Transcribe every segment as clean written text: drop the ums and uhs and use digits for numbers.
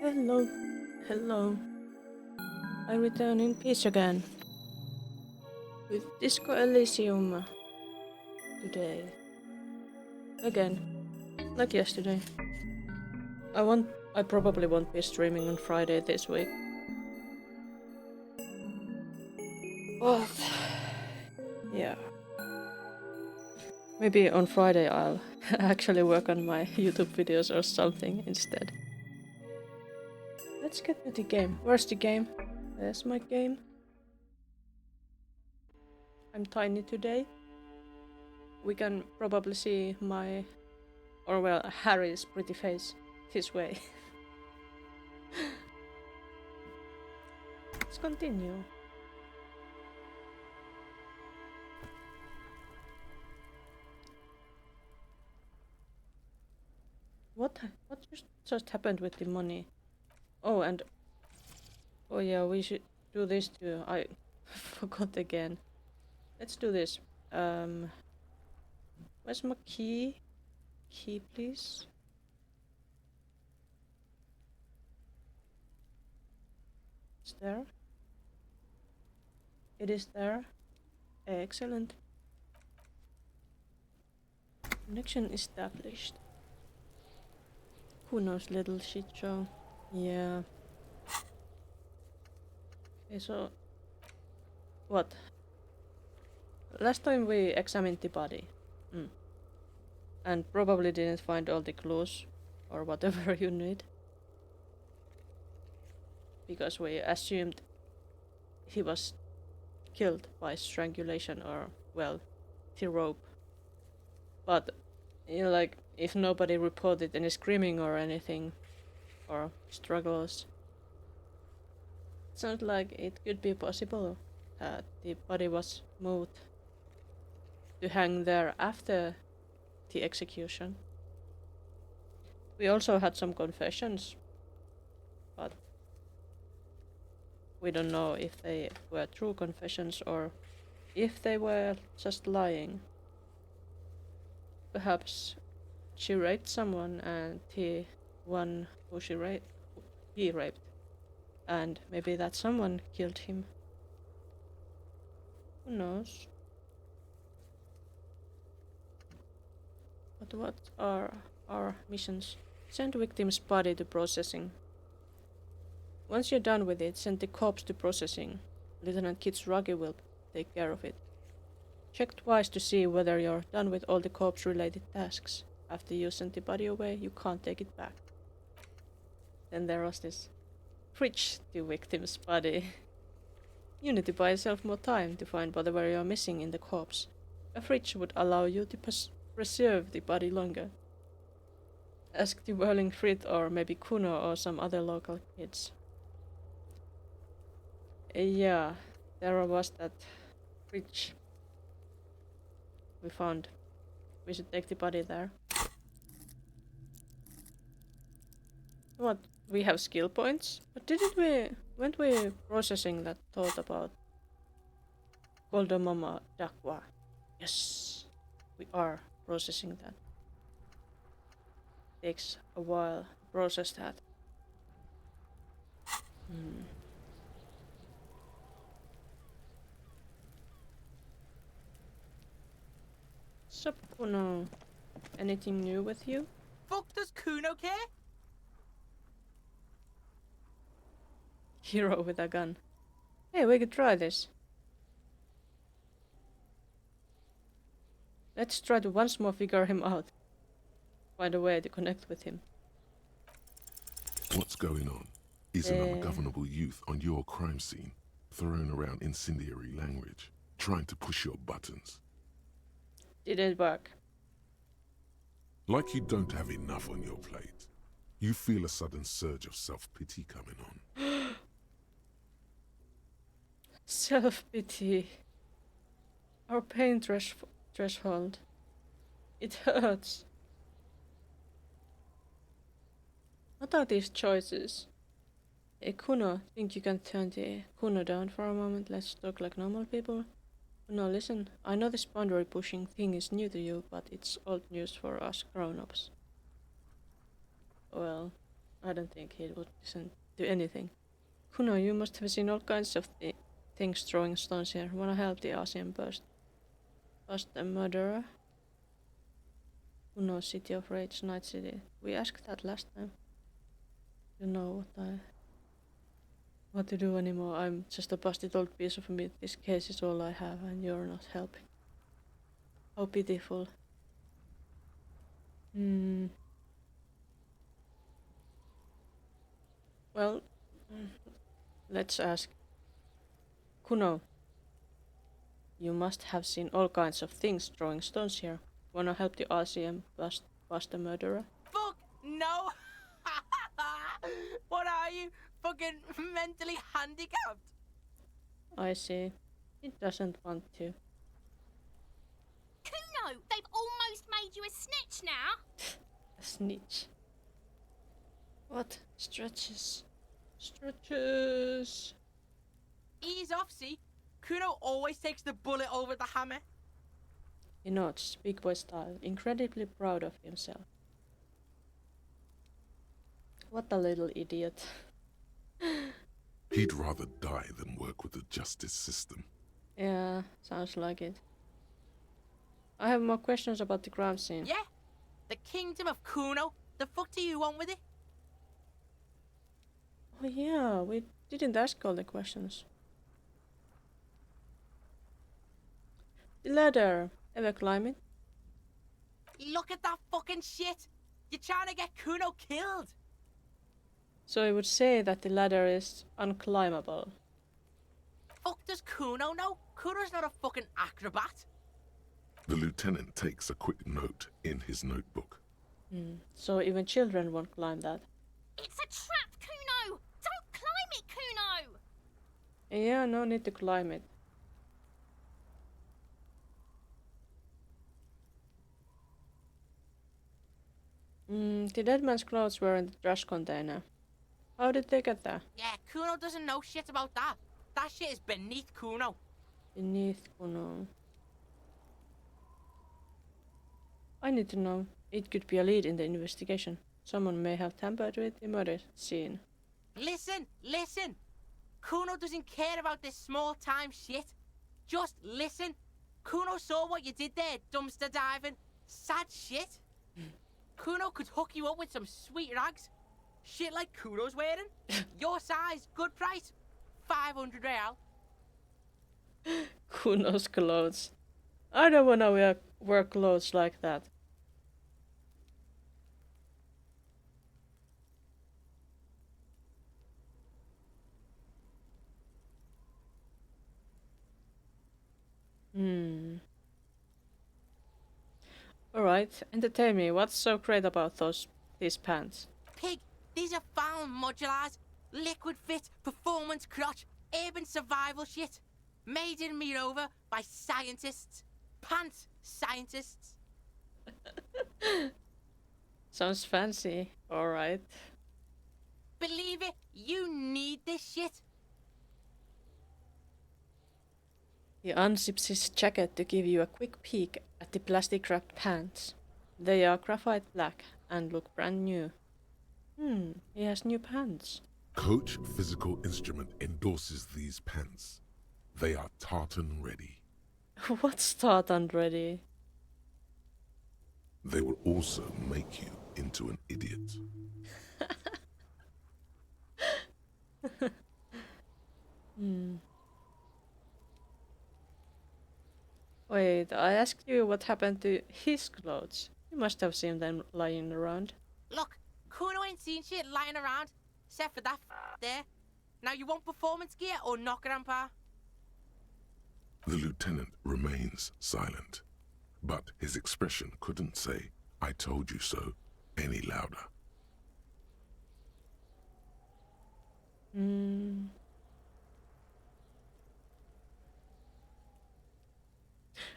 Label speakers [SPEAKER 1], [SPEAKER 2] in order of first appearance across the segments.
[SPEAKER 1] Hello, hello. I return in peace again with Disco Elysium today. Again, like yesterday. I probably won't be streaming on Friday this week. But yeah. Maybe on Friday I'll actually work on my YouTube videos or something instead. Let's get to the game. Where's the game? There's my game. I'm tiny today. We can probably see my, or well, Harry's pretty face this way. Let's continue. What just happened with the money? Oh, and oh yeah, we should do this too. I forgot again. Let's do this. Where's my key? Key, please. It's there. It is there. Excellent. Connection established. Who knows, little shit show? Yeah. Okay, so what? Last time we examined the body. And probably didn't find all the clues or whatever you need. Because we assumed he was killed by strangulation or, well, the rope. But, you know, like, if nobody reported any screaming or anything, or struggles, it sounds like it could be possible that the body was moved to hang there after the execution. We also had some confessions, but we don't know if they were true confessions or if they were just lying. Perhaps she raped someone and the one who he raped, and maybe that someone killed him. Who knows? But what are our missions? Send victim's body to processing. Once you're done with it, send the corpse to processing. Lieutenant Kitsragi will take care of it. Check twice to see whether you're done with all the corpse-related tasks. After you send the body away, you can't take it back. Then there was this fridge to victim's body. You need to buy yourself more time to find whatever you're missing in the corpse. A fridge would allow you to preserve the body longer. Ask the whirling Frit or maybe Kuno or some other local kids. Yeah, there was that fridge we found. We should take the body there. What? We have skill points? But weren't we processing that thought about Golden Mama Dakwa? Yes, we are processing that. Takes a while to process that. Sup, Kuno? Anything new with you?
[SPEAKER 2] Fuck does Kuno care?
[SPEAKER 1] Hero with a gun. Hey, we could try this. Let's try to once more figure him out. Find a way to connect with him.
[SPEAKER 3] What's going on? Is an ungovernable youth on your crime scene, throwing around incendiary language, trying to push your buttons.
[SPEAKER 1] Didn't work.
[SPEAKER 3] Like you don't have enough on your plate. You feel a sudden surge of self-pity coming on.
[SPEAKER 1] Self-pity. Our pain threshold. It hurts. What are these choices? Hey Kuno, think you can turn the Kuno down for a moment? Let's talk like normal people. Kuno, listen, I know this boundary pushing thing is new to you, but it's old news for us grown-ups. Well, I don't think he would listen to anything. Kuno, you must have seen all kinds of things throwing stones here. Wanna help the Elysium bust the murderer? Kuno, City of Rage, Night City. We asked that last time. You know what to do anymore. I'm just a busted old piece of meat. This case is all I have, and you're not helping. How pitiful. Well, let's ask. Kuno, you must have seen all kinds of things throwing stones here. Wanna help the RCM bust the murderer?
[SPEAKER 2] Fuck no! What are you? Fucking mentally handicapped?
[SPEAKER 1] I see. He doesn't want to.
[SPEAKER 4] Kuno, they've almost made you a snitch now.
[SPEAKER 1] A snitch. What? Stretches. Stretches.
[SPEAKER 2] Ease off, see? Kuno always takes the bullet over the hammer.
[SPEAKER 1] He nods, big boy style, incredibly proud of himself. What a little idiot.
[SPEAKER 3] He'd rather die than work with the justice system.
[SPEAKER 1] Yeah, sounds like it. I have more questions about the crime scene.
[SPEAKER 2] Yeah? The kingdom of Kuno? The fuck do you want with it?
[SPEAKER 1] Oh yeah, we didn't ask all the questions. The ladder. Ever climb it?
[SPEAKER 2] Look at that fucking shit! You're trying to get Kuno killed!
[SPEAKER 1] So I would say that the ladder is unclimbable.
[SPEAKER 2] Fuck does Kuno know? Kuno's not a fucking acrobat.
[SPEAKER 3] The lieutenant takes a quick note in his notebook.
[SPEAKER 1] So even children won't climb that.
[SPEAKER 4] It's a trap, Kuno! Don't climb it, Kuno!
[SPEAKER 1] Yeah, no need to climb it. The dead man's clothes were in the trash container. How did they get there?
[SPEAKER 2] Yeah, Kuno doesn't know shit about that. That shit is beneath Kuno.
[SPEAKER 1] Beneath Kuno. I need to know. It could be a lead in the investigation. Someone may have tampered with the murder scene.
[SPEAKER 2] Listen! Kuno doesn't care about this small time shit. Just listen. Kuno saw what you did there, dumpster diving. Sad shit. Kuno could hook you up with some sweet rags. Shit like Kuno's wearing. Your size, good price. 500 real.
[SPEAKER 1] Kuno's clothes. I don't wanna wear clothes like that. Alright, entertain me. What's so great about these pants?
[SPEAKER 2] Pig, these are found modulars. Liquid fit, performance crotch, urban survival shit. Made in Mirova by scientists. Pants scientists.
[SPEAKER 1] Sounds fancy. Alright.
[SPEAKER 2] Believe it, you need this shit.
[SPEAKER 1] He unzips his jacket to give you a quick peek at the plastic-wrapped pants. They are graphite black and look brand new. He has new pants.
[SPEAKER 3] Coach Physical Instrument endorses these pants. They are tartan ready.
[SPEAKER 1] What's tartan ready?
[SPEAKER 3] They will also make you into an idiot.
[SPEAKER 1] Wait, I asked you what happened to his clothes. You must have seen them lying around.
[SPEAKER 2] Look, Kuno ain't seen shit lying around. Except for that there. Now you want performance gear or not, Grandpa?
[SPEAKER 3] The lieutenant remains silent, but his expression couldn't say, "I told you so," any louder.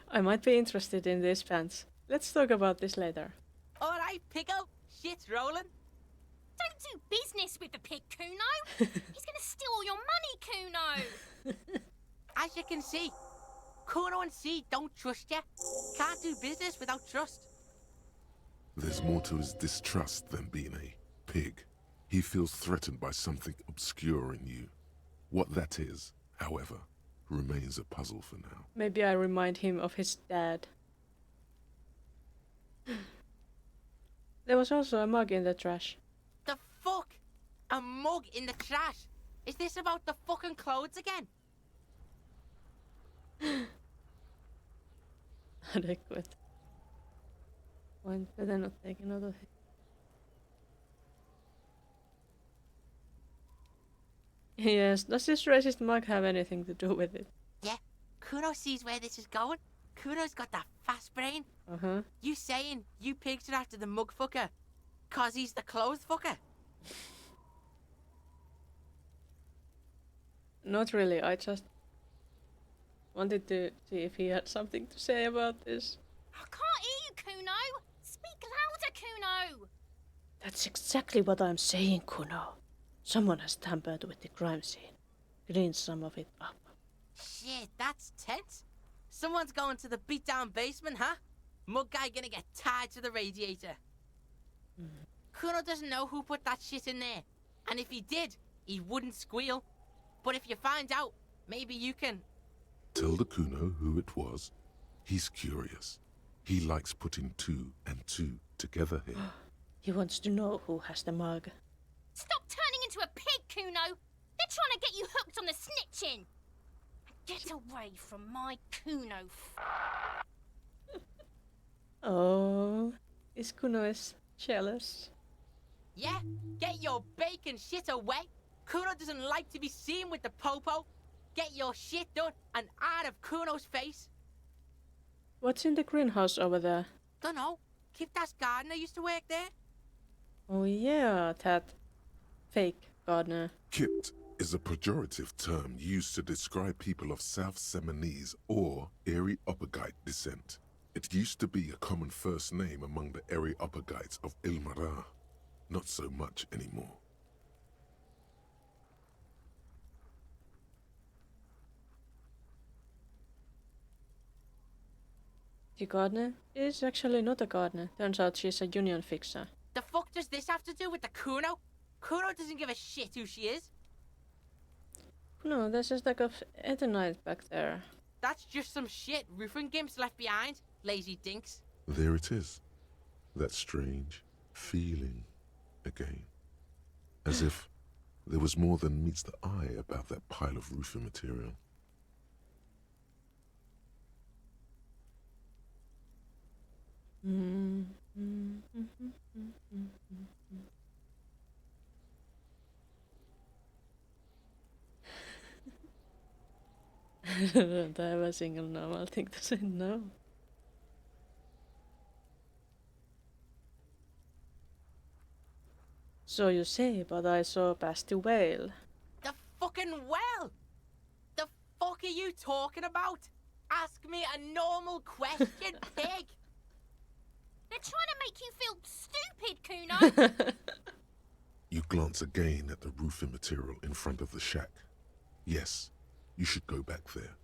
[SPEAKER 1] I might be interested in these pants. Let's talk about this later.
[SPEAKER 2] Alright, Pico. Shit's rolling.
[SPEAKER 4] Don't do business with the pig, Kuno! He's gonna steal all your money, Kuno!
[SPEAKER 2] As you can see, Kuno and C don't trust you. Can't do business without trust.
[SPEAKER 3] There's more to his distrust than being a pig. He feels threatened by something obscure in you. What that is, however, remains a puzzle for now.
[SPEAKER 1] Maybe I remind him of his dad. There was also a mug in the trash.
[SPEAKER 2] The fuck? A mug in the trash? Is this about the fucking clothes again?
[SPEAKER 1] Adequate. Point better not take another hit. Yes, does this racist mug have anything to do with it?
[SPEAKER 2] Yeah, Kuno sees where this is going. Kuno's got that fast brain.
[SPEAKER 1] Uh-huh.
[SPEAKER 2] You saying you picked it after the mug fucker? Cause he's the clothes fucker?
[SPEAKER 1] Not really, I just wanted to see if he had something to say about this.
[SPEAKER 4] I can't hear you, Kuno. Speak louder, Kuno.
[SPEAKER 1] That's exactly what I'm saying, Kuno. Someone has tampered with the crime scene. Cleaned some of it up.
[SPEAKER 2] Shit, that's tense. Someone's going to the beat-down basement, huh? Mug guy gonna get tied to the radiator. Kuno doesn't know who put that shit in there. And if he did, he wouldn't squeal. But if you find out, maybe you can...
[SPEAKER 3] Tell the Kuno who it was. He's curious. He likes putting two and two together here.
[SPEAKER 1] He wants to know who has the mug.
[SPEAKER 4] Stop turning into a pig, Kuno. They're trying to get you hooked on the snitching. Get away from my Kuno.
[SPEAKER 1] Oh, is Kuno is jealous?
[SPEAKER 2] Yeah, get your bacon shit away. Kuno doesn't like to be seen with the popo. Get your shit done and out of Kuno's face.
[SPEAKER 1] What's in the greenhouse over there?
[SPEAKER 2] Dunno. Kipta's gardener used to work there.
[SPEAKER 1] Oh yeah, that fake gardener.
[SPEAKER 3] Kipt is a pejorative term used to describe people of South Seminese or Areopagite descent. It used to be a common first name among the Areopagites of Ilmara. Not so much anymore.
[SPEAKER 1] The gardener is actually not a gardener. Turns out she's a union fixer.
[SPEAKER 2] The fuck does this have to do with the Kuno? Kuno doesn't give a shit who she is.
[SPEAKER 1] No, there's a stack of eternite back there.
[SPEAKER 2] That's just some shit roofing gimps left behind. Lazy dinks.
[SPEAKER 3] There it is. That strange feeling again. As if there was more than meets the eye about that pile of roofing material.
[SPEAKER 1] I don't have a single normal thing to say no. So you say, but I saw past the whale.
[SPEAKER 2] The fucking well! The fuck are you talking about? Ask me a normal question, pig!
[SPEAKER 4] They're trying to make you feel stupid, Kuno.
[SPEAKER 3] You glance again at the roofing material in front of the shack. Yes, you should go back there.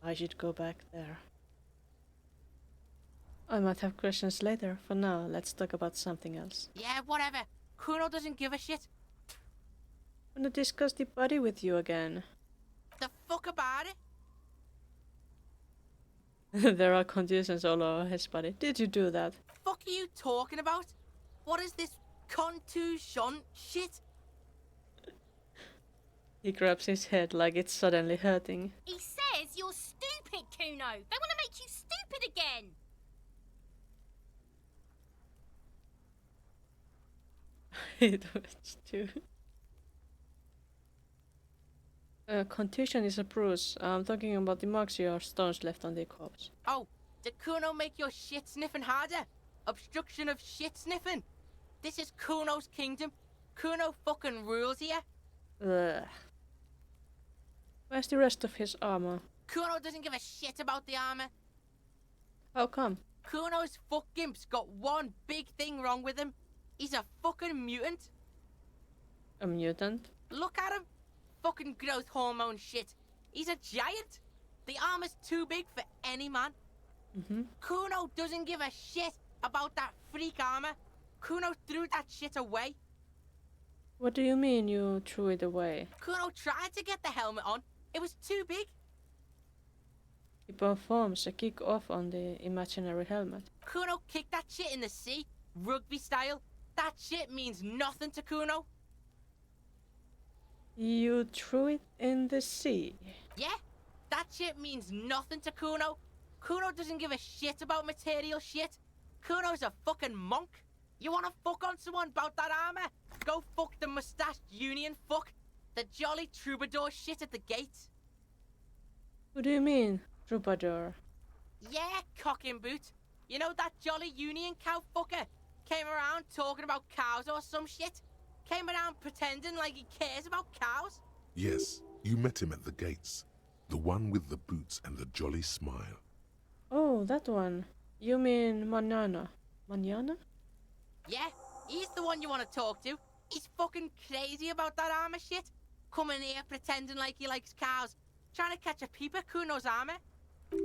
[SPEAKER 1] I should go back there. I might have questions later. For now, let's talk about something else.
[SPEAKER 2] Yeah, whatever. Kuno doesn't give a shit.
[SPEAKER 1] I want to discuss the body with you again.
[SPEAKER 2] The fuck about it?
[SPEAKER 1] There are contusions all over his body. Did you do that?
[SPEAKER 2] Fuck are you talking about? What is this contusion shit?
[SPEAKER 1] He grabs his head like it's suddenly hurting.
[SPEAKER 4] He says you're stupid, Kuno. They want to make you stupid again.
[SPEAKER 1] It was too. Contusion is a bruise. I'm talking about the marks or stones left on the corpse.
[SPEAKER 2] Oh, did Kuno make your shit sniffing harder? Obstruction of shit sniffing? This is Kuno's kingdom. Kuno fucking rules here.
[SPEAKER 1] Ugh. Where's the rest of his armor?
[SPEAKER 2] Kuno doesn't give a shit about the armor.
[SPEAKER 1] How come?
[SPEAKER 2] Kuno's fuck gimp's got one big thing wrong with him. He's a fucking mutant.
[SPEAKER 1] A mutant?
[SPEAKER 2] Look at him. Fucking growth hormone shit. He's a giant. The armor's too big for any man. Kuno doesn't give a shit about that freak armor. Kuno threw that shit away.
[SPEAKER 1] What do you mean you threw it away?
[SPEAKER 2] Kuno tried to get the helmet on. It was too big.
[SPEAKER 1] He performs a kick off on the imaginary helmet.
[SPEAKER 2] Kuno kicked that shit in the sea, rugby style. That shit means nothing to Kuno.
[SPEAKER 1] You threw it in the sea.
[SPEAKER 2] Yeah, that shit means nothing to Kuno. Kuno doesn't give a shit about material shit. Kuno's a fucking monk. You wanna fuck on someone about that armor? Go fuck the mustached union fuck. The jolly troubadour shit at the gate.
[SPEAKER 1] What do you mean, troubadour?
[SPEAKER 2] Yeah, cocking boot. You know that jolly union cow fucker? Came around talking about cows or some shit? Came around pretending like he cares about cows?
[SPEAKER 3] Yes, you met him at the gates. The one with the boots and the jolly smile.
[SPEAKER 1] Oh, that one. You mean Manana? Manana?
[SPEAKER 2] Yeah, he's the one you want to talk to. He's fucking crazy about that armor shit. Coming here pretending like he likes cows. Trying to catch a peep at Kuno's armor.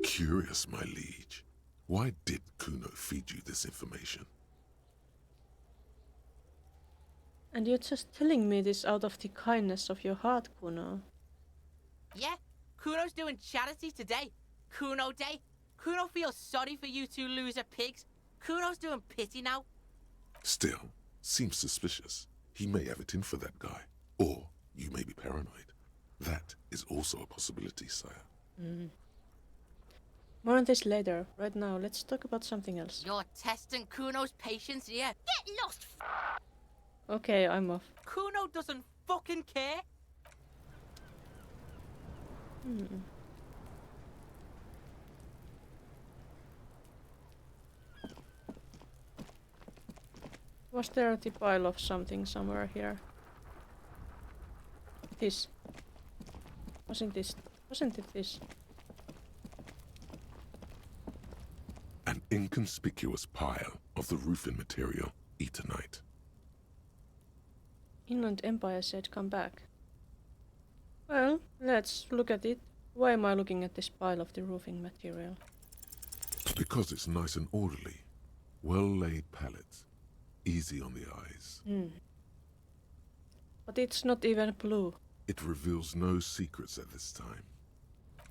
[SPEAKER 3] Curious, my liege. Why did Kuno feed you this information?
[SPEAKER 1] And you're just telling me this out of the kindness of your heart, Kuno.
[SPEAKER 2] Yeah, Kuno's doing charity today. Kuno Day. Kuno feels sorry for you two loser pigs. Kuno's doing pity now.
[SPEAKER 3] Still, seems suspicious. He may have it in for that guy. Or you may be paranoid. That is also a possibility, sire.
[SPEAKER 1] More on this later. Right now, let's talk about something else.
[SPEAKER 2] You're testing Kuno's patience here.
[SPEAKER 4] Get lost,
[SPEAKER 1] Okay, I'm off.
[SPEAKER 2] Kuno doesn't fucking care.
[SPEAKER 1] Was there the pile of something somewhere here? This. Wasn't it this?
[SPEAKER 3] An inconspicuous pile of the roofing material, Eternite.
[SPEAKER 1] Inland Empire said come back. Well, let's look at it. Why am I looking at this pile of the roofing material?
[SPEAKER 3] Because it's nice and orderly. Well-laid pallets. Easy on the eyes.
[SPEAKER 1] But it's not even blue.
[SPEAKER 3] It reveals no secrets at this time.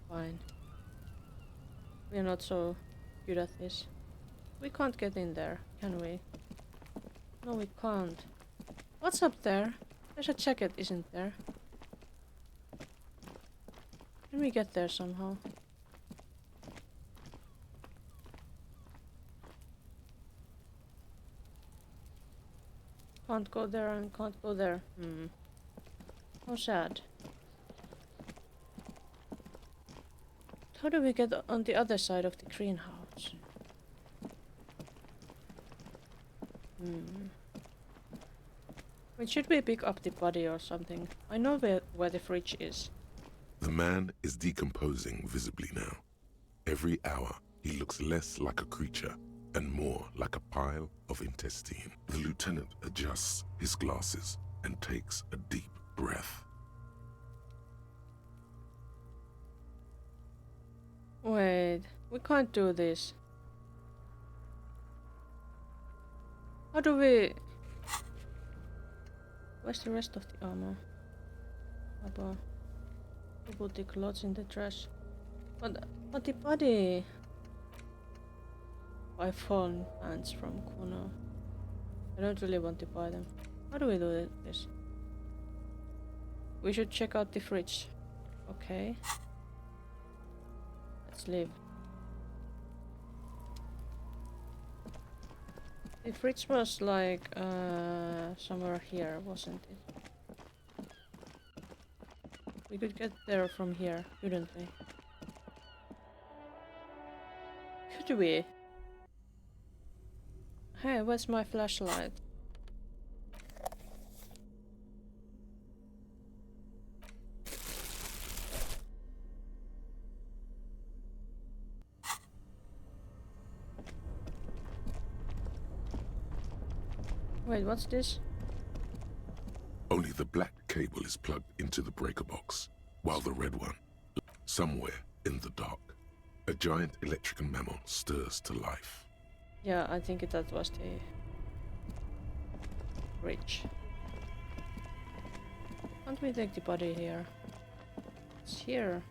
[SPEAKER 1] Fine. We're not so good at this. We can't get in there, can we? No, we can't. What's up there? There's a jacket, isn't there? Can we get there somehow? Can't go there and can't go there. How sad. How do we get on the other side of the greenhouse? Wait, should we pick up the body or something? I know where the fridge is.
[SPEAKER 3] The man is decomposing visibly now. Every hour, he looks less like a creature and more like a pile of intestine. The lieutenant adjusts his glasses and takes a deep breath.
[SPEAKER 1] Wait, we can't do this. How do we... Where's the rest of the armor? Papa. We put the clothes in the trash. But the body... Buy fallen pants from Kuno. I don't really want to buy them. How do we do this? We should check out the fridge. Okay. Let's leave. The fridge was like somewhere here, wasn't it? We could get there from here, couldn't we? Could we? Hey, where's my flashlight? Wait, what's this?
[SPEAKER 3] Only the black cable is plugged into the breaker box, while the red one, somewhere in the dark, a giant electrical mammal stirs to life.
[SPEAKER 1] Yeah, I think that was the bridge. Can't we take the body here? It's here.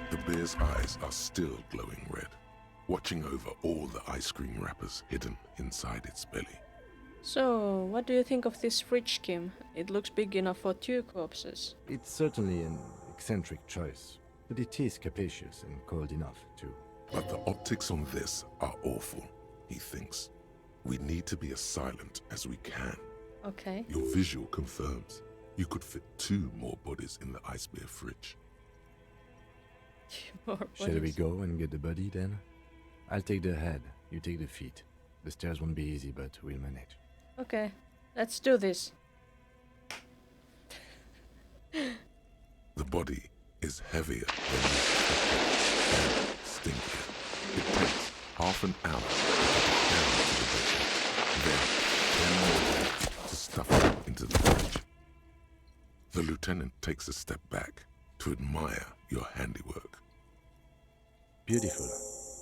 [SPEAKER 3] The bear's eyes are still glowing red, watching over all the ice cream wrappers hidden inside its belly.
[SPEAKER 1] So, what do you think of this fridge, Kim? It looks big enough for 2 corpses.
[SPEAKER 5] It's certainly an eccentric choice, but it is capacious and cold enough, too.
[SPEAKER 3] But the optics on this are awful, he thinks. We need to be as silent as we can.
[SPEAKER 1] Okay.
[SPEAKER 3] Your visual confirms you could fit 2 more bodies in the ice bear fridge.
[SPEAKER 1] More
[SPEAKER 5] Shall we
[SPEAKER 1] bodies.
[SPEAKER 5] go and get the body then? I'll take the head, you take the feet. The stairs won't be easy, but we'll manage.
[SPEAKER 1] Okay, let's do this.
[SPEAKER 3] The body is heavier than you expected and stinkier. It takes half an hour to get it down to the bed, then 10 more hours to stuff it into the fridge. The lieutenant takes a step back to admire your handiwork.
[SPEAKER 5] Beautiful.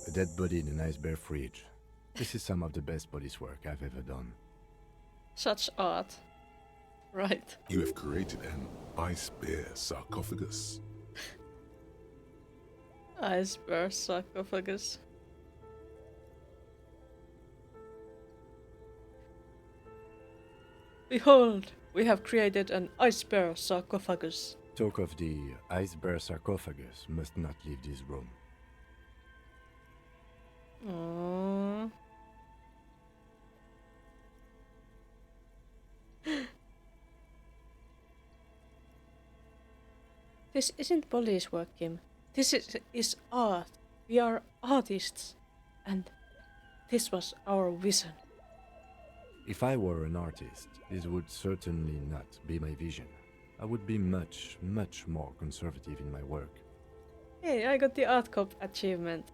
[SPEAKER 5] A dead body in an ice bear fridge. This is some of the best body's work I've ever done.
[SPEAKER 1] Such art. Right.
[SPEAKER 3] You have created an ice bear sarcophagus.
[SPEAKER 1] Ice bear sarcophagus. Behold, we have created an ice bear sarcophagus.
[SPEAKER 5] Talk of the ice bear sarcophagus must not leave this room.
[SPEAKER 1] Aww. This isn't police work, Kim. This is art. We are artists. And this was our vision.
[SPEAKER 5] If I were an artist, this would certainly not be my vision. I would be much, much more conservative in my work.
[SPEAKER 1] Hey, I got the art cop achievement.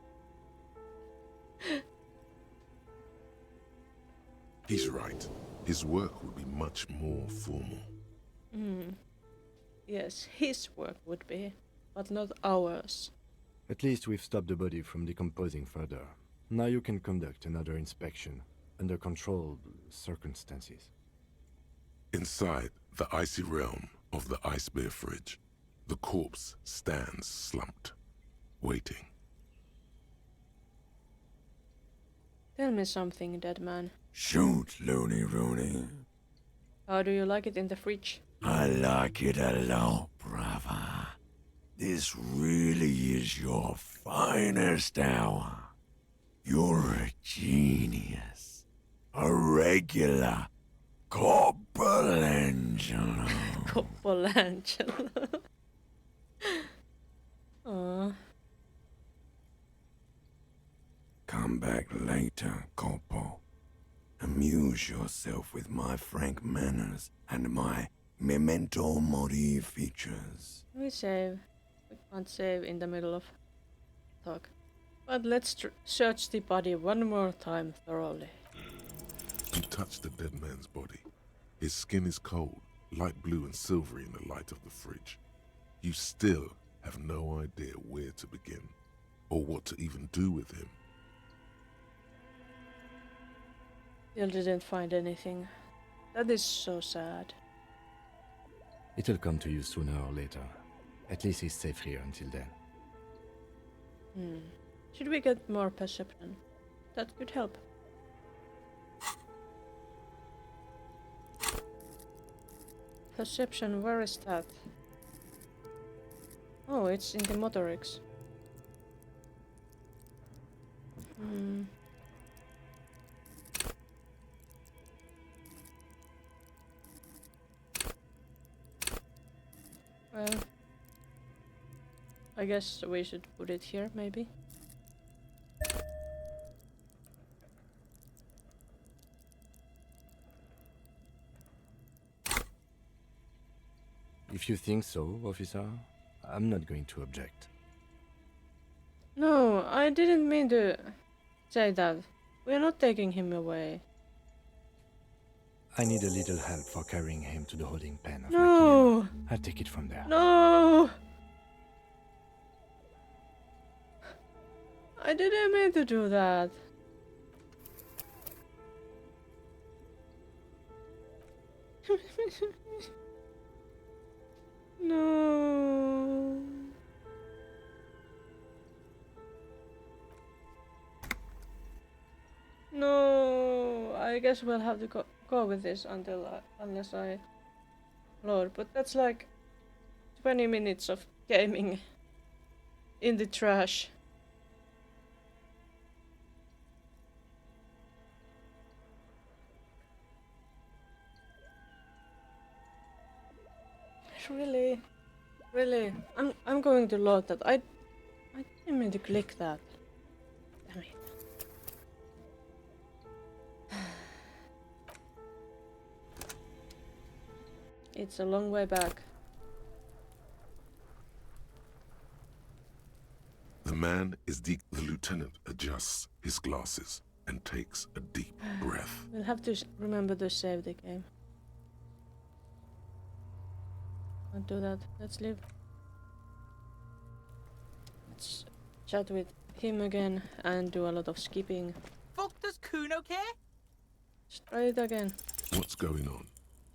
[SPEAKER 3] He's right. His work would be much more formal.
[SPEAKER 1] Yes, his work would be, but not ours.
[SPEAKER 5] At least we've stopped the body from decomposing further. Now you can conduct another inspection, under controlled circumstances.
[SPEAKER 3] Inside the icy realm of the ice bear fridge, the corpse stands slumped, waiting.
[SPEAKER 1] Tell me something, dead man.
[SPEAKER 6] Shoot, Looney Rooney.
[SPEAKER 1] How do you like it in the fridge?
[SPEAKER 6] I like it a lot, brother. This really is your finest hour. You're a genius. A regular Copperangelo.
[SPEAKER 1] Copolangelo. Aww.
[SPEAKER 6] Come back later, Coppo. Amuse yourself with my frank manners and my memento mori features.
[SPEAKER 1] We save. We can't save in the middle of talk. But let's search the body one more time thoroughly.
[SPEAKER 3] You touch the dead man's body. His skin is cold, light blue and silvery in the light of the fridge. You still have no idea where to begin, or what to even do with him.
[SPEAKER 1] Still didn't find anything. That is so sad.
[SPEAKER 5] It'll come to you sooner or later. At least he's safe here until then.
[SPEAKER 1] Should we get more perception? That could help. Perception, where is that? Oh, it's in the motorics. Well, I guess we should put it here, maybe.
[SPEAKER 5] If you think so, officer, I'm not going to object.
[SPEAKER 1] No, I didn't mean to say that. We're not taking him away.
[SPEAKER 5] I need a little help for carrying him to the holding pen of
[SPEAKER 1] No!
[SPEAKER 5] Mackinnon. I'll take it from there.
[SPEAKER 1] No! I didn't mean to do that. No. No, I guess we'll have to go with this until unless I load. But that's like 20 minutes of gaming in the trash. Really, I'm going to load that. I didn't mean to click that. Damn it. It's a long way back.
[SPEAKER 3] The man is deep. The lieutenant adjusts his glasses and takes a deep breath.
[SPEAKER 1] We'll have to remember to save the game. Can't do that. Let's leave. Let's chat with him again and do a lot of skipping.
[SPEAKER 2] Fuck does Kuno care?
[SPEAKER 1] Let's try it again.
[SPEAKER 3] What's going on?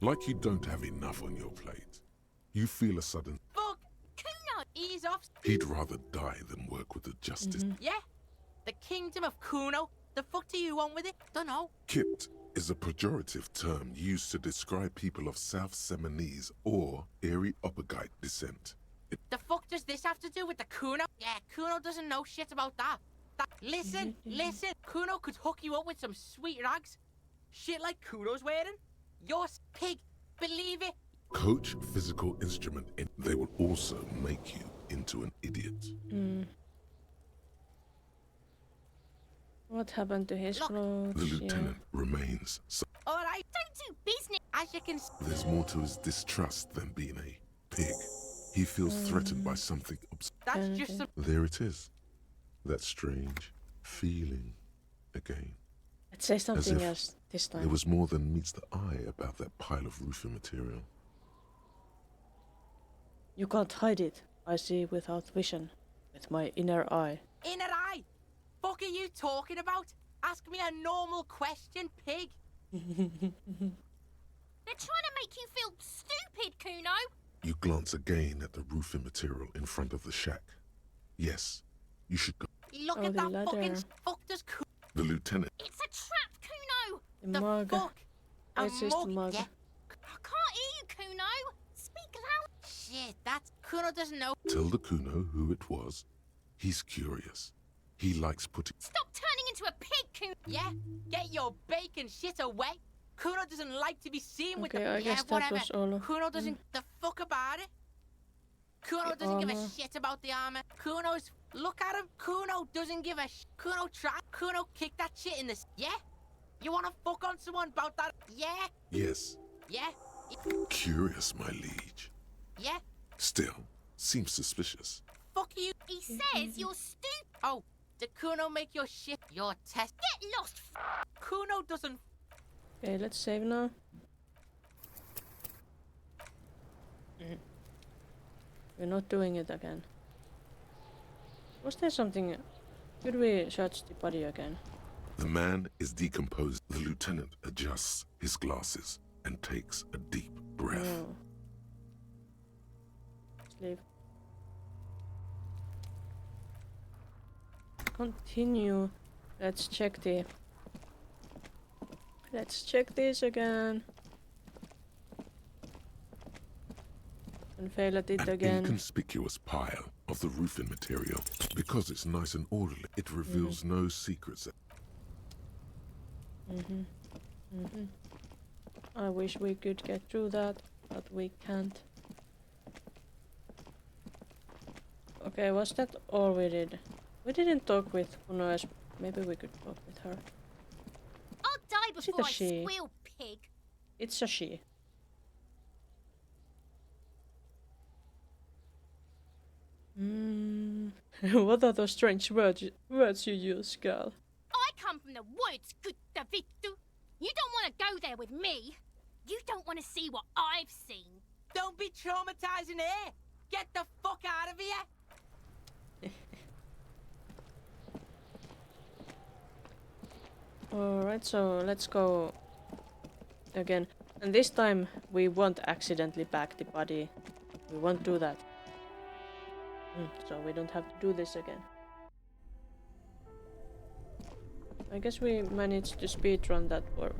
[SPEAKER 3] Like you don't have enough on your plate. You feel a sudden...
[SPEAKER 2] Fuck Kuno! Ease off.
[SPEAKER 3] He'd rather die than work with the justice.
[SPEAKER 2] Yeah? The kingdom of Kuno? The fuck do you want with it? Dunno.
[SPEAKER 3] Kipped is a pejorative term used to describe people of South Seminese or Erie Uppergite descent.
[SPEAKER 2] The fuck does this have to do with the Kuno? Yeah, Kuno doesn't know shit about that. Listen, listen. Kuno could hook you up with some sweet rags. Shit like Kuno's wearing. You're pig. Believe it.
[SPEAKER 3] Coach physical instrument. They will also make you into an idiot.
[SPEAKER 1] What happened to his
[SPEAKER 2] Look,
[SPEAKER 1] clothes?
[SPEAKER 3] The lieutenant remains.
[SPEAKER 2] Alright,
[SPEAKER 4] Don't do business.
[SPEAKER 2] as you can
[SPEAKER 3] There's more to his distrust than being a pig. He feels threatened by something.
[SPEAKER 2] that's just some...
[SPEAKER 3] There it is. That strange feeling again.
[SPEAKER 1] Let's say something
[SPEAKER 3] if
[SPEAKER 1] else this
[SPEAKER 3] There
[SPEAKER 1] time.
[SPEAKER 3] was more than meets the eye about that pile of roofing material.
[SPEAKER 1] You can't hide it. I see without vision. With my inner eye.
[SPEAKER 2] Inner eye. Fuck are you talking about? Ask me a normal question, pig.
[SPEAKER 4] They're trying to make you feel stupid, Kuno.
[SPEAKER 3] You glance again at the roofing material in front of the shack. Yes, you should go.
[SPEAKER 2] Look
[SPEAKER 1] Oh,
[SPEAKER 2] at
[SPEAKER 1] the
[SPEAKER 2] that fucking...
[SPEAKER 1] ladder.
[SPEAKER 2] Fuck does Kuno...
[SPEAKER 3] The lieutenant.
[SPEAKER 4] It's a trap, Kuno.
[SPEAKER 1] The mug.
[SPEAKER 2] fuck? A
[SPEAKER 1] It's just the mug.
[SPEAKER 2] Yeah.
[SPEAKER 4] I can't hear you, Kuno. Speak loud.
[SPEAKER 2] Shit, that's... Kuno doesn't know.
[SPEAKER 3] Tell the Kuno who it was. He's curious. He likes putting...
[SPEAKER 4] Stop turning into a pig, Kuno.
[SPEAKER 2] Yeah? Get your bacon shit away. Kuno doesn't like to be seen with
[SPEAKER 1] Okay,
[SPEAKER 2] the...
[SPEAKER 1] I guess that
[SPEAKER 2] whatever.
[SPEAKER 1] was all of-
[SPEAKER 2] Kuno doesn't... The fuck about it? Kuno
[SPEAKER 1] The
[SPEAKER 2] doesn't give a
[SPEAKER 1] armor.
[SPEAKER 2] shit about the armor. Kuno's... Look at him. Kuno doesn't give a Kuno try. Kuno kick that shit in the... Yeah? You wanna fuck on someone about that? Yeah?
[SPEAKER 3] Yes,
[SPEAKER 2] Yeah?
[SPEAKER 3] curious, my liege.
[SPEAKER 2] Yeah?
[SPEAKER 3] Still, seems suspicious.
[SPEAKER 2] Fuck you.
[SPEAKER 4] He says you're stupid.
[SPEAKER 2] Oh, did Kuno make your shit your test?
[SPEAKER 4] Get lost.
[SPEAKER 2] Kuno doesn't...
[SPEAKER 1] Okay, let's save now. We're not doing it again. Was there something... Could we search the body again?
[SPEAKER 3] The man is decomposed. The lieutenant adjusts his glasses and takes a deep breath.
[SPEAKER 1] No. Let's leave. Continue. Let's check the... Let's check this again. And fail at it
[SPEAKER 3] An
[SPEAKER 1] again.
[SPEAKER 3] inconspicuous pile of the roofing material. Because it's nice and orderly, it reveals no secrets.
[SPEAKER 1] I wish we could get through that, but we can't. Okay, was that all we did? We didn't talk with Kuno as... Maybe we could talk with her.
[SPEAKER 4] I'll die
[SPEAKER 1] Is it
[SPEAKER 4] before
[SPEAKER 1] a
[SPEAKER 4] I
[SPEAKER 1] she?
[SPEAKER 4] squeal, pig.
[SPEAKER 1] It's a she. What are those strange words you use, girl?
[SPEAKER 4] I come from the woods, good Davidu. You don't want to go there with me. You don't want to see what I've seen.
[SPEAKER 2] Don't be traumatizing here. Get the fuck out of here.
[SPEAKER 1] Alright, so let's go again. And this time we won't accidentally back the body. We won't do that. So we don't have to do this again. I guess we managed to speedrun that for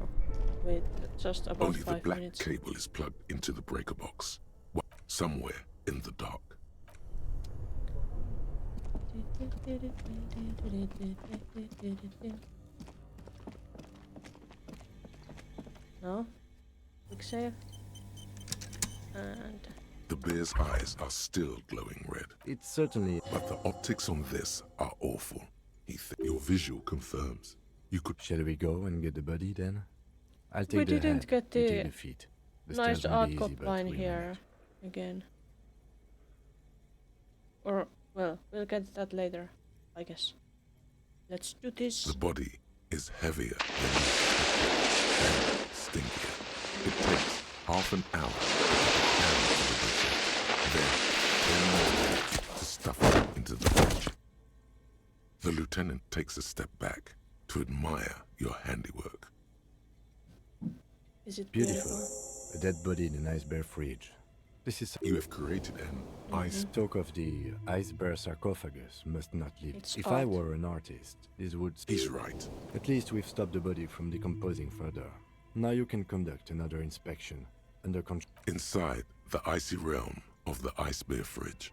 [SPEAKER 1] with just about
[SPEAKER 3] Only the
[SPEAKER 1] 5
[SPEAKER 3] black
[SPEAKER 1] minutes.
[SPEAKER 3] cable is plugged into the breaker box, somewhere in the dark.
[SPEAKER 1] No? Quick save. And
[SPEAKER 3] The bear's eyes are still glowing red,
[SPEAKER 5] It's certainly.
[SPEAKER 3] but the optics on this are awful. Your visual confirms. You could.
[SPEAKER 5] Shall we go and get the body then? I'll take
[SPEAKER 1] we
[SPEAKER 5] the
[SPEAKER 1] didn't
[SPEAKER 5] head,
[SPEAKER 1] get
[SPEAKER 5] you take
[SPEAKER 1] the
[SPEAKER 5] the feet. The
[SPEAKER 1] nice
[SPEAKER 5] stairs won't be
[SPEAKER 1] art
[SPEAKER 5] easy, but
[SPEAKER 1] line
[SPEAKER 5] we'll
[SPEAKER 1] here
[SPEAKER 5] manage.
[SPEAKER 1] again. Or, well, we'll get that later, I guess. Let's do this.
[SPEAKER 3] The body is heavier than you expected and stinkier. It takes half an hour to get the can to the butcher, then 10 more minutes to stuff it into the fridge. The lieutenant takes a step back to admire your handiwork.
[SPEAKER 1] Is it
[SPEAKER 5] Beautiful. A dead body in an ice bear fridge. This is.
[SPEAKER 3] You have created an ice.
[SPEAKER 5] Talk of the ice bear sarcophagus must not live.
[SPEAKER 1] It's
[SPEAKER 5] If I
[SPEAKER 1] art.
[SPEAKER 5] were an artist, this would.
[SPEAKER 3] He's right.
[SPEAKER 5] At least we've stopped the body from decomposing further. Now you can conduct another inspection under control.
[SPEAKER 3] Inside the icy realm of the ice bear fridge,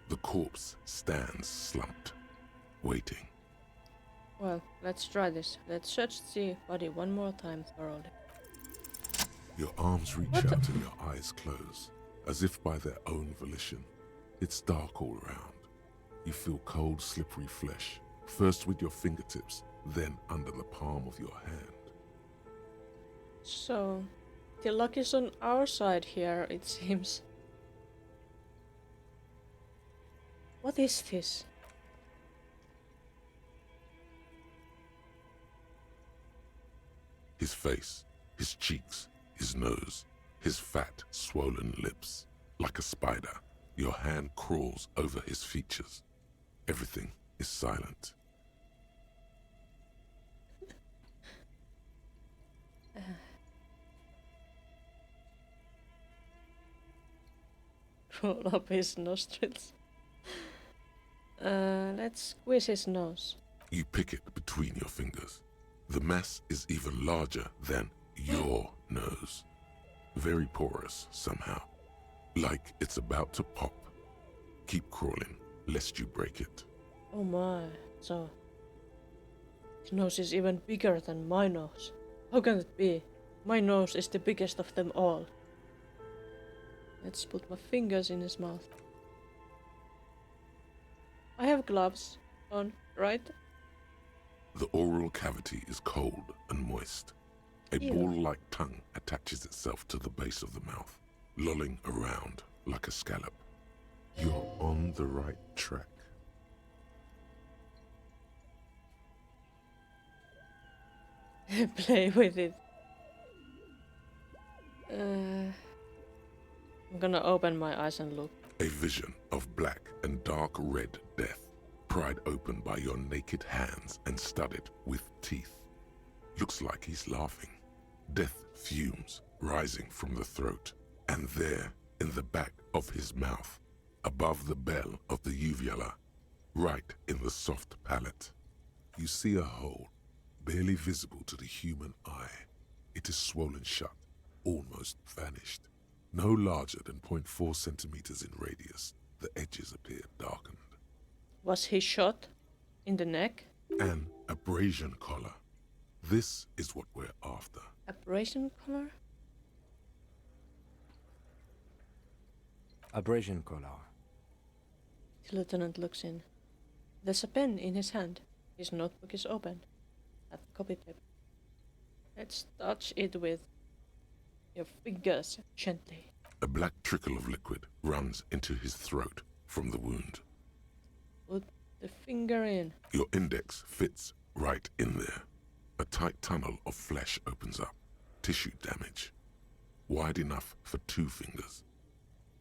[SPEAKER 3] the corpse stands slumped, waiting.
[SPEAKER 1] Well, let's try this. Let's search the body one more time thoroughly.
[SPEAKER 3] Your arms reach
[SPEAKER 1] What the-
[SPEAKER 3] out and your eyes close, as if by their own volition. It's dark all around. You feel cold, slippery flesh, first with your fingertips, then under the palm of your hand.
[SPEAKER 1] So, the luck is on our side here, it seems. What is this?
[SPEAKER 3] His face, his cheeks, his nose, his fat, swollen lips. Like a spider, your hand crawls over his features. Everything is silent.
[SPEAKER 1] Roll up his nostrils. Let's squeeze his nose.
[SPEAKER 3] You pick it between your fingers. The mass is even larger than your nose. Very porous somehow. Like it's about to pop. Keep crawling, lest you break it.
[SPEAKER 1] Oh my, so... His nose is even bigger than my nose. How can it be? My nose is the biggest of them all. Let's put my fingers in his mouth. I have gloves on, right?
[SPEAKER 3] The oral cavity is cold and moist. A
[SPEAKER 1] Ew.
[SPEAKER 3] ball-like tongue attaches itself to the base of the mouth, lolling around like a scallop. You're on the right track.
[SPEAKER 1] Play with it. I'm gonna open my eyes and look.
[SPEAKER 3] A vision of black and dark red death, pried open by your naked hands and studded with teeth. Looks like he's laughing. Death fumes rising from the throat, and there, in the back of his mouth, above the bell of the uvula, right in the soft palate, you see a hole, barely visible to the human eye. It is swollen shut, almost vanished. No larger than 0.4 centimeters in radius, the edges appear darkened.
[SPEAKER 1] Was he shot? In the neck?
[SPEAKER 3] An abrasion collar. This is what we're after.
[SPEAKER 1] Abrasion color?
[SPEAKER 5] Abrasion collar.
[SPEAKER 1] The lieutenant looks in. There's a pen in his hand. His notebook is open. At the copy paper. Let's touch it with your fingers gently.
[SPEAKER 3] A black trickle of liquid runs into his throat from the wound.
[SPEAKER 1] Put the finger in.
[SPEAKER 3] Your index fits right in there. A tight tunnel of flesh opens up. Tissue damage. Wide enough for 2 fingers.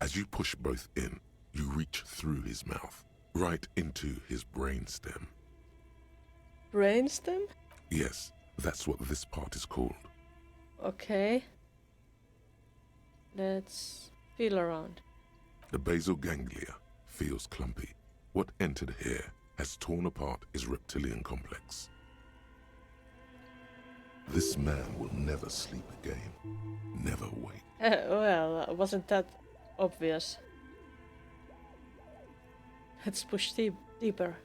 [SPEAKER 3] As you push both in, you reach through his mouth, right into his brainstem.
[SPEAKER 1] Brainstem?
[SPEAKER 3] Yes, that's what this part is called.
[SPEAKER 1] Okay. Let's feel around.
[SPEAKER 3] The basal ganglia feels clumpy. What entered here has torn apart his reptilian complex. This man will never sleep again. Never wake.
[SPEAKER 1] Well, wasn't that obvious? Let's push deeper.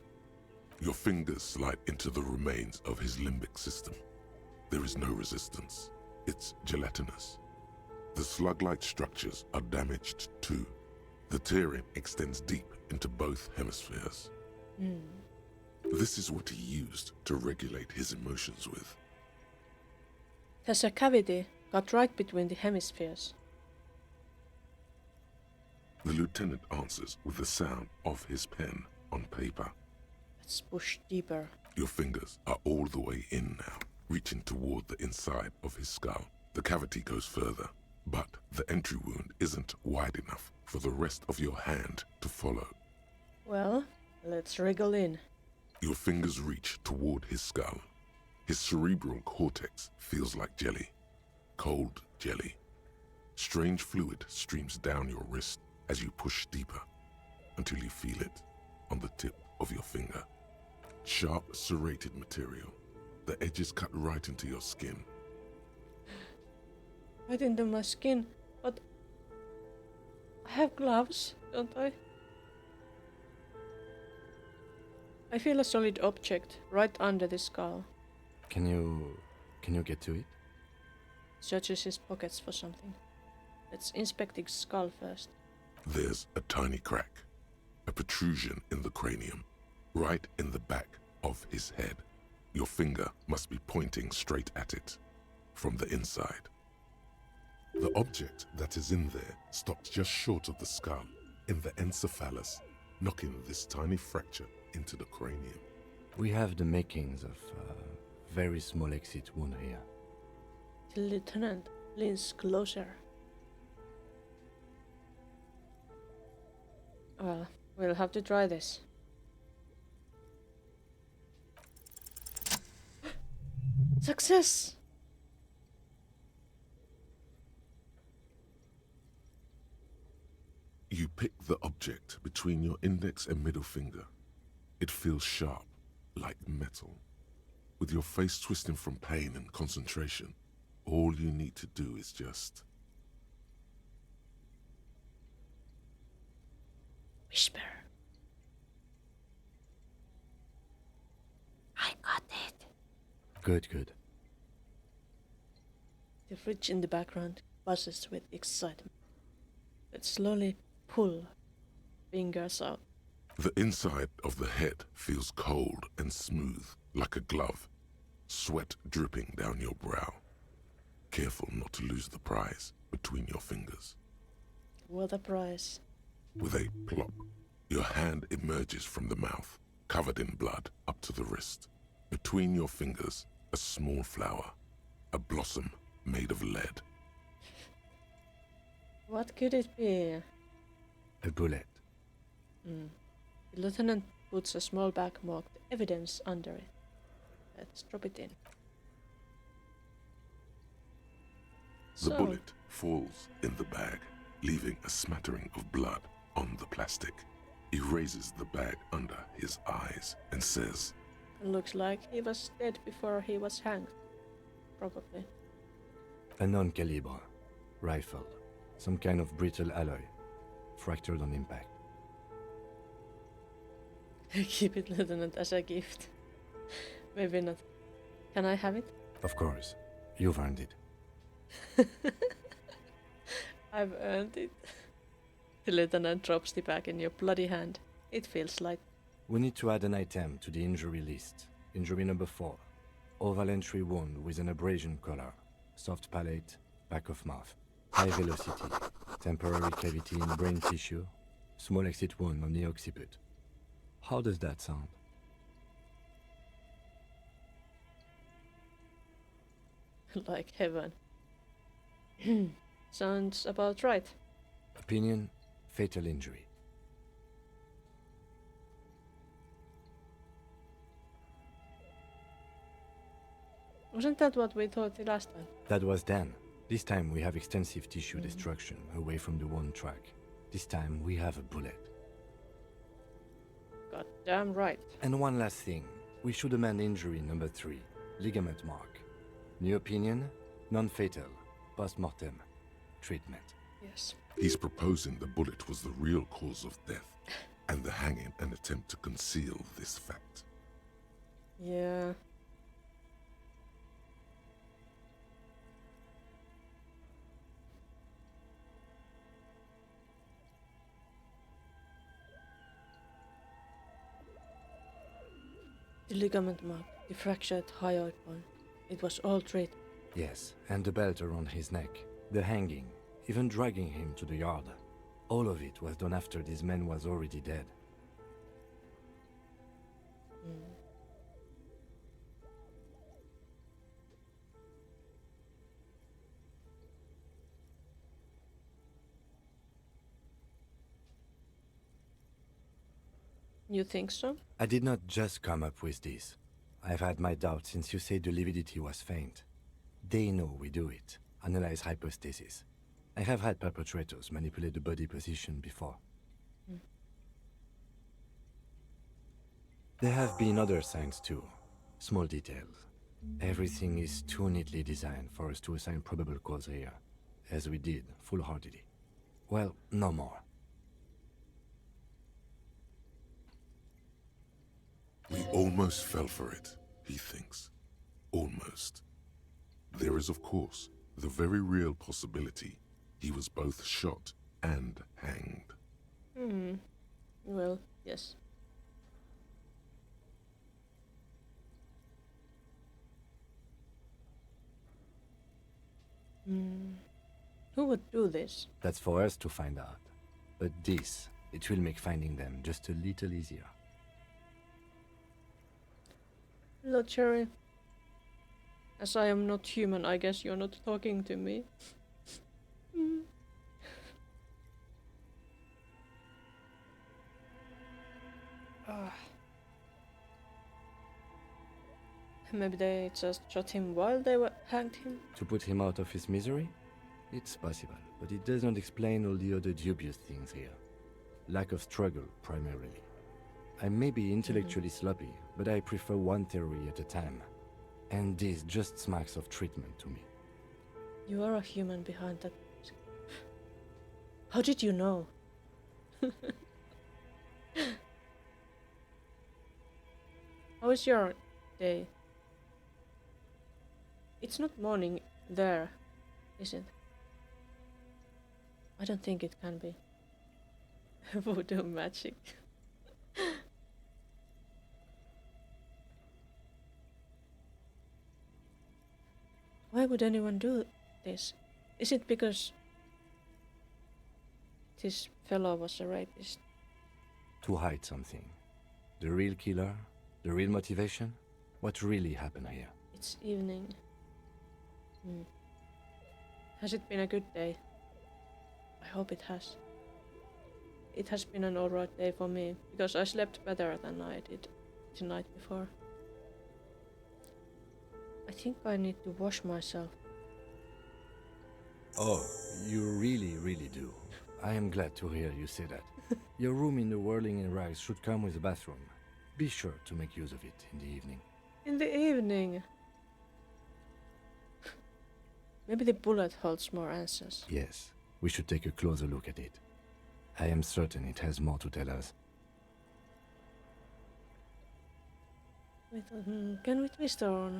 [SPEAKER 3] Your fingers slide into the remains of his limbic system. There is no resistance. It's gelatinous. The slug-like structures are damaged too. The tearing extends deep into both hemispheres. This is what he used to regulate his emotions with.
[SPEAKER 1] There's a cavity cut right between the hemispheres.
[SPEAKER 3] The lieutenant answers with the sound of his pen on paper.
[SPEAKER 1] Let's push deeper.
[SPEAKER 3] Your fingers are all the way in now, reaching toward the inside of his skull. The cavity goes further, but the entry wound isn't wide enough for the rest of your hand to follow.
[SPEAKER 1] Well, let's wriggle in.
[SPEAKER 3] Your fingers reach toward his skull. His cerebral cortex feels like jelly. Cold jelly. Strange fluid streams down your wrist as you push deeper until you feel it on the tip of your finger. Sharp, serrated material. The edges cut right into your skin.
[SPEAKER 1] Right into my skin, but I have gloves, don't I? I feel a solid object right under the skull.
[SPEAKER 5] Can you get to it?
[SPEAKER 1] Searches his pockets for something. Let's inspect his skull first.
[SPEAKER 3] There's a tiny crack, a protrusion in the cranium, right in the back of his head. Your finger must be pointing straight at it, from the inside. The object that is in there stops just short of the skull, in the encephalus, knocking this tiny fracture into the cranium.
[SPEAKER 5] We have the makings of a very small exit wound here.
[SPEAKER 1] The lieutenant leans closer. Well, we'll have to try this. Success!
[SPEAKER 3] You pick the object between your index and middle finger. It feels sharp, like metal. With your face twisting from pain and concentration, all you need to do is just
[SPEAKER 1] Whisper.
[SPEAKER 4] I got it.
[SPEAKER 5] Good.
[SPEAKER 1] The fridge in the background buzzes with excitement. Let's slowly pull fingers out.
[SPEAKER 3] The inside of the head feels cold and smooth, like a glove. Sweat dripping down your brow. Careful not to lose the prize between your fingers.
[SPEAKER 1] What a prize.
[SPEAKER 3] With a plop, your hand emerges from the mouth, covered in blood up to the wrist. Between your fingers, a small flower, a blossom made of lead.
[SPEAKER 1] What could it be?
[SPEAKER 5] A bullet.
[SPEAKER 1] The lieutenant puts a small bag marked evidence under it. Let's drop it in.
[SPEAKER 3] The bullet falls in the bag, leaving a smattering of blood on the plastic. He raises the bag under his eyes and says,
[SPEAKER 1] Looks like he was dead before he was hanged. Probably.
[SPEAKER 5] A non-caliber rifle. Some kind of brittle alloy. Fractured on impact.
[SPEAKER 1] Keep it, lieutenant, as a gift. Maybe not. Can I have it?
[SPEAKER 5] Of course. You've earned it.
[SPEAKER 1] I've earned it. The lieutenant drops the bag in your bloody hand. It feels light.
[SPEAKER 5] We need to add an item to the injury list. Injury number 4. Oval entry wound with an abrasion color. Soft palate, back of mouth. High velocity. Temporary cavity in brain tissue. Small exit wound on the occiput. How does that sound?
[SPEAKER 1] Like heaven. Sounds about right.
[SPEAKER 5] Opinion, fatal injury.
[SPEAKER 1] Wasn't that what we thought the last time?
[SPEAKER 5] That was then. This time we have extensive tissue destruction away from the wound track. This time we have a bullet.
[SPEAKER 1] God damn right.
[SPEAKER 5] And one last thing. We should amend injury number 3. Ligament mark. New opinion? Non-fatal. Post-mortem. Treatment.
[SPEAKER 1] Yes.
[SPEAKER 3] He's proposing the bullet was the real cause of death, and the hanging an attempt to conceal this fact.
[SPEAKER 1] Yeah. The ligament mark, the fractured hyoid bone. It was all treated.
[SPEAKER 5] Yes, and the belt around his neck. The hanging. Even dragging him to the yard. All of it was done after this man was already dead.
[SPEAKER 1] You think so?
[SPEAKER 5] I did not just come up with this. I've had my doubts since you said the lividity was faint. They know we do it. Analyze hypostasis. I have had perpetrators manipulate the body position before. There have been other signs too. Small details. Everything is too neatly designed for us to assign probable cause here, as we did, full-heartedly. Well, no more.
[SPEAKER 3] We almost fell for it, he thinks. Almost. There is, of course, the very real possibility he was both shot and hanged.
[SPEAKER 1] Well, yes. Who would do this?
[SPEAKER 5] That's for us to find out. But this, it will make finding them just a little easier.
[SPEAKER 1] Hello, Cherry. As I am not human, I guess you're not talking to me. Maybe they just shot him while they hanged him?
[SPEAKER 5] To put him out of his misery? It's possible, but it does not explain all the other dubious things here. Lack of struggle, primarily. I may be intellectually sloppy, but I prefer one theory at a time. And this just smacks of treatment to me.
[SPEAKER 1] You are a human behind that. How did you know? How is your day? It's not morning there, is it? I don't think it can be. Voodoo magic. Why would anyone do this? Is it because this fellow was a rapist?
[SPEAKER 5] To hide something. The real killer? The real motivation? What really happened here?
[SPEAKER 1] It's evening. Has it been a good day? I hope it has. It has been an alright day for me, because I slept better than I did the night before. I think I need to wash myself.
[SPEAKER 5] Oh, you really do. I am glad to hear you say that. Your room in the Whirling in Rags should come with a bathroom. Be sure to make use of it in the evening.
[SPEAKER 1] In the evening? Maybe the bullet holds more answers.
[SPEAKER 5] Yes, we should take a closer look at it. I am certain it has more to tell us.
[SPEAKER 1] Wait, can we twist our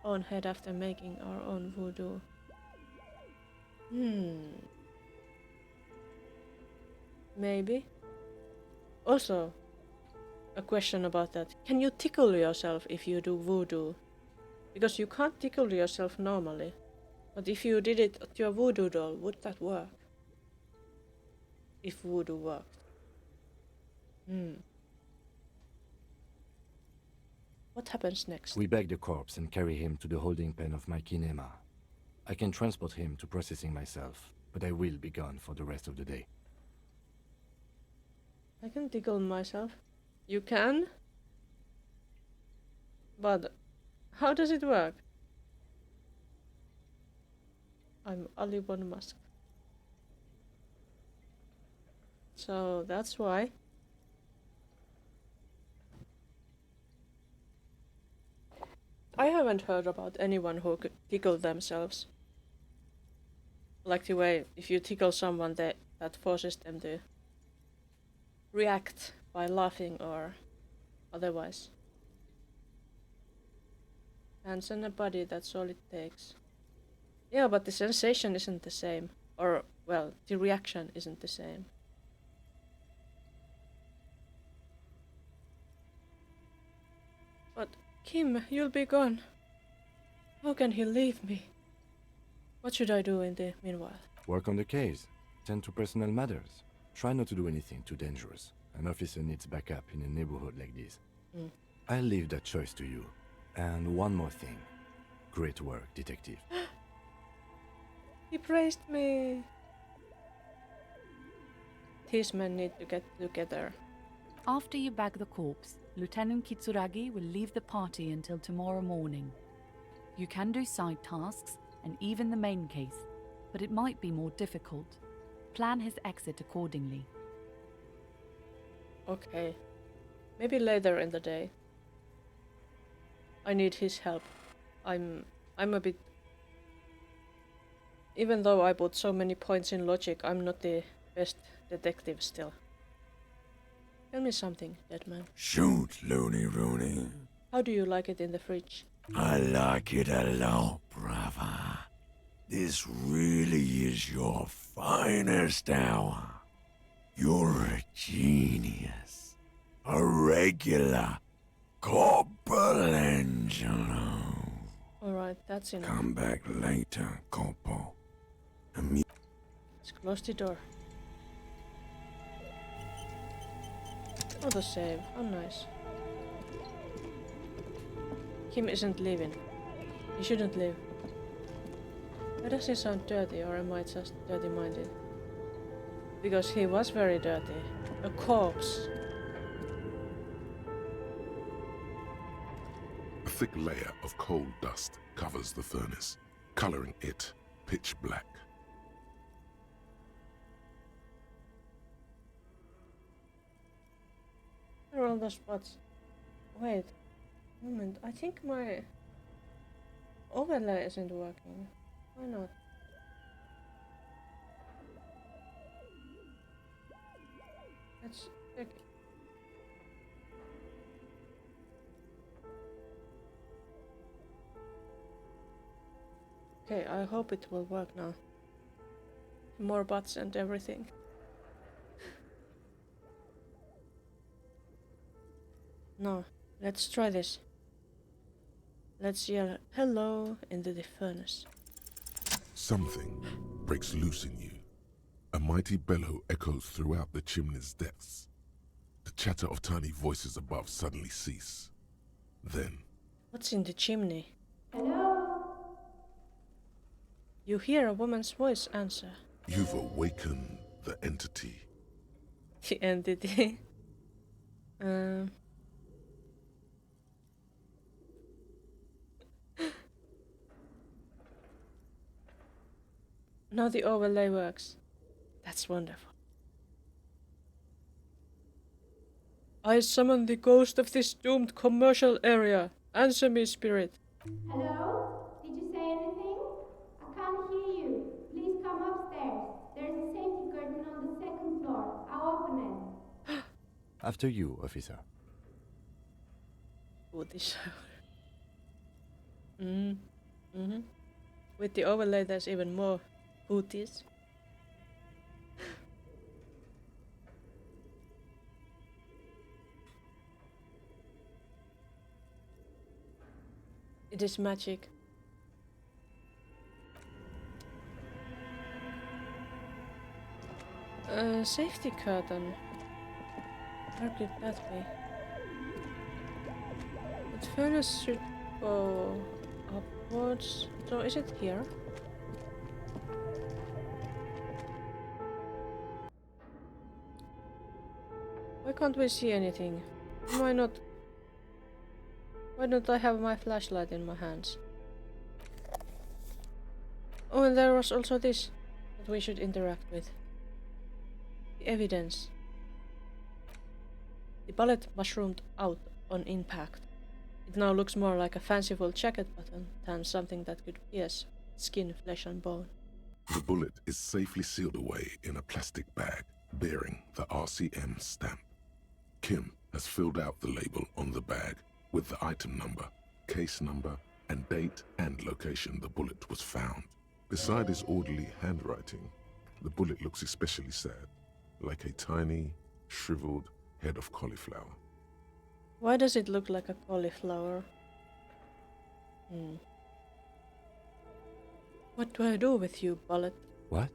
[SPEAKER 1] own head after making our own voodoo? Maybe. Also, a question about that. Can you tickle yourself if you do voodoo? Because you can't tickle yourself normally. But if you did it to a voodoo doll, would that work? If voodoo worked. What happens next?
[SPEAKER 5] We bag the corpse and carry him to the holding pen of my kinema. I can transport him to processing myself, but I will be gone for the rest of the day.
[SPEAKER 1] I can tickle myself. You can? But how does it work? I'm Ali Von Musk. So that's why. I haven't heard about anyone who could tickle themselves. Like the way if you tickle someone that forces them to react by laughing or otherwise. Hands and a body, that's all it takes. Yeah, but the sensation isn't the same. Or, well, the reaction isn't the same. But, Kim, you'll be gone. How can he leave me? What should I do in the meanwhile?
[SPEAKER 5] Work on the case. Tend to personal matters. Try not to do anything too dangerous. An officer needs backup in a neighborhood like this. I'll leave that choice to you. And one more thing. Great work, detective.
[SPEAKER 1] He praised me. These men need to get together.
[SPEAKER 7] After you bag the corpse, Lieutenant Kitsuragi will leave the party until tomorrow morning. You can do side tasks and even the main case, but it might be more difficult. Plan his exit accordingly.
[SPEAKER 1] Okay. Maybe later in the day. I need his help. I'm a bit... Even though I put so many points in logic, I'm not the best detective still. Tell me something, dead man.
[SPEAKER 6] Shoot, Looney Rooney.
[SPEAKER 1] How do you like it in the fridge?
[SPEAKER 6] I like it a lot, brother. This really is your finest hour. You're a genius. A regular Corporangelo.
[SPEAKER 1] Alright, that's enough.
[SPEAKER 6] Come back later, Corpo.
[SPEAKER 1] Let's close the door. Autosave, how nice. Kim isn't leaving. He shouldn't leave. Why does he sound dirty, or am I just dirty-minded? Because he was very dirty. A corpse.
[SPEAKER 3] A thick layer of coal dust covers the furnace, coloring it pitch black.
[SPEAKER 1] Where are all the spots? Wait. Moment. I think my overlay isn't working. Why not? Let's check it. Okay, I hope it will work now. More bots and everything. No, let's try this. Let's yell hello into the furnace.
[SPEAKER 3] Something breaks loose in you. A mighty bellow echoes throughout the chimney's depths. The chatter of tiny voices above suddenly cease. Then,
[SPEAKER 1] What's in the chimney?
[SPEAKER 8] Hello?
[SPEAKER 1] You hear a woman's voice answer.
[SPEAKER 3] you've awakened the entity.
[SPEAKER 1] The entity. Now the overlay works. That's wonderful. I summon the ghost of this doomed commercial area. Answer me, spirit.
[SPEAKER 8] Hello? Did you say anything? I can't hear you. Please come upstairs. There's a safety curtain on the second floor. I'll open it.
[SPEAKER 5] After you, officer.
[SPEAKER 1] Booty shower. With the overlay, there's even more booties. It is magic. Safety curtain. Where could that be? The furnace should go upwards. So is it here? Why can't we see anything? Why not? Why don't I have my flashlight in my hands? Oh, and there was also this that we should interact with. The evidence. The bullet mushroomed out on impact. It now looks more like a fanciful jacket button than something that could pierce skin, flesh and bone.
[SPEAKER 3] The bullet is safely sealed away in a plastic bag bearing the RCM stamp. Kim has filled out the label on the bag with the item number, case number, and date and location the bullet was found. Beside his orderly handwriting, the bullet looks especially sad, like a tiny, shriveled head of cauliflower.
[SPEAKER 1] Why does it look like a cauliflower? What do I do with you, bullet?
[SPEAKER 5] What?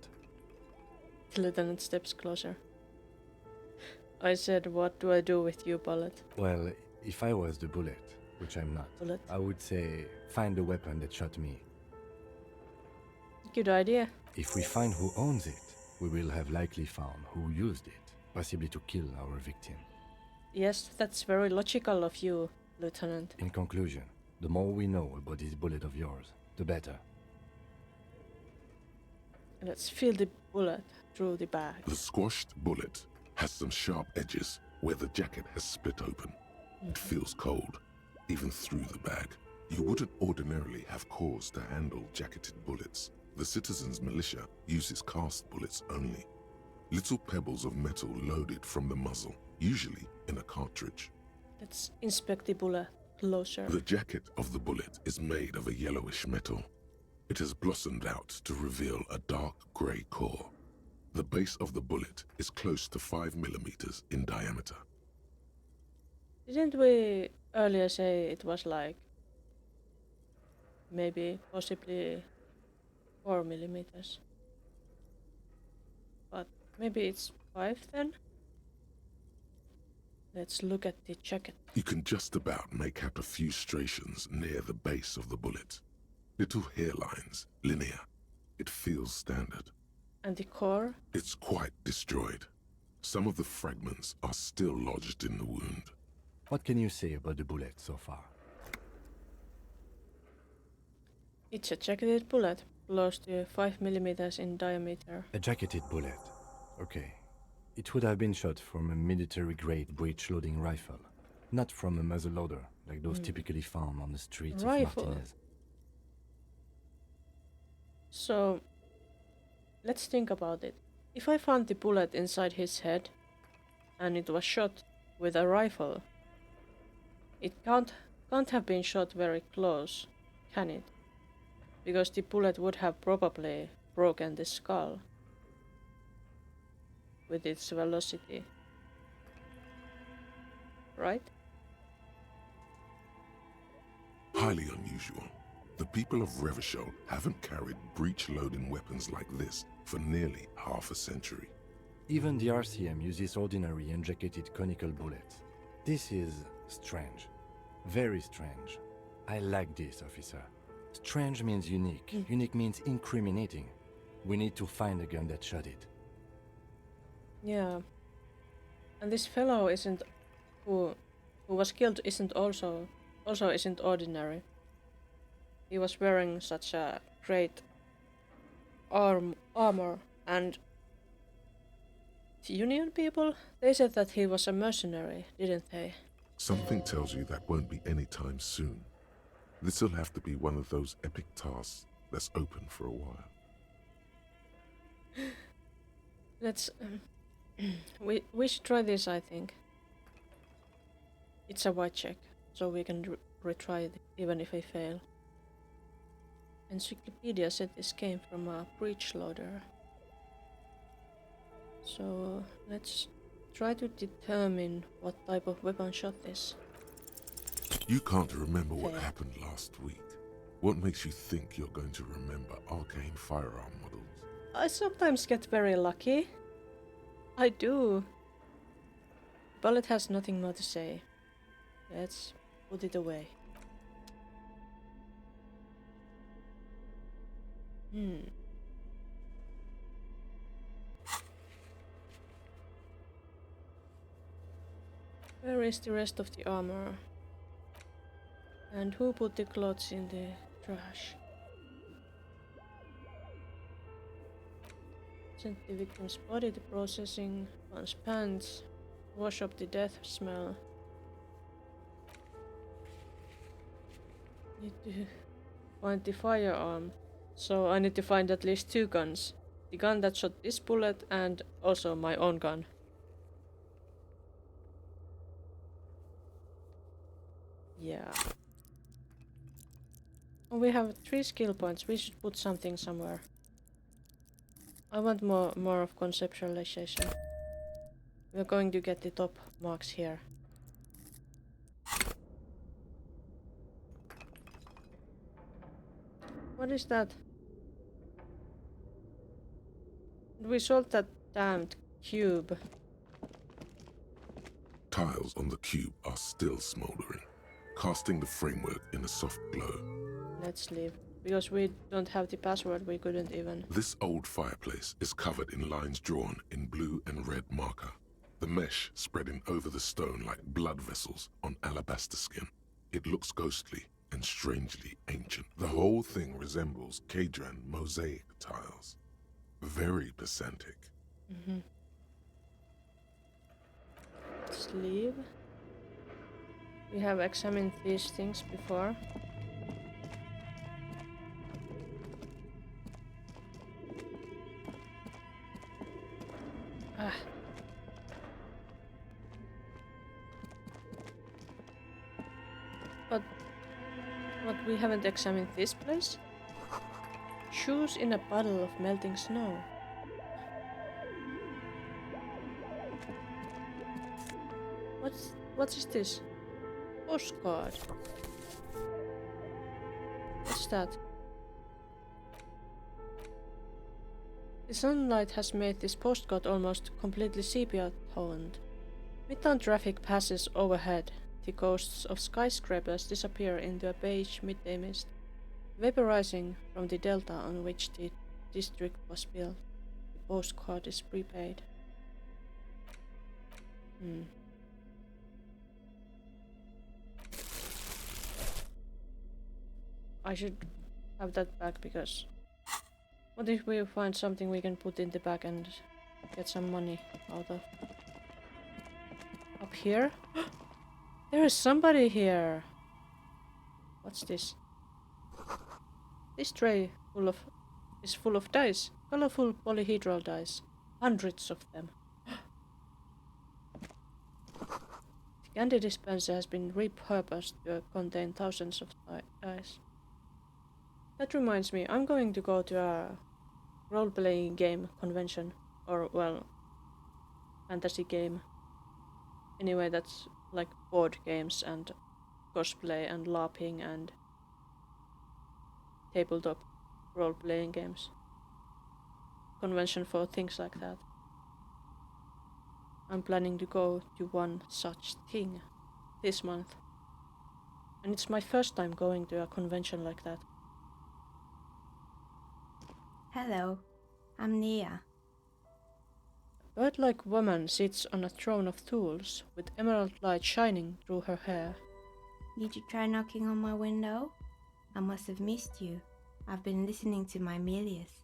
[SPEAKER 1] The lieutenant steps closer. I said, what do I do with you, bullet?
[SPEAKER 5] Well, if I was the bullet, which I'm not,
[SPEAKER 1] Bullet.
[SPEAKER 5] I would say find the weapon that shot me.
[SPEAKER 1] Good idea.
[SPEAKER 5] If we find who owns it, we will have likely found who used it, possibly to kill our victim.
[SPEAKER 1] Yes, that's very logical of you, Lieutenant.
[SPEAKER 5] In conclusion, the more we know about this bullet of yours, the better.
[SPEAKER 1] Let's feel the bullet through the bag.
[SPEAKER 3] The squashed bullet has some sharp edges where the jacket has split open. It feels cold, even through the bag. You wouldn't ordinarily have cause to handle jacketed bullets. The citizens' militia uses cast bullets only. Little pebbles of metal loaded from the muzzle, usually in a cartridge.
[SPEAKER 1] Let's inspect the bullet closer.
[SPEAKER 3] The jacket of the bullet is made of a yellowish metal. It has blossomed out to reveal a dark grey core. The base of the bullet is close to 5 millimeters in diameter.
[SPEAKER 1] Didn't we earlier say it was like maybe possibly 4 millimeters? But maybe it's 5 then? Let's look at the jacket.
[SPEAKER 3] You can just about make out a few striations near the base of the bullet. Little hairlines, linear. It feels standard.
[SPEAKER 1] And the core?
[SPEAKER 3] It's quite destroyed. Some of the fragments are still lodged in the wound.
[SPEAKER 5] What can you say about the bullet so far?
[SPEAKER 1] It's a jacketed bullet, close to 5 millimeters in diameter.
[SPEAKER 5] A jacketed bullet. Okay. It would have been shot from a military-grade breech-loading rifle, not from a muzzleloader like those typically found on the streets
[SPEAKER 1] Rifle.
[SPEAKER 5] of Martinez.
[SPEAKER 1] So, let's think about it. If I found the bullet inside his head, and it was shot with a rifle, it can't have been shot very close, can it? Because the bullet would have probably broken the skull with its velocity. Right?
[SPEAKER 3] Highly unusual. The people of Revachol haven't carried breech-loading weapons like this for nearly half a century.
[SPEAKER 5] Even the RCM uses ordinary unjacketed conical bullets. This is strange. Very strange. I like this, officer. Strange means unique. Unique means incriminating. We need to find the gun that shot it.
[SPEAKER 1] Yeah. And this fellow isn't who was killed isn't also isn't ordinary. He was wearing such a great armor, and the Union people, they said that he was a mercenary, didn't they?
[SPEAKER 3] Something tells you that won't be anytime soon. This'll have to be one of those epic tasks that's open for a while.
[SPEAKER 1] Let's we should try this, I think. It's a white check, so we can retry it even if I fail. Encyclopedia said this came from a breech loader. So let's try to determine what type of weapon shot this.
[SPEAKER 3] You can't remember what
[SPEAKER 1] Fair.
[SPEAKER 3] happened last week. What makes you think you're going to remember arcane firearm models?
[SPEAKER 1] I sometimes get very lucky. I do. Bullet has nothing more to say. Let's put it away. Where is the rest of the armor? And who put the clothes in the trash? Send the victim's body to processing. Once pants. Wash up the death smell. Need to find the firearm. So I need to find at least 2 guns. The gun that shot this bullet and also my own gun. Yeah. Oh, we have 3 skill points. We should put something somewhere. I want more of conceptualization. We're going to get the top marks here. What is that? We sold that damned cube.
[SPEAKER 3] Tiles on the cube are still smoldering, casting the framework in a soft glow.
[SPEAKER 1] Let's leave. Because we don't have the password, we couldn't even.
[SPEAKER 3] This old fireplace is covered in lines drawn in blue and red marker, the mesh spreading over the stone like blood vessels on alabaster skin. It looks ghostly and strangely ancient. The whole thing resembles Kadran mosaic tiles. Very pedantic.
[SPEAKER 1] Let's leave. We have examined these things before. Ah. But we haven't examined this place? Shoes in a puddle of melting snow. What is this? Postcard. What's that? The sunlight has made this postcard almost completely sepia-toned. Midtown traffic passes overhead. The ghosts of skyscrapers disappear into a beige midday mist, vaporizing from the delta on which the district was built. The postcard is prepaid. I should have that back because what if we find something we can put in the bag and get some money out of? Up here? There is somebody here! What's this? This tray is full of dice. Colorful polyhedral dice. Hundreds of them. The candy dispenser has been repurposed to contain thousands of dice. That reminds me, I'm going to go to a role-playing game convention. Or, well, fantasy game. Anyway, that's like board games and cosplay and LARPing and tabletop role-playing games. Convention for things like that. I'm planning to go to one such thing this month. And it's my first time going to a convention like that.
[SPEAKER 8] Hello, I'm Nia.
[SPEAKER 1] A bird-like woman sits on a throne of tools, with emerald light shining through her hair.
[SPEAKER 8] Did you try knocking on my window? I must have missed you. I've been listening to my Milius.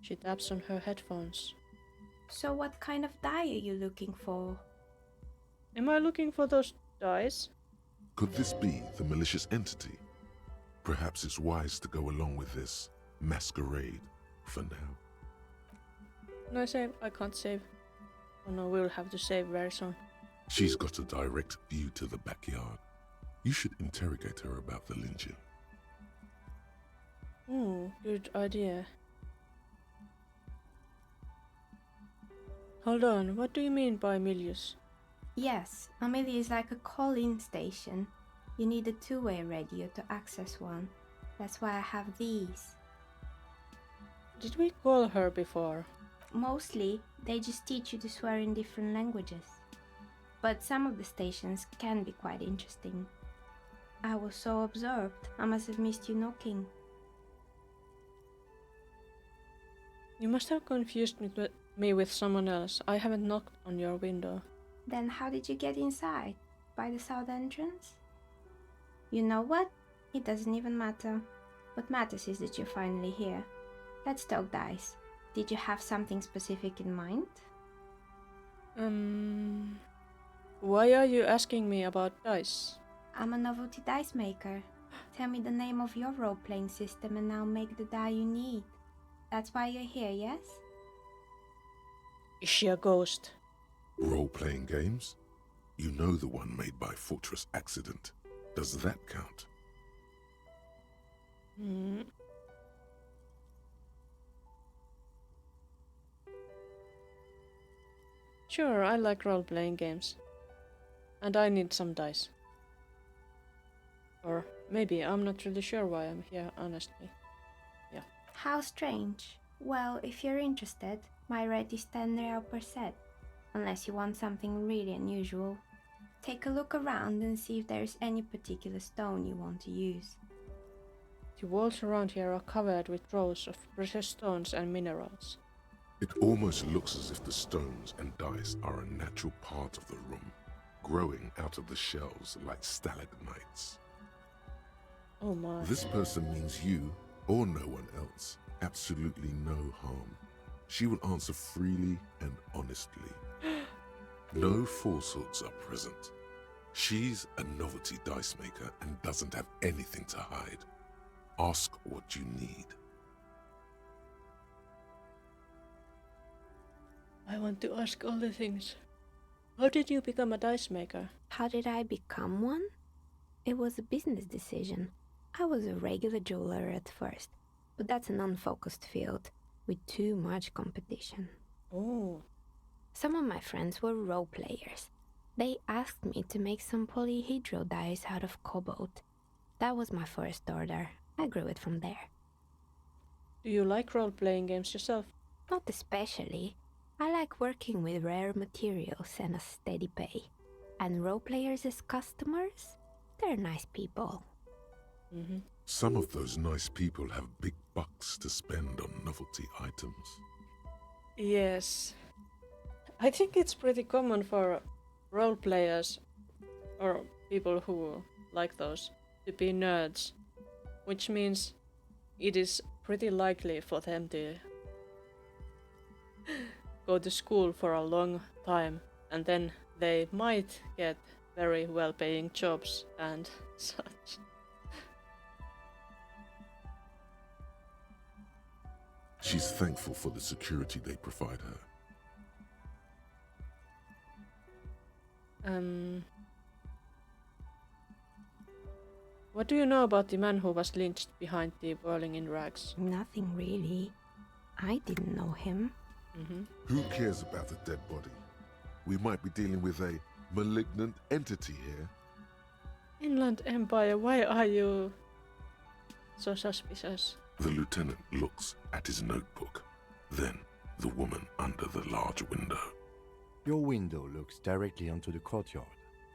[SPEAKER 1] She taps on her headphones.
[SPEAKER 8] So what kind of die are you looking for?
[SPEAKER 1] Am I looking for those dice?
[SPEAKER 3] Could this be the malicious entity? Perhaps it's wise to go along with this masquerade for now.
[SPEAKER 1] Can I save? I can't save. Oh no, we'll have to save very soon.
[SPEAKER 3] She's got a direct view to the backyard. You should interrogate her about the lynching.
[SPEAKER 1] Good idea. Hold on, what do you mean by Milius?
[SPEAKER 8] Yes, a Milius is like a call-in station. You need a two-way radio to access one. That's why I have these.
[SPEAKER 1] Did we call her before?
[SPEAKER 8] Mostly, they just teach you to swear in different languages. But some of the stations can be quite interesting. I was so absorbed, I must have missed you knocking.
[SPEAKER 1] You must have confused me with someone else. I haven't knocked on your window.
[SPEAKER 8] Then how did you get inside? By the south entrance? You know what? It doesn't even matter. What matters is that you're finally here. Let's talk dice. Did you have something specific in mind?
[SPEAKER 1] Why are you asking me about dice?
[SPEAKER 8] I'm a novelty dice maker. Tell me the name of your role-playing system and I'll make the die you need. That's why you're here, yes?
[SPEAKER 1] Is she a ghost?
[SPEAKER 3] Role-playing games? You know the one made by Fortress Accident. Does that count?
[SPEAKER 1] Sure, I like role-playing games. And I need some dice. Or maybe I'm not really sure why I'm here, honestly.
[SPEAKER 8] How strange. Well, if you're interested, my rate is 10 real per set. Unless you want something really unusual. Take a look around and see if there's any particular stone you want to use.
[SPEAKER 1] The walls around here are covered with rows of precious stones and minerals.
[SPEAKER 3] It almost looks as if the stones and dice are a natural part of the room, growing out of the shelves like stalagmites.
[SPEAKER 1] Oh my.
[SPEAKER 3] This person means you, or no one else, absolutely no harm. She will answer freely and honestly. No falsehoods are present. She's a novelty dice maker and doesn't have anything to hide. Ask what you need.
[SPEAKER 1] I want to ask all the things. How did you become a dice maker?
[SPEAKER 8] How did I become one? It was a business decision. I was a regular jeweler at first, but that's an unfocused field with too much competition.
[SPEAKER 1] Oh.
[SPEAKER 8] Some of my friends were role players. They asked me to make some polyhedral dice out of cobalt. That was my first order. I grew it from there.
[SPEAKER 1] Do you like role-playing games yourself?
[SPEAKER 8] Not especially. I like working with rare materials and a steady pay. And role players as customers? They're nice people.
[SPEAKER 3] Some of those nice people have big bucks to spend on novelty items.
[SPEAKER 1] Yes. I think it's pretty common for role players or people who like those to be nerds, which means it is pretty likely for them to go to school for a long time and then they might get very well-paying jobs and such.
[SPEAKER 3] She's thankful for the security they provide her.
[SPEAKER 1] What do you know about the man who was lynched behind the whirling in rags?
[SPEAKER 8] Nothing really. I didn't know him.
[SPEAKER 3] Who cares about the dead body? We might be dealing with a malignant entity here.
[SPEAKER 1] Inland Empire, why are you so suspicious?
[SPEAKER 3] The lieutenant looks at his notebook, then the woman under the large window.
[SPEAKER 5] Your window looks directly onto the courtyard.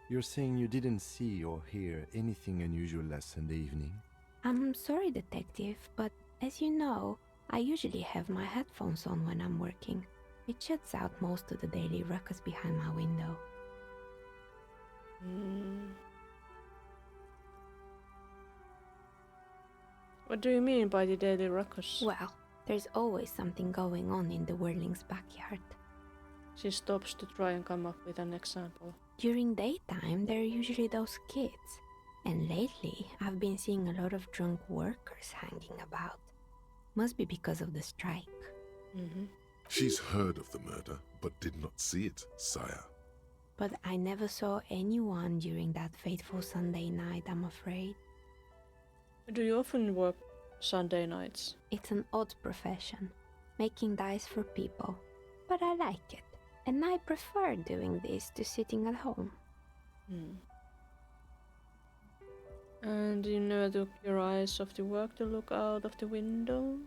[SPEAKER 5] You're saying you didn't see or hear anything unusual last Sunday evening?
[SPEAKER 8] I'm sorry, detective, but as you know, I usually have my headphones on when I'm working. It shuts out most of the daily ruckus behind my window.
[SPEAKER 1] What do you mean by the daily ruckus?
[SPEAKER 8] Well, there's always something going on in the Whirling's backyard.
[SPEAKER 1] She stops to try and come up with an example.
[SPEAKER 8] During daytime, there are usually those kids. And lately, I've been seeing a lot of drunk workers hanging about. Must be because of the strike.
[SPEAKER 3] She's heard of the murder, but did not see it, sire.
[SPEAKER 8] But I never saw anyone during that fateful Sunday night, I'm afraid.
[SPEAKER 1] Do you often work Sunday nights?
[SPEAKER 8] It's an odd profession, making dice for people. But I like it, and I prefer doing this to sitting at home.
[SPEAKER 1] And you never took your eyes off the work to look out of the window?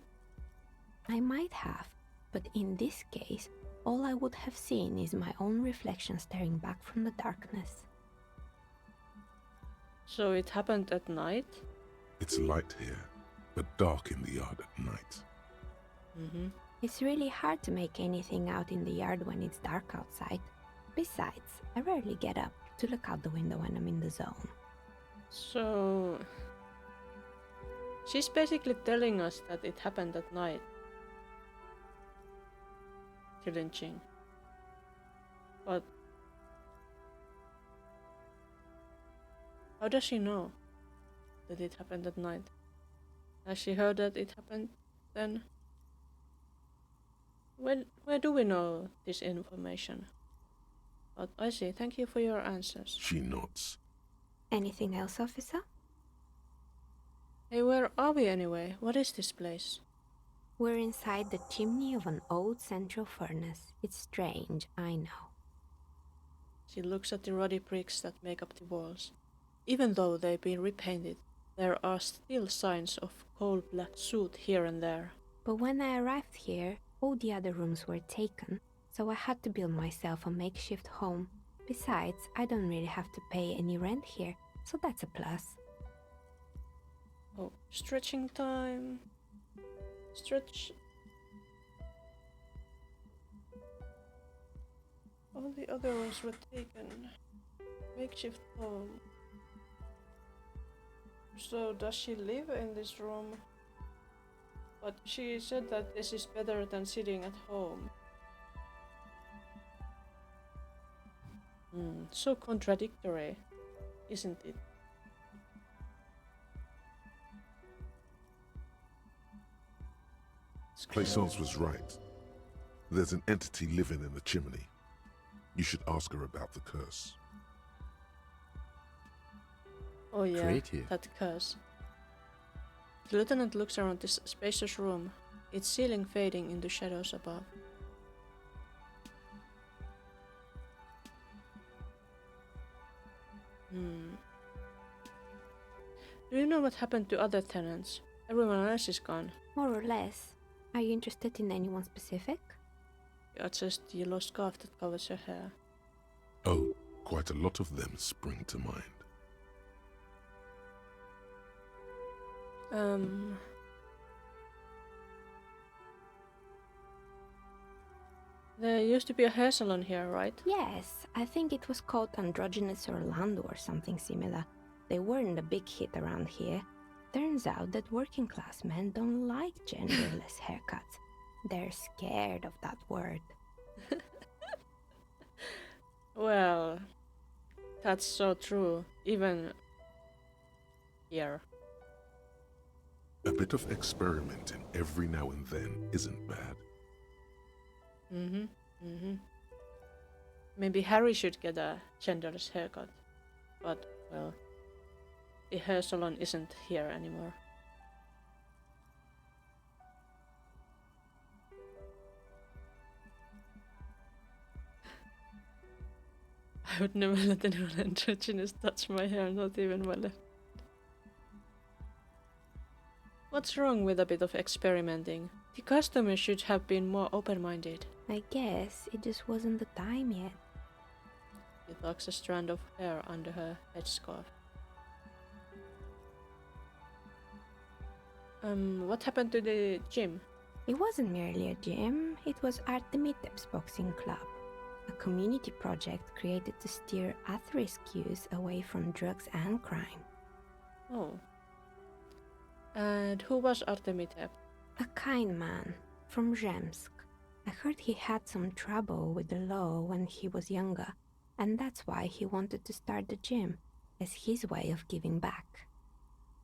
[SPEAKER 8] I might have, but in this case, all I would have seen is my own reflection staring back from the darkness.
[SPEAKER 1] So it happened at night?
[SPEAKER 3] It's light here, but dark in the yard at night.
[SPEAKER 8] It's really hard to make anything out in the yard when it's dark outside. Besides, I rarely get up to look out the window when I'm in the zone.
[SPEAKER 1] So... she's basically telling us that it happened at night. the lynching. But how does she know that it happened at night? Has she heard that it happened then? Where do we know this information? But I see. Thank you for your answers.
[SPEAKER 3] She nods.
[SPEAKER 8] Anything else, officer?
[SPEAKER 1] Hey, where are we anyway? What is this place?
[SPEAKER 8] We're inside the chimney of an old central furnace. It's strange, I know.
[SPEAKER 1] She looks at the ruddy bricks that make up the walls. Even though they've been repainted, there are still signs of coal black soot here and there.
[SPEAKER 8] But when I arrived here, all the other rooms were taken, so I had to build myself a makeshift home. Besides, I don't really have to pay any rent here, so that's a plus.
[SPEAKER 1] Oh, stretching time. Stretch. All the other rooms were taken. Makeshift home. So does she live in this room? But she said that this is better than sitting at home. So contradictory, isn't it?
[SPEAKER 3] Plaisance was right. There's an entity living in the chimney. You should ask her about the curse.
[SPEAKER 1] Oh yeah,
[SPEAKER 5] Creative.
[SPEAKER 1] that curse. The lieutenant looks around this spacious room, its ceiling fading into shadows above. Do you know what happened to other tenants? Everyone else is gone.
[SPEAKER 8] More or less. Are you interested in anyone specific?
[SPEAKER 1] She adjusts the yellow scarf that covers her hair.
[SPEAKER 3] Oh, quite a lot of them spring to mind.
[SPEAKER 1] There used to be a hair salon here, right?
[SPEAKER 8] Yes, I think it was called Androgynous Orlando or something similar. They weren't a big hit around here. Turns out that working class men don't like genderless haircuts. They're scared of that word.
[SPEAKER 1] Well, that's so true. Even here.
[SPEAKER 3] A bit of experimenting every now and then isn't bad.
[SPEAKER 1] Maybe Harry should get a genderless haircut. But, well, the hair salon isn't here anymore. I would never let anyone androgynous touch my hair, not even my left. What's wrong with a bit of experimenting? The customers should have been more open-minded.
[SPEAKER 8] I guess it just wasn't the time yet.
[SPEAKER 1] She tucks a strand of hair under her headscarf. What happened to the gym?
[SPEAKER 8] It wasn't merely a gym, it was Artemitep's boxing club. A community project created to steer at-risk youth away from drugs and crime.
[SPEAKER 1] Oh. And who was Artemitep?
[SPEAKER 8] A kind man from Zemsk. I heard he had some trouble with the law when he was younger, and that's why he wanted to start the gym, as his way of giving back.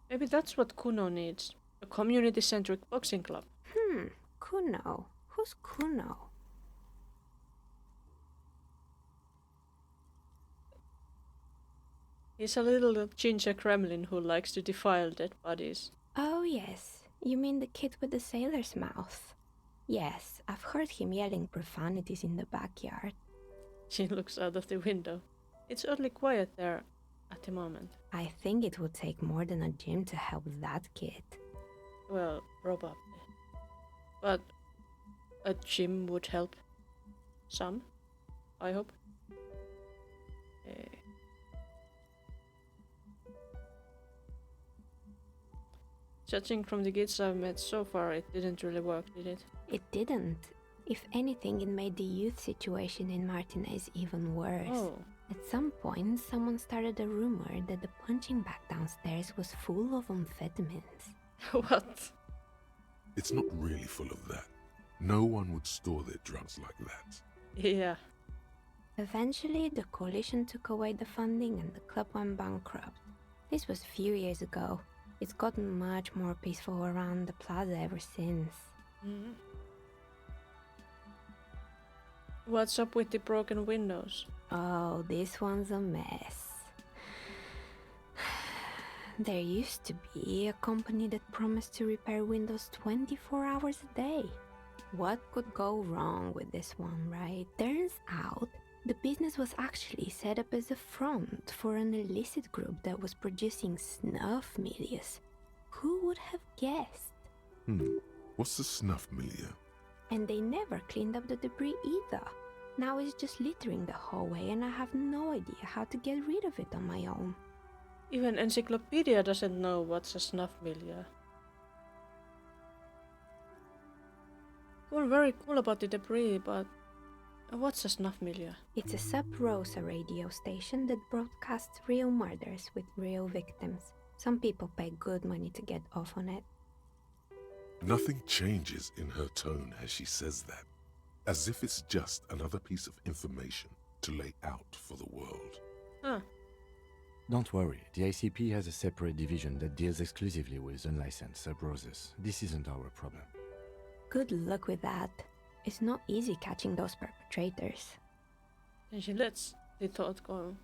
[SPEAKER 1] Maybe that's what Kuno needs. A community-centric boxing club.
[SPEAKER 8] Kuno. Who's Kuno?
[SPEAKER 1] He's a little ginger gremlin who likes to defile dead bodies.
[SPEAKER 8] Oh yes, you mean the kid with the sailor's mouth. Yes, I've heard him yelling profanities in the backyard.
[SPEAKER 1] She looks out of the window. It's oddly quiet there at the moment.
[SPEAKER 8] I think it would take more than a gym to help that kid.
[SPEAKER 1] Well, probably. But a gym would help. Some, I hope. Judging from the kids I've met so far, it didn't really work, did it?
[SPEAKER 8] It didn't. If anything, it made the youth situation in Martinez even worse.
[SPEAKER 1] Oh.
[SPEAKER 8] At some point, someone started a rumor that the punching bag downstairs was full of amphetamines.
[SPEAKER 1] What?
[SPEAKER 3] It's not really full of that. No one would store their drugs like that.
[SPEAKER 1] Yeah.
[SPEAKER 8] Eventually, the coalition took away the funding and the club went bankrupt. This was a few years ago. It's gotten much more peaceful around the plaza ever since.
[SPEAKER 1] Mhm. What's up with the broken windows?
[SPEAKER 8] Oh, this one's a mess. There used to be a company that promised to repair windows 24 hours a day. What could go wrong with this one, right? Turns out, the business was actually set up as a front for an illicit group that was producing snuff milias. Who would have guessed?
[SPEAKER 3] What's the snuff milieu?
[SPEAKER 8] And they never cleaned up the debris either. Now it's just littering the hallway and I have no idea how to get rid of it on my own.
[SPEAKER 1] Even Encyclopedia doesn't know what's a snuff milieu. Cool, very cool about the debris, but what's a snuff milieu?
[SPEAKER 8] It's a sub-Rosa radio station that broadcasts real murders with real victims. Some people pay good money to get off on it.
[SPEAKER 3] Nothing changes in her tone as she says that, as if it's just another piece of information to lay out for the world.
[SPEAKER 1] Huh.
[SPEAKER 5] Don't worry, the ICP has a separate division that deals exclusively with unlicensed sub-roses. This isn't our problem.
[SPEAKER 8] Good luck with that. It's not easy catching those perpetrators.
[SPEAKER 1] And she lets the thought go.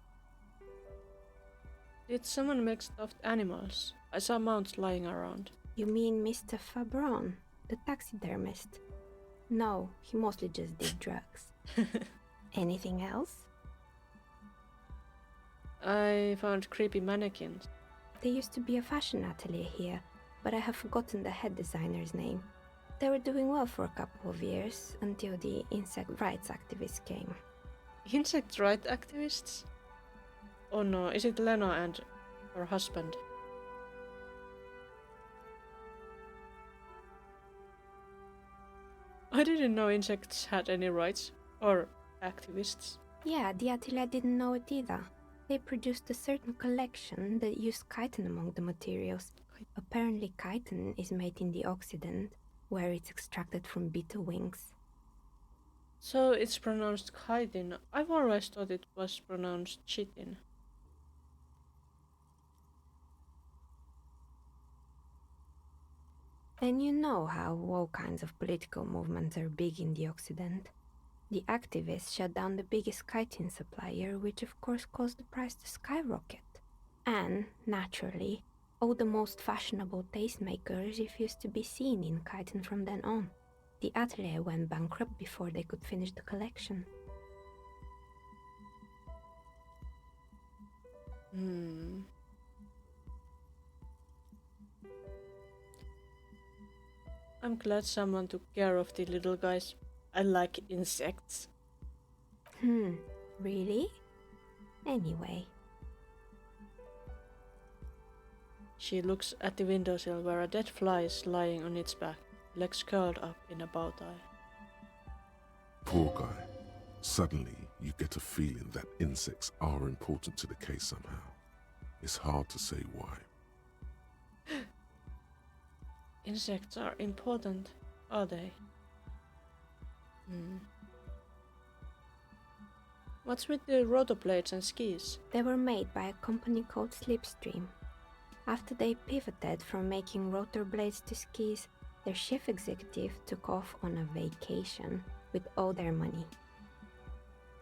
[SPEAKER 1] Did someone make stuffed animals? I saw mounts lying around.
[SPEAKER 8] You mean Mr. Fabron, the taxidermist? No, he mostly just did drugs. Anything else?
[SPEAKER 1] I found creepy mannequins.
[SPEAKER 8] There used to be a fashion atelier here, but I have forgotten the head designer's name. They were doing well for a couple of years, until the insect rights activists came.
[SPEAKER 1] Insect right activists? Oh no, is it Lena and her husband? I didn't know insects had any rights, or activists.
[SPEAKER 8] Yeah, the atelier didn't know it either. They produced a certain collection that used chitin among the materials. Apparently chitin is made in the Occident, where it's extracted from beetle wings.
[SPEAKER 1] So it's pronounced chitin. I've always thought it was pronounced chitin.
[SPEAKER 8] And you know how all kinds of political movements are big in the Occident. The activists shut down the biggest chitin supplier, which of course caused the price to skyrocket. And, naturally, all the most fashionable tastemakers refused to be seen in chitin from then on. The atelier went bankrupt before they could finish the collection.
[SPEAKER 1] I'm glad someone took care of the little guys. I like insects.
[SPEAKER 8] Really? Anyway.
[SPEAKER 1] She looks at the windowsill where a dead fly is lying on its back, legs curled up in a bow tie.
[SPEAKER 3] Poor guy. Suddenly, you get a feeling that insects are important to the case somehow. It's hard to say why.
[SPEAKER 1] Insects are important, are they? What's with the rotor blades and skis?
[SPEAKER 8] They were made by a company called Slipstream. After they pivoted from making rotor blades to skis, their chief executive took off on a vacation with all their money.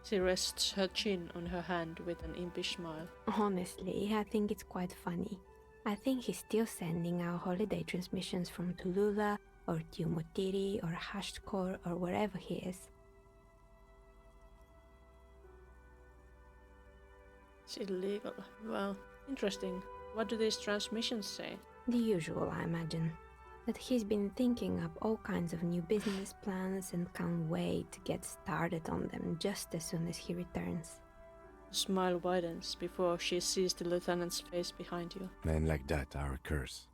[SPEAKER 1] She rests her chin on her hand with an impish smile.
[SPEAKER 8] Honestly, I think it's quite funny. I think he's still sending out holiday transmissions from Tulula or Tiumotiri or Hashtkor or wherever he is.
[SPEAKER 1] It's illegal. Well, interesting. What do these transmissions say?
[SPEAKER 8] The usual, I imagine. That he's been thinking up all kinds of new business plans and can't wait to get started on them just as soon as he returns.
[SPEAKER 1] The smile widens before she sees the lieutenant's face behind you.
[SPEAKER 5] Men like that are a curse.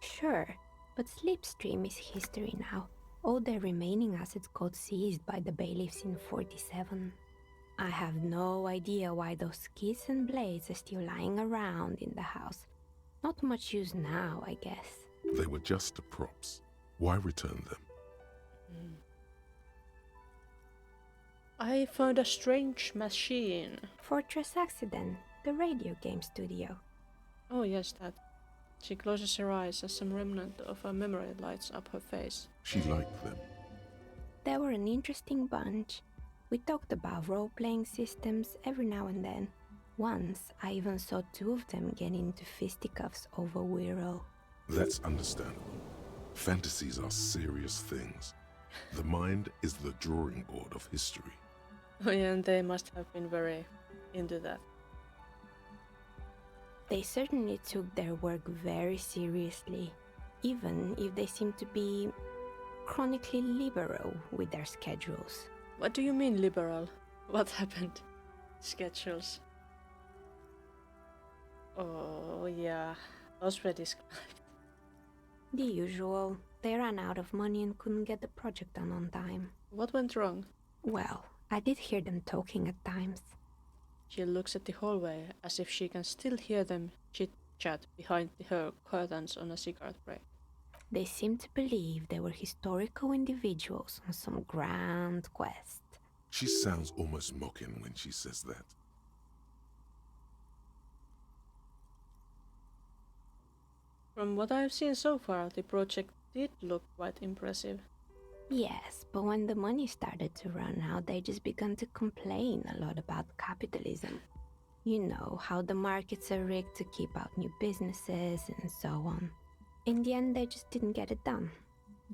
[SPEAKER 8] Sure, but Slipstream is history now. All their remaining assets got seized by the bailiffs in 47. I have no idea why those skis and blades are still lying around in the house. Not much use now, I guess.
[SPEAKER 3] They were just the props. Why return them?
[SPEAKER 1] I found a strange machine.
[SPEAKER 8] Fortress Accident, the radio game studio.
[SPEAKER 1] Oh, yes, that. She closes her eyes as some remnant of a memory lights up her face.
[SPEAKER 3] She liked them.
[SPEAKER 8] They were an interesting bunch. We talked about role-playing systems every now and then. Once, I even saw two of them get into fisticuffs over Wirral.
[SPEAKER 3] That's understandable. Fantasies are serious things. The mind is the drawing board of history.
[SPEAKER 1] Oh, yeah, and they must have been very into that.
[SPEAKER 8] They certainly took their work very seriously, even if they seemed to be chronically liberal with their schedules.
[SPEAKER 1] What do you mean, liberal? What happened? Schedules. Oh, yeah. Those were described.
[SPEAKER 8] The usual. They ran out of money and couldn't get the project done on time.
[SPEAKER 1] What went wrong?
[SPEAKER 8] Well, I did hear them talking at times.
[SPEAKER 1] She looks at the hallway as if she can still hear them chit-chat behind her curtains on a cigarette break.
[SPEAKER 8] They seemed to believe they were historical individuals on some grand quest.
[SPEAKER 3] She sounds almost mocking when she says that.
[SPEAKER 1] From what I've seen so far, the project did look quite impressive.
[SPEAKER 8] Yes, but when the money started to run out, they just began to complain a lot about capitalism. You know, how the markets are rigged to keep out new businesses and so on. In the end, they just didn't get it done.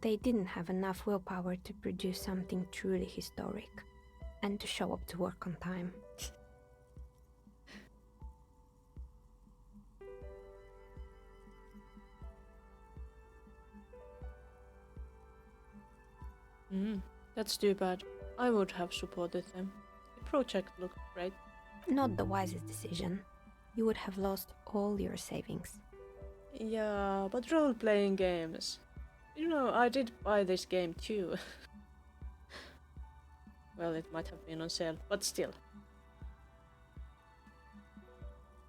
[SPEAKER 8] They didn't have enough willpower to produce something truly historic, and to show up to work on time.
[SPEAKER 1] That's too bad. I would have supported them. The project looked great.
[SPEAKER 8] Not the wisest decision. You would have lost all your savings.
[SPEAKER 1] Yeah, but role-playing games. You know, I did buy this game too. Well, it might have been on sale, but still.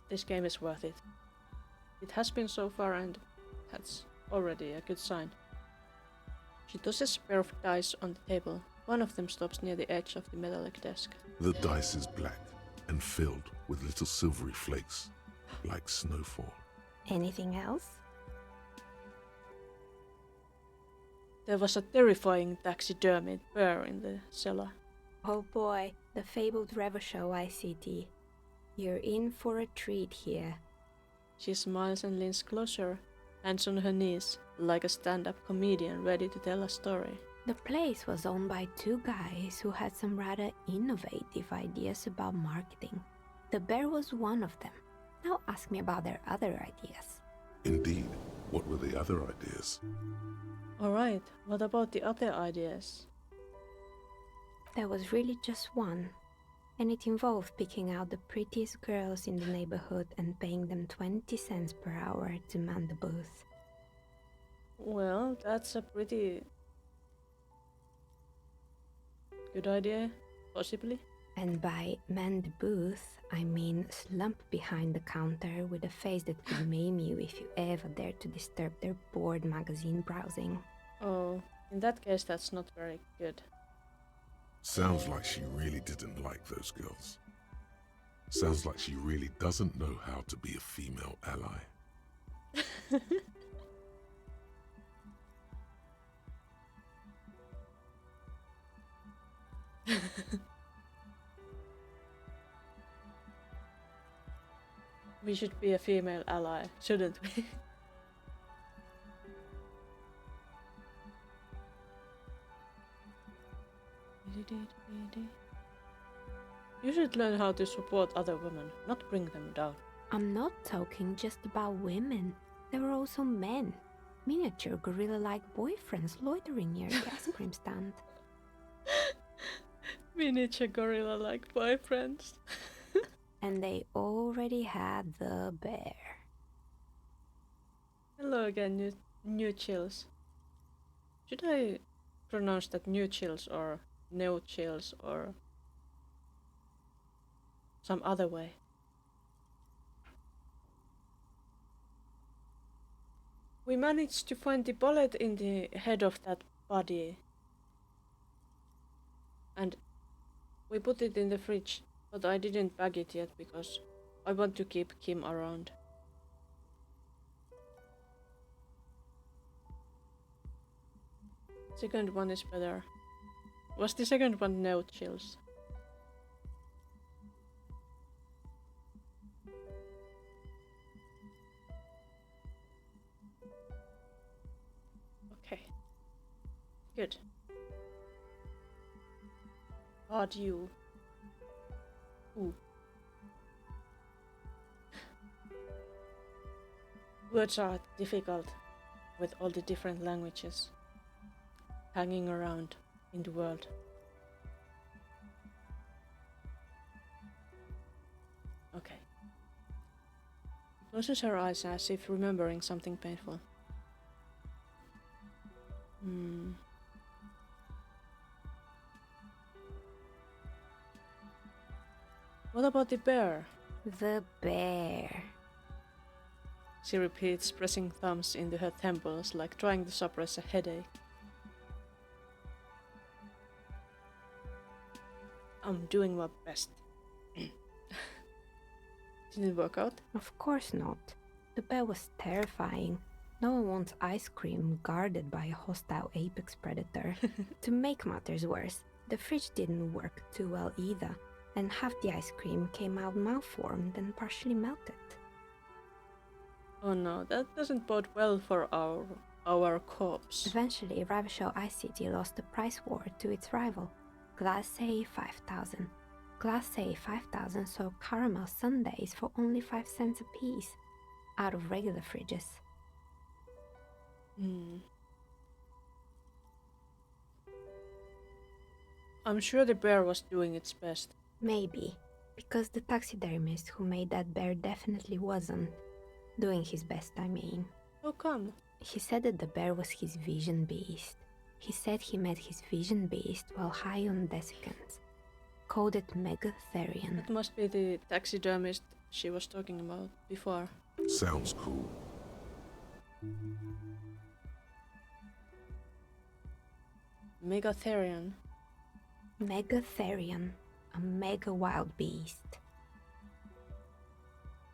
[SPEAKER 1] This game is worth it. It has been so far, and that's already a good sign. She tosses a pair of dice on the table. One of them stops near the edge of the metallic desk.
[SPEAKER 3] The dice is black and filled with little silvery flakes, like snowfall.
[SPEAKER 8] Anything else?
[SPEAKER 1] There was a terrifying taxidermied bear in the cellar.
[SPEAKER 8] Oh boy, the fabled Revoshow ICT. You're in for a treat here.
[SPEAKER 1] She smiles and leans closer, hands on her knees, like a stand-up comedian ready to tell a story.
[SPEAKER 8] The place was owned by two guys who had some rather innovative ideas about marketing. The bear was one of them. Now ask me about their other ideas.
[SPEAKER 3] Indeed, what were the other ideas?
[SPEAKER 1] Alright, what about the other ideas?
[SPEAKER 8] There was really just one, and it involved picking out the prettiest girls in the neighborhood and paying them 20 cents per hour to man the booth.
[SPEAKER 1] Well, that's a pretty good idea, possibly.
[SPEAKER 8] And by man the booth, I mean slump behind the counter with a face that could maim you if you ever dared to disturb their bored magazine browsing.
[SPEAKER 1] Oh, in that case that's not very good.
[SPEAKER 3] Sounds like she really didn't like those girls. Sounds like she really doesn't know how to be a female ally.
[SPEAKER 1] We should be a female ally, shouldn't we? You should learn how to support other women, not bring them down.
[SPEAKER 8] I'm not talking just about women. There were also men. Miniature gorilla-like boyfriends loitering near the ice cream stand.
[SPEAKER 1] Miniature gorilla-like boyfriends.
[SPEAKER 8] And they already had the bear.
[SPEAKER 1] Hello again, new chills. Should I pronounce that new chills or no chills or some other way? We managed to find the bullet in the head of that body. And we put it in the fridge, but I didn't bag it yet because I want to keep Kim around. Second one is better. Was the second one no chills? Okay. Good. Hard you. Ooh. Words are difficult with all the different languages hanging around in the world. Okay. Closes her eyes as if remembering something painful. What about the bear?
[SPEAKER 8] The bear.
[SPEAKER 1] She repeats, pressing thumbs into her temples like trying to suppress a headache. I'm doing my best. Didn't work out?
[SPEAKER 8] Of course not. The bear was terrifying. No one wants ice cream guarded by a hostile apex predator. To make matters worse, the fridge didn't work too well either, and half the ice cream came out malformed and partially melted.
[SPEAKER 1] Oh no, that doesn't bode well for our corpse.
[SPEAKER 8] Eventually, Ravishow Ice City lost the price war to its rival, Glace 5000. Glace 5000 sold caramel sundaes for only 5 cents a piece, out of regular fridges.
[SPEAKER 1] I'm sure the bear was doing its best.
[SPEAKER 8] Maybe, because the taxidermist who made that bear definitely wasn't. Doing his best, I mean.
[SPEAKER 1] How come?
[SPEAKER 8] He said that the bear was his vision beast. He said he met his vision beast while high on desiccants. Called it Megatherian.
[SPEAKER 1] That must be the taxidermist she was talking about before.
[SPEAKER 3] Sounds cool.
[SPEAKER 1] Megatherian.
[SPEAKER 8] Megatherian, a mega wild beast.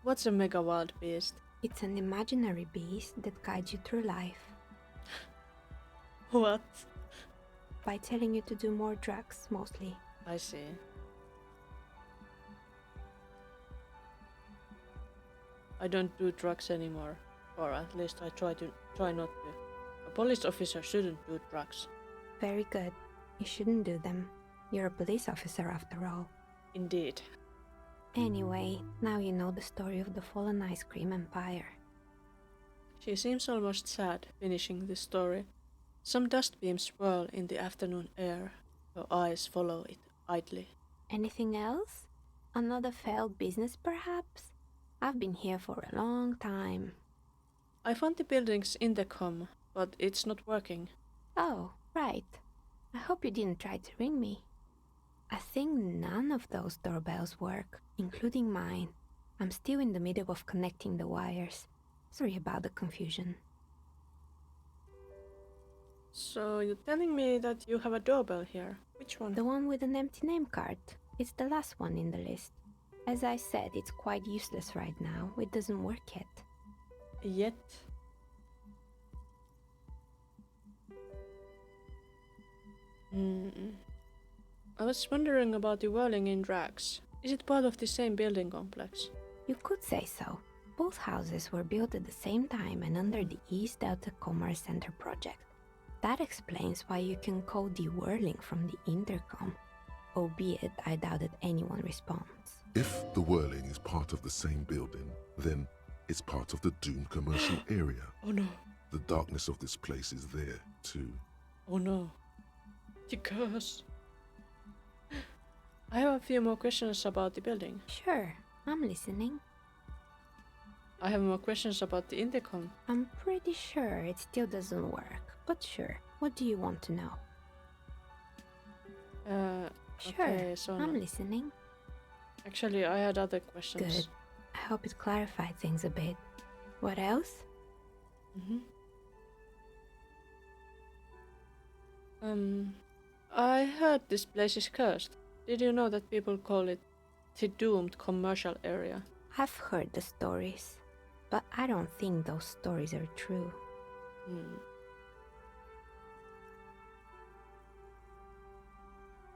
[SPEAKER 1] What's a mega wild beast?
[SPEAKER 8] It's an imaginary beast that guides you through life
[SPEAKER 1] What?
[SPEAKER 8] by telling you to do more drugs, mostly.
[SPEAKER 1] I see. I don't do drugs anymore, or at least I try not to. A police officer shouldn't do drugs.
[SPEAKER 8] Very good. You shouldn't do them. You're a police officer after all.
[SPEAKER 1] Indeed.
[SPEAKER 8] Anyway, now you know the story of the fallen ice cream empire.
[SPEAKER 1] She seems almost sad, finishing the story. Some dust beams swirl in the afternoon air. Her eyes follow it idly.
[SPEAKER 8] Anything else? Another failed business, perhaps? I've been here for a long time.
[SPEAKER 1] I found the building's intercom, but it's not working.
[SPEAKER 8] Oh, right. I hope you didn't try to ring me. I think none of those doorbells work, including mine. I'm still in the middle of connecting the wires. Sorry about the confusion.
[SPEAKER 1] So you're telling me that you have a doorbell here? Which one?
[SPEAKER 8] The one with an empty name card. It's the last one in the list. As I said, it's quite useless right now. It doesn't work yet.
[SPEAKER 1] Yet? I was wondering about the whirling in drags. Is it part of the same building complex?
[SPEAKER 8] You could say so. Both houses were built at the same time and under the East Delta Commerce Center project. That explains why you can call the whirling from the intercom, albeit I doubt that anyone responds.
[SPEAKER 3] If the whirling is part of the same building, then it's part of the doomed commercial area.
[SPEAKER 1] Oh no.
[SPEAKER 3] The darkness of this place is there, too.
[SPEAKER 1] Oh no. The curse. I have a few more questions about the building.
[SPEAKER 8] Sure, I'm listening.
[SPEAKER 1] I have more questions about the intercom.
[SPEAKER 8] I'm pretty sure it still doesn't work, but sure, what do you want to know? Sure,
[SPEAKER 1] okay, so
[SPEAKER 8] I'm
[SPEAKER 1] no.
[SPEAKER 8] listening.
[SPEAKER 1] Actually, I had other questions.
[SPEAKER 8] Good. I hope it clarified things a bit. What else?
[SPEAKER 1] I heard this place is cursed. Did you know that people call it the doomed commercial area?
[SPEAKER 8] I've heard the stories, but I don't think those stories are true.
[SPEAKER 1] Hmm.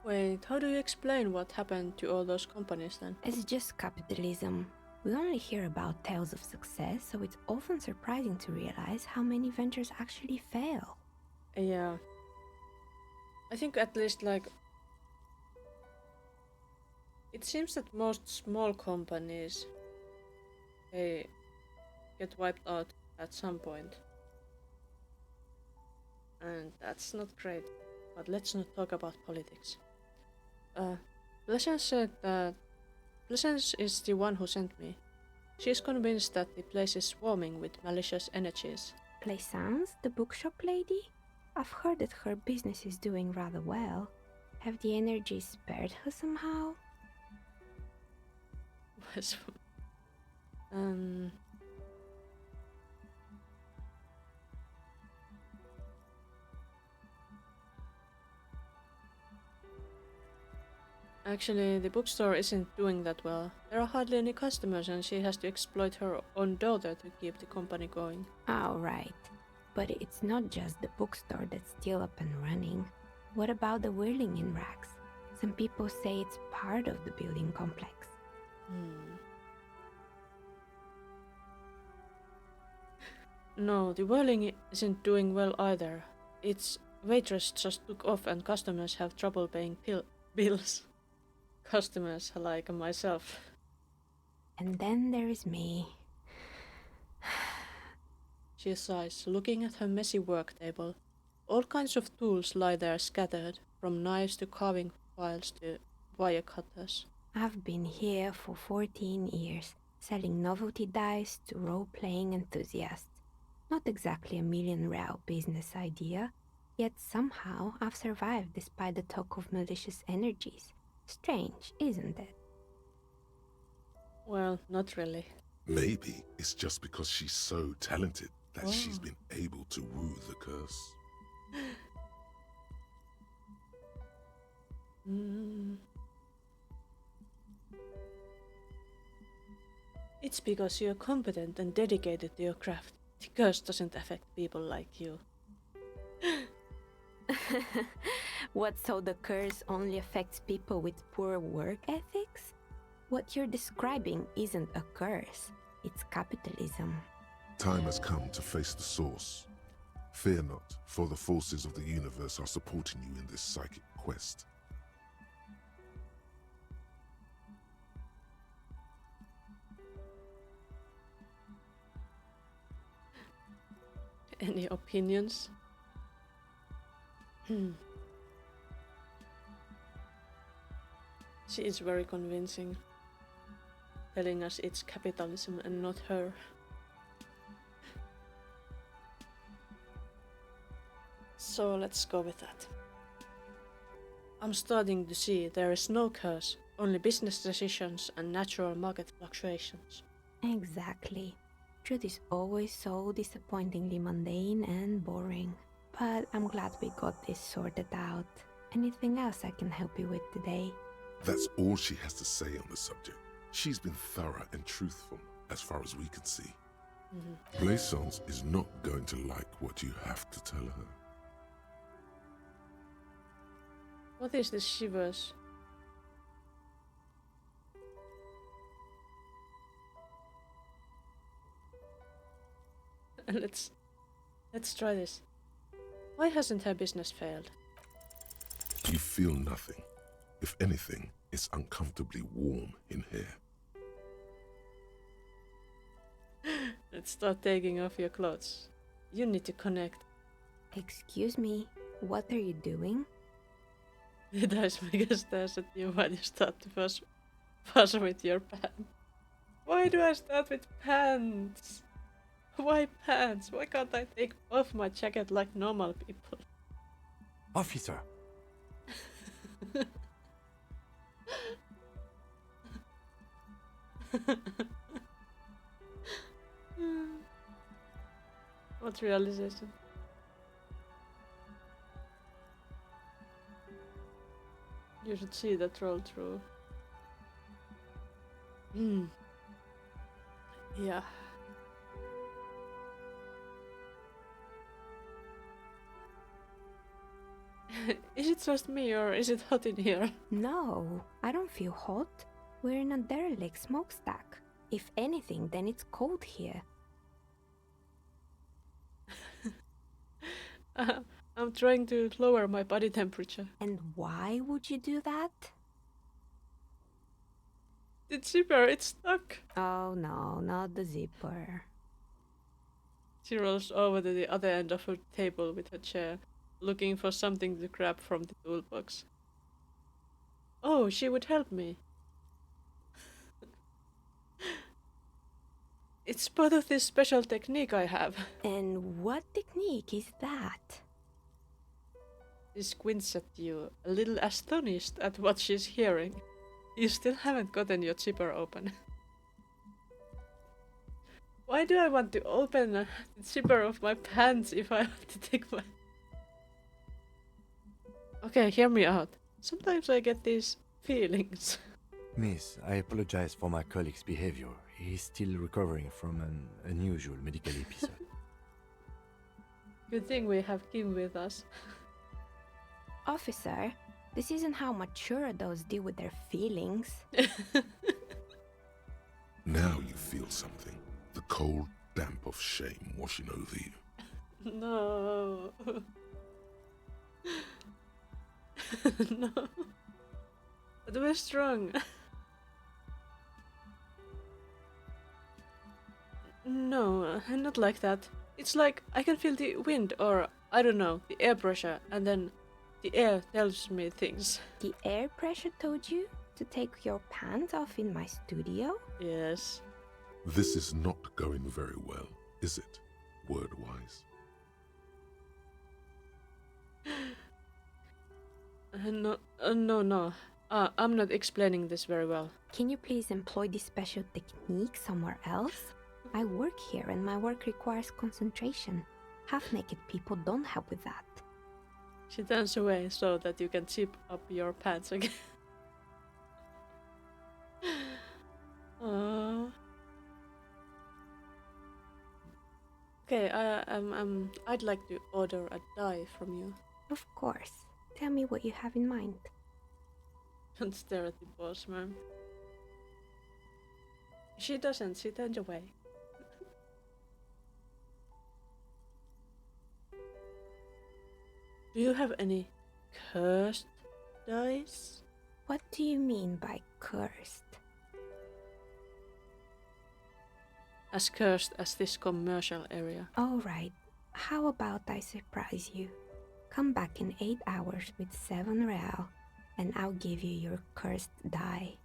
[SPEAKER 1] Wait, how do you explain what happened to all those companies then?
[SPEAKER 8] It's just capitalism. We only hear about tales of success, so it's often surprising to realize how many ventures actually fail.
[SPEAKER 1] Yeah. I think at least like it seems that most small companies they get wiped out at some point. And that's not great. But let's not talk about politics. Pleasance said that Pleasance is the one who sent me. She's convinced that the place is swarming with malicious energies.
[SPEAKER 8] Plaisance, the bookshop lady? I've heard that her business is doing rather well. Have the energies spared her somehow?
[SPEAKER 1] um, Actually, the bookstore isn't doing that well. There are hardly any customers and she has to exploit her own daughter to keep the company going.
[SPEAKER 8] Oh, right. But it's not just the bookstore that's still up and running. What about the whirling in racks? Some people say it's part of the building complex.
[SPEAKER 1] No, the whirling isn't doing well either. Its waitress just took off and customers have trouble paying bills. Customers like myself.
[SPEAKER 8] And then there is me.
[SPEAKER 1] She sighs, looking at her messy work table. All kinds of tools lie there scattered, from knives to carving files to wire cutters.
[SPEAKER 8] I've been here for 14 years, selling novelty dice to role-playing enthusiasts. Not exactly a million-real business idea, yet somehow I've survived despite the talk of malicious energies. Strange, isn't it?
[SPEAKER 1] Well, not really.
[SPEAKER 3] Maybe it's just because she's so talented that she's been able to woo the curse.
[SPEAKER 1] It's because you're competent and dedicated to your craft. The curse doesn't affect people like you.
[SPEAKER 8] What, so the curse only affects people with poor work ethics? What you're describing isn't a curse, it's capitalism.
[SPEAKER 3] Time has come to face the source. Fear not, for the forces of the universe are supporting you in this psychic quest.
[SPEAKER 1] Any opinions? She is very convincing, telling us it's capitalism and not her. So let's go with that. I'm starting to see there is no curse, only business decisions and natural market fluctuations.
[SPEAKER 8] Exactly. Truth is always so disappointingly mundane and boring. But I'm glad we got this sorted out. Anything else I can help you with today?
[SPEAKER 3] That's all she has to say on the subject. She's been thorough and truthful, as far as we can see. Plaisance is not going to like what you have to tell her.
[SPEAKER 1] What is this shivers? Let's try this. Why hasn't her business failed?
[SPEAKER 3] You feel nothing. If anything, it's uncomfortably warm in here.
[SPEAKER 1] Let's start taking off your clothes. You need to connect.
[SPEAKER 8] Excuse me, what are you doing?
[SPEAKER 1] The dice maker stares at you while you start to fuss with your pants. Why do I start with pants? Why pants? Why can't I take off my jacket like normal people?
[SPEAKER 5] Officer!
[SPEAKER 1] What realization? You should see that roll through. Hmm. Yeah. Is it just me or is it hot in here?
[SPEAKER 8] No, I don't feel hot. We're in a derelict smokestack. If anything, then it's cold here.
[SPEAKER 1] I'm trying to lower my body temperature.
[SPEAKER 8] And why would you do that?
[SPEAKER 1] The zipper, it's stuck.
[SPEAKER 8] Oh no, not the zipper.
[SPEAKER 1] She rolls over to the other end of her table with her chair, looking for something to grab from the toolbox. Oh, she would help me. It's part of this special technique I have.
[SPEAKER 8] And what technique is that?
[SPEAKER 1] She squints at you, a little astonished at what she's hearing. You still haven't gotten your zipper open. Why do I want to open the zipper of my pants if I have to take my... Okay, hear me out. Sometimes I get these feelings.
[SPEAKER 5] Miss, I apologize for my colleague's behavior. He's still recovering from an unusual medical episode.
[SPEAKER 1] Good thing we have Kim with us.
[SPEAKER 8] Officer, this isn't how mature adults deal with their feelings.
[SPEAKER 3] Now you feel something. The cold damp of shame washing over you.
[SPEAKER 1] No. No. But we're strong. No, not like that. It's like I can feel the wind or, I don't know, the air pressure, and then the air tells me things.
[SPEAKER 8] The air pressure told you to take your pants off in my studio?
[SPEAKER 1] Yes.
[SPEAKER 3] This is not going very well, is it, word-wise?
[SPEAKER 1] No. I'm not explaining this very well.
[SPEAKER 8] Can you please employ this special technique somewhere else? I work here and my work requires concentration. Half-naked people don't help with that.
[SPEAKER 1] She turns away so that you can zip up your pants again. Okay, I'd like to order a die from you.
[SPEAKER 8] Of course. Tell me what you have in mind.
[SPEAKER 1] Don't stare at the boss, ma'am. She doesn't. She turns away. Do you have any cursed dice?
[SPEAKER 8] What do you mean by cursed?
[SPEAKER 1] As cursed as this commercial area.
[SPEAKER 8] Alright, how about I surprise you? Come back in 8 hours with 7 real and I'll give you your cursed die.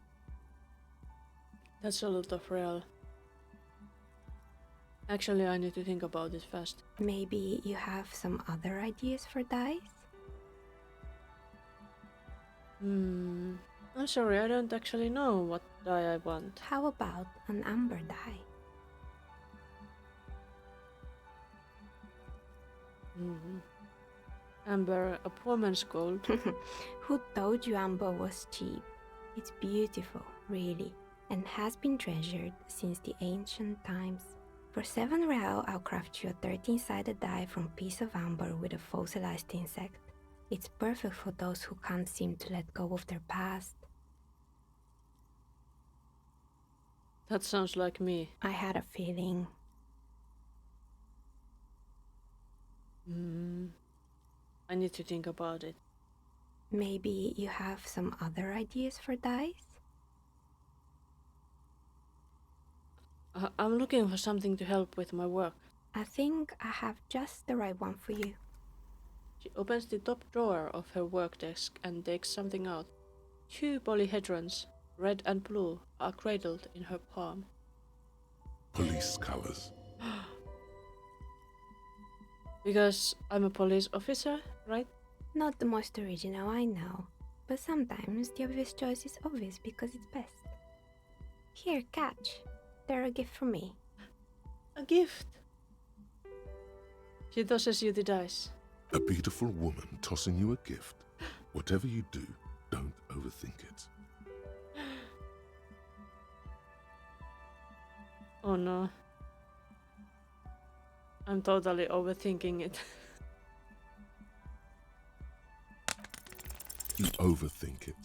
[SPEAKER 1] That's a lot of real. Actually, I need to think about it fast.
[SPEAKER 8] Maybe you have some other ideas for dice?
[SPEAKER 1] I'm sorry, I don't actually know what die I want.
[SPEAKER 8] How about an amber die?
[SPEAKER 1] Amber, a poor man's gold.
[SPEAKER 8] Who told you amber was cheap? It's beautiful, really, and has been treasured since the ancient times. For 7 real, I'll craft you a 13-sided die from piece of amber with a fossilized insect. It's perfect for those who can't seem to let go of their past.
[SPEAKER 1] That sounds like me.
[SPEAKER 8] I had a feeling.
[SPEAKER 1] I need to think about it.
[SPEAKER 8] Maybe you have some other ideas for dice?
[SPEAKER 1] I'm looking for something to help with my work.
[SPEAKER 8] I think I have just the right one for you.
[SPEAKER 1] She opens the top drawer of her work desk and takes something out. 2 polyhedrons, red and blue, are cradled in her palm.
[SPEAKER 3] Police colors.
[SPEAKER 1] Because I'm a police officer, right?
[SPEAKER 8] Not the most original, I know, but sometimes the obvious choice is obvious because it's best. Here, catch. They're a gift from me.
[SPEAKER 1] A gift. She tosses you the dice.
[SPEAKER 3] A beautiful woman tossing you a gift. Whatever you do, don't overthink it.
[SPEAKER 1] Oh no. I'm totally overthinking it.
[SPEAKER 3] You overthink it.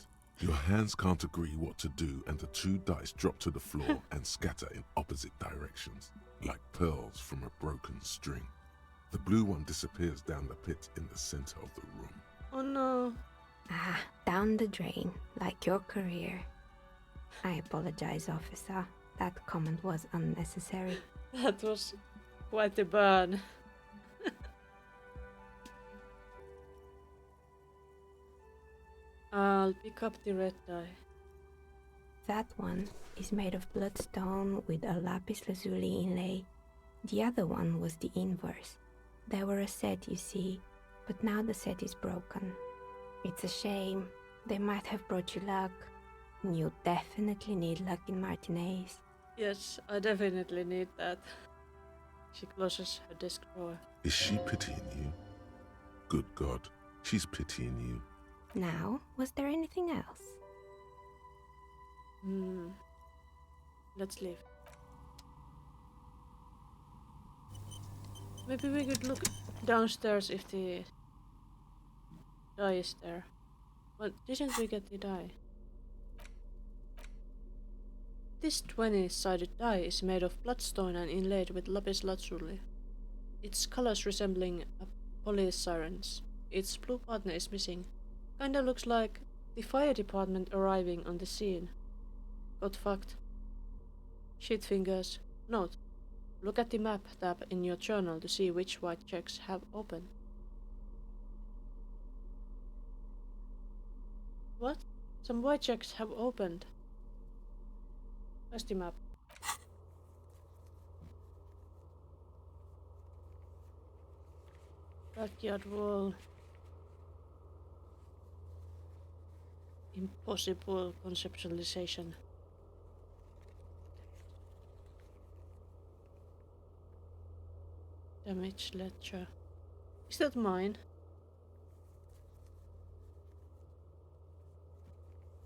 [SPEAKER 3] Your hands can't agree what to do, and the 2 dice drop to the floor and scatter in opposite directions, like pearls from a broken string. The blue one disappears down the pit in the center of the room.
[SPEAKER 1] Oh no.
[SPEAKER 8] Ah, down the drain, like your career. I apologize, officer. That comment was unnecessary.
[SPEAKER 1] That was quite a burn. I'll pick up the red die.
[SPEAKER 8] That one is made of bloodstone with a lapis lazuli inlay. The other one was the inverse. They were a set, you see, but now the set is broken. It's a shame. They might have brought you luck. You definitely need luck in Martinez.
[SPEAKER 1] Yes, I definitely need that. She closes her desk drawer.
[SPEAKER 3] Is she pitying you? Good God, she's pitying you.
[SPEAKER 8] Now, was there anything else?
[SPEAKER 1] Let's leave. Maybe we could look downstairs if the die is there. But didn't we get the die? This 20-sided die is made of bloodstone and inlaid with lapis lazuli. Its colors resembling a police sirens. Its blue partner is missing. Kinda looks like the fire department arriving on the scene. Got fucked. Shit fingers. Note. Look at the map tab in your journal to see which white checks have opened. What? Some white checks have opened. Where's the map? Backyard wall. Impossible conceptualization. Damage ledger. Is that mine?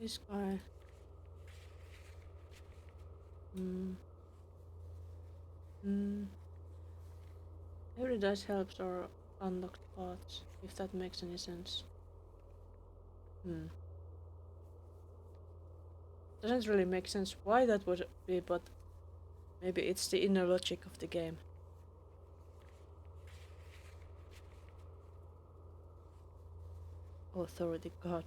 [SPEAKER 1] This guy. Every dice helps or unlocked parts, if that makes any sense. Doesn't really make sense why that would be, but maybe it's the inner logic of the game. Authority God.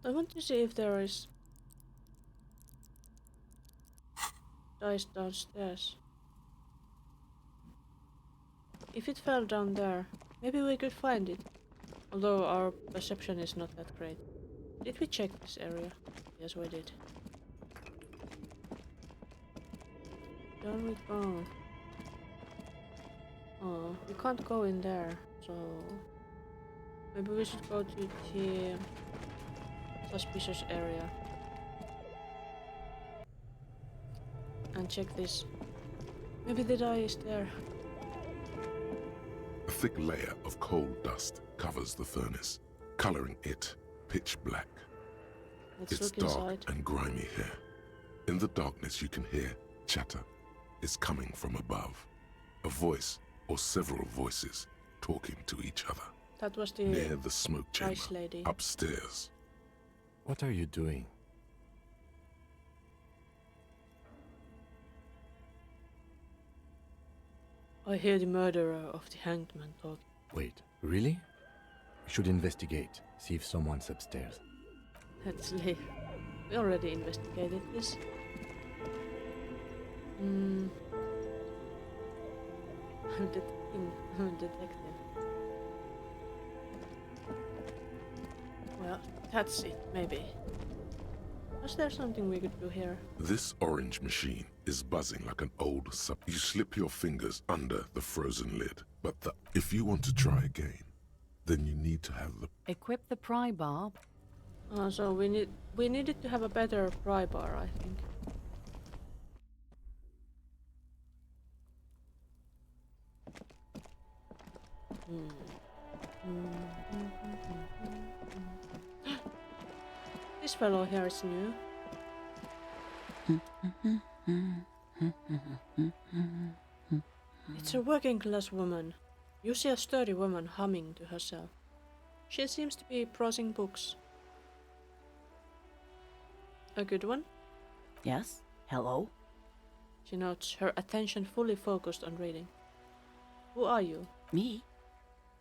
[SPEAKER 1] I want to see if there is dice downstairs. If it fell down there, maybe we could find it. Although our perception is not that great. Did we check this area? Yes, we did. Down we go. Oh, we can't go in there, so maybe we should go to the suspicious area and check this. Maybe the die is there.
[SPEAKER 3] A thick layer of coal dust covers the furnace, coloring it pitch black.
[SPEAKER 1] Let's
[SPEAKER 3] It's
[SPEAKER 1] look
[SPEAKER 3] dark
[SPEAKER 1] inside.
[SPEAKER 3] and grimy here. In the darkness you can hear chatter. It's coming from above. A voice or several voices talking to each other.
[SPEAKER 1] That was
[SPEAKER 3] Near
[SPEAKER 1] the
[SPEAKER 3] the smoke chamber,
[SPEAKER 1] dice lady.
[SPEAKER 3] upstairs.
[SPEAKER 5] What are you doing?
[SPEAKER 1] I hear the murderer of the hanged man talk.
[SPEAKER 5] Wait, really? We should investigate, see if someone's upstairs.
[SPEAKER 1] Let's leave. We already investigated this. I'm a detective. Well, that's it, maybe. Was there something we could do here?
[SPEAKER 3] This orange machine is buzzing like an old sub. You slip your fingers under the frozen lid, but if you want to try again, then you need to have the...
[SPEAKER 7] Equip the pry bar.
[SPEAKER 1] So we needed to have a better pry bar, I think. This fellow here is new. It's a working class woman. You see a sturdy woman humming to herself. She seems to be browsing books. A good one?
[SPEAKER 9] Yes? Hello?
[SPEAKER 1] She notes, her attention fully focused on reading. Who are you?
[SPEAKER 9] Me?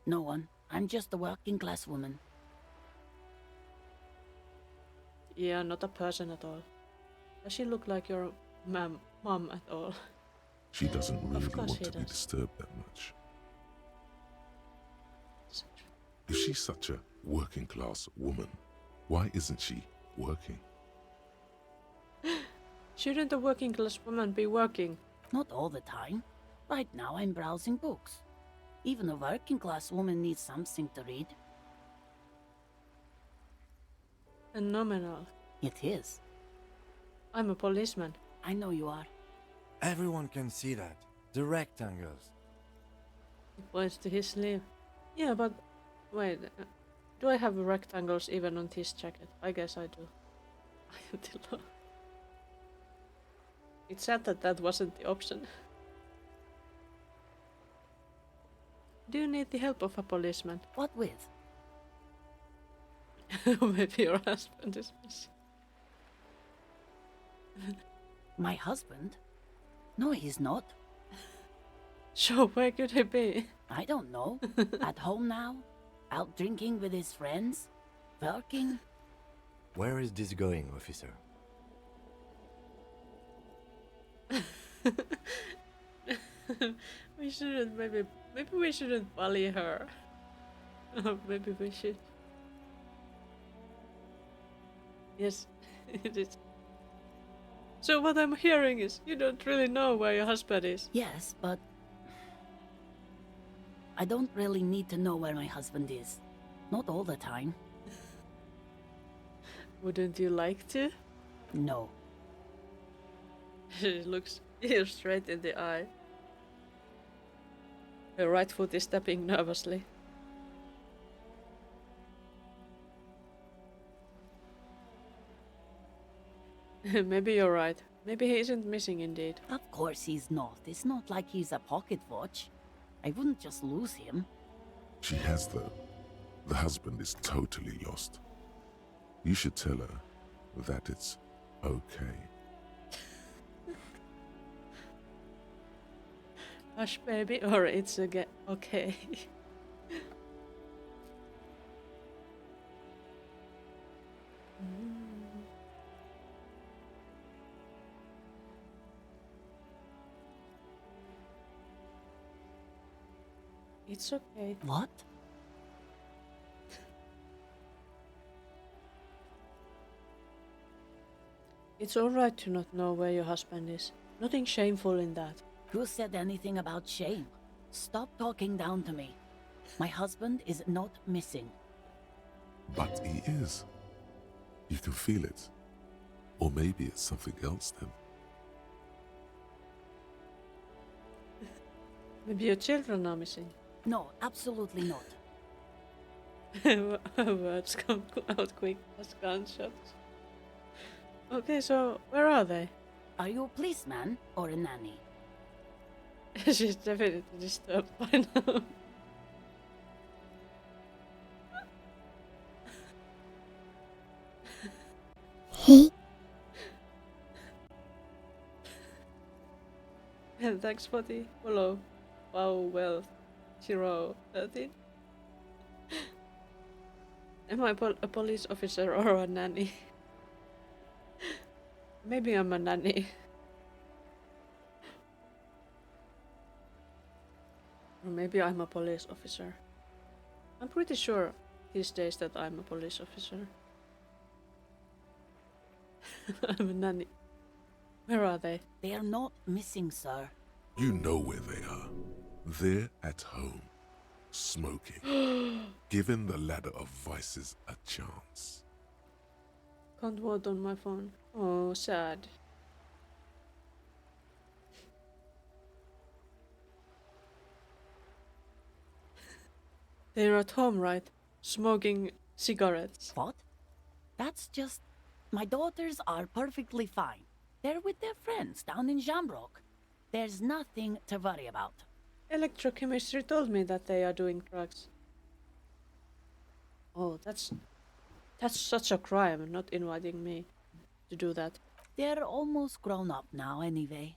[SPEAKER 9] No one. I'm just a working class woman.
[SPEAKER 1] Yeah, not a person at all. Does she look like your mom at all?
[SPEAKER 3] She doesn't really
[SPEAKER 1] course
[SPEAKER 3] want
[SPEAKER 1] he
[SPEAKER 3] to be
[SPEAKER 1] does.
[SPEAKER 3] disturbed that much. If she's such a working class woman, why isn't she working?
[SPEAKER 1] Shouldn't a working class woman be working?
[SPEAKER 9] Not all the time. Right now I'm browsing books. Even a working class woman needs something to read.
[SPEAKER 1] Phenomenal.
[SPEAKER 9] It is.
[SPEAKER 1] I'm a policeman.
[SPEAKER 9] I know you are.
[SPEAKER 5] Everyone can see that. The rectangles.
[SPEAKER 1] He points to his sleeve. Yeah, but wait. Do I have rectangles even on this jacket? I guess I do. I am too low. It's sad that that wasn't the option. Do you need the help of a policeman?
[SPEAKER 9] What with?
[SPEAKER 1] Maybe your husband is missing.
[SPEAKER 9] My husband? No, he's not.
[SPEAKER 1] So where could he be?
[SPEAKER 9] I don't know. At home now? Out drinking with his friends? Working?
[SPEAKER 5] Where is this going, officer?
[SPEAKER 1] We shouldn't, maybe we shouldn't bully her. Or maybe we should. Yes, it is. So what I'm hearing is you don't really know where your husband is.
[SPEAKER 9] Yes, but... I don't really need to know where my husband is. Not all the time.
[SPEAKER 1] Wouldn't you like to?
[SPEAKER 9] No.
[SPEAKER 1] She looks you straight in the eye. Her right foot is tapping nervously. Maybe you're right. Maybe he isn't missing indeed.
[SPEAKER 9] Of course he's not. It's not like he's a pocket watch. I wouldn't just lose him.
[SPEAKER 3] She has, though. The husband is totally lost. You should tell her that it's okay.
[SPEAKER 1] Hush, baby, or it's again okay. It's okay.
[SPEAKER 9] What?
[SPEAKER 1] It's alright to not know where your husband is. Nothing shameful in that.
[SPEAKER 9] Who said anything about shame? Stop talking down to me. My husband is not missing.
[SPEAKER 3] But he is. You can feel it. Or maybe it's something else then.
[SPEAKER 1] Maybe your children are missing.
[SPEAKER 9] No, absolutely not.
[SPEAKER 1] Words come out quick as gunshots. Okay, so where are they?
[SPEAKER 9] Are you a policeman or a nanny?
[SPEAKER 1] She's definitely disturbed by now. And thanks for the follow. Wow, well, 013. Am I a police officer or a nanny? Maybe I'm a nanny. Or maybe I'm a police officer. I'm pretty sure these days that I'm a police officer. I'm a nanny. Where are they?
[SPEAKER 9] They are not missing, sir.
[SPEAKER 3] You know where they are. They're at home, smoking, giving the ladder of vices a chance.
[SPEAKER 1] can't vote on my phone. Oh, sad. They're at home, right? Smoking cigarettes.
[SPEAKER 9] What? That's just... My daughters are perfectly fine. They're with their friends down in Jamrock. There's nothing to worry about.
[SPEAKER 1] Electrochemistry told me that they are doing drugs. Oh, that's such a crime, not inviting me to do that.
[SPEAKER 9] They're almost grown up now anyway.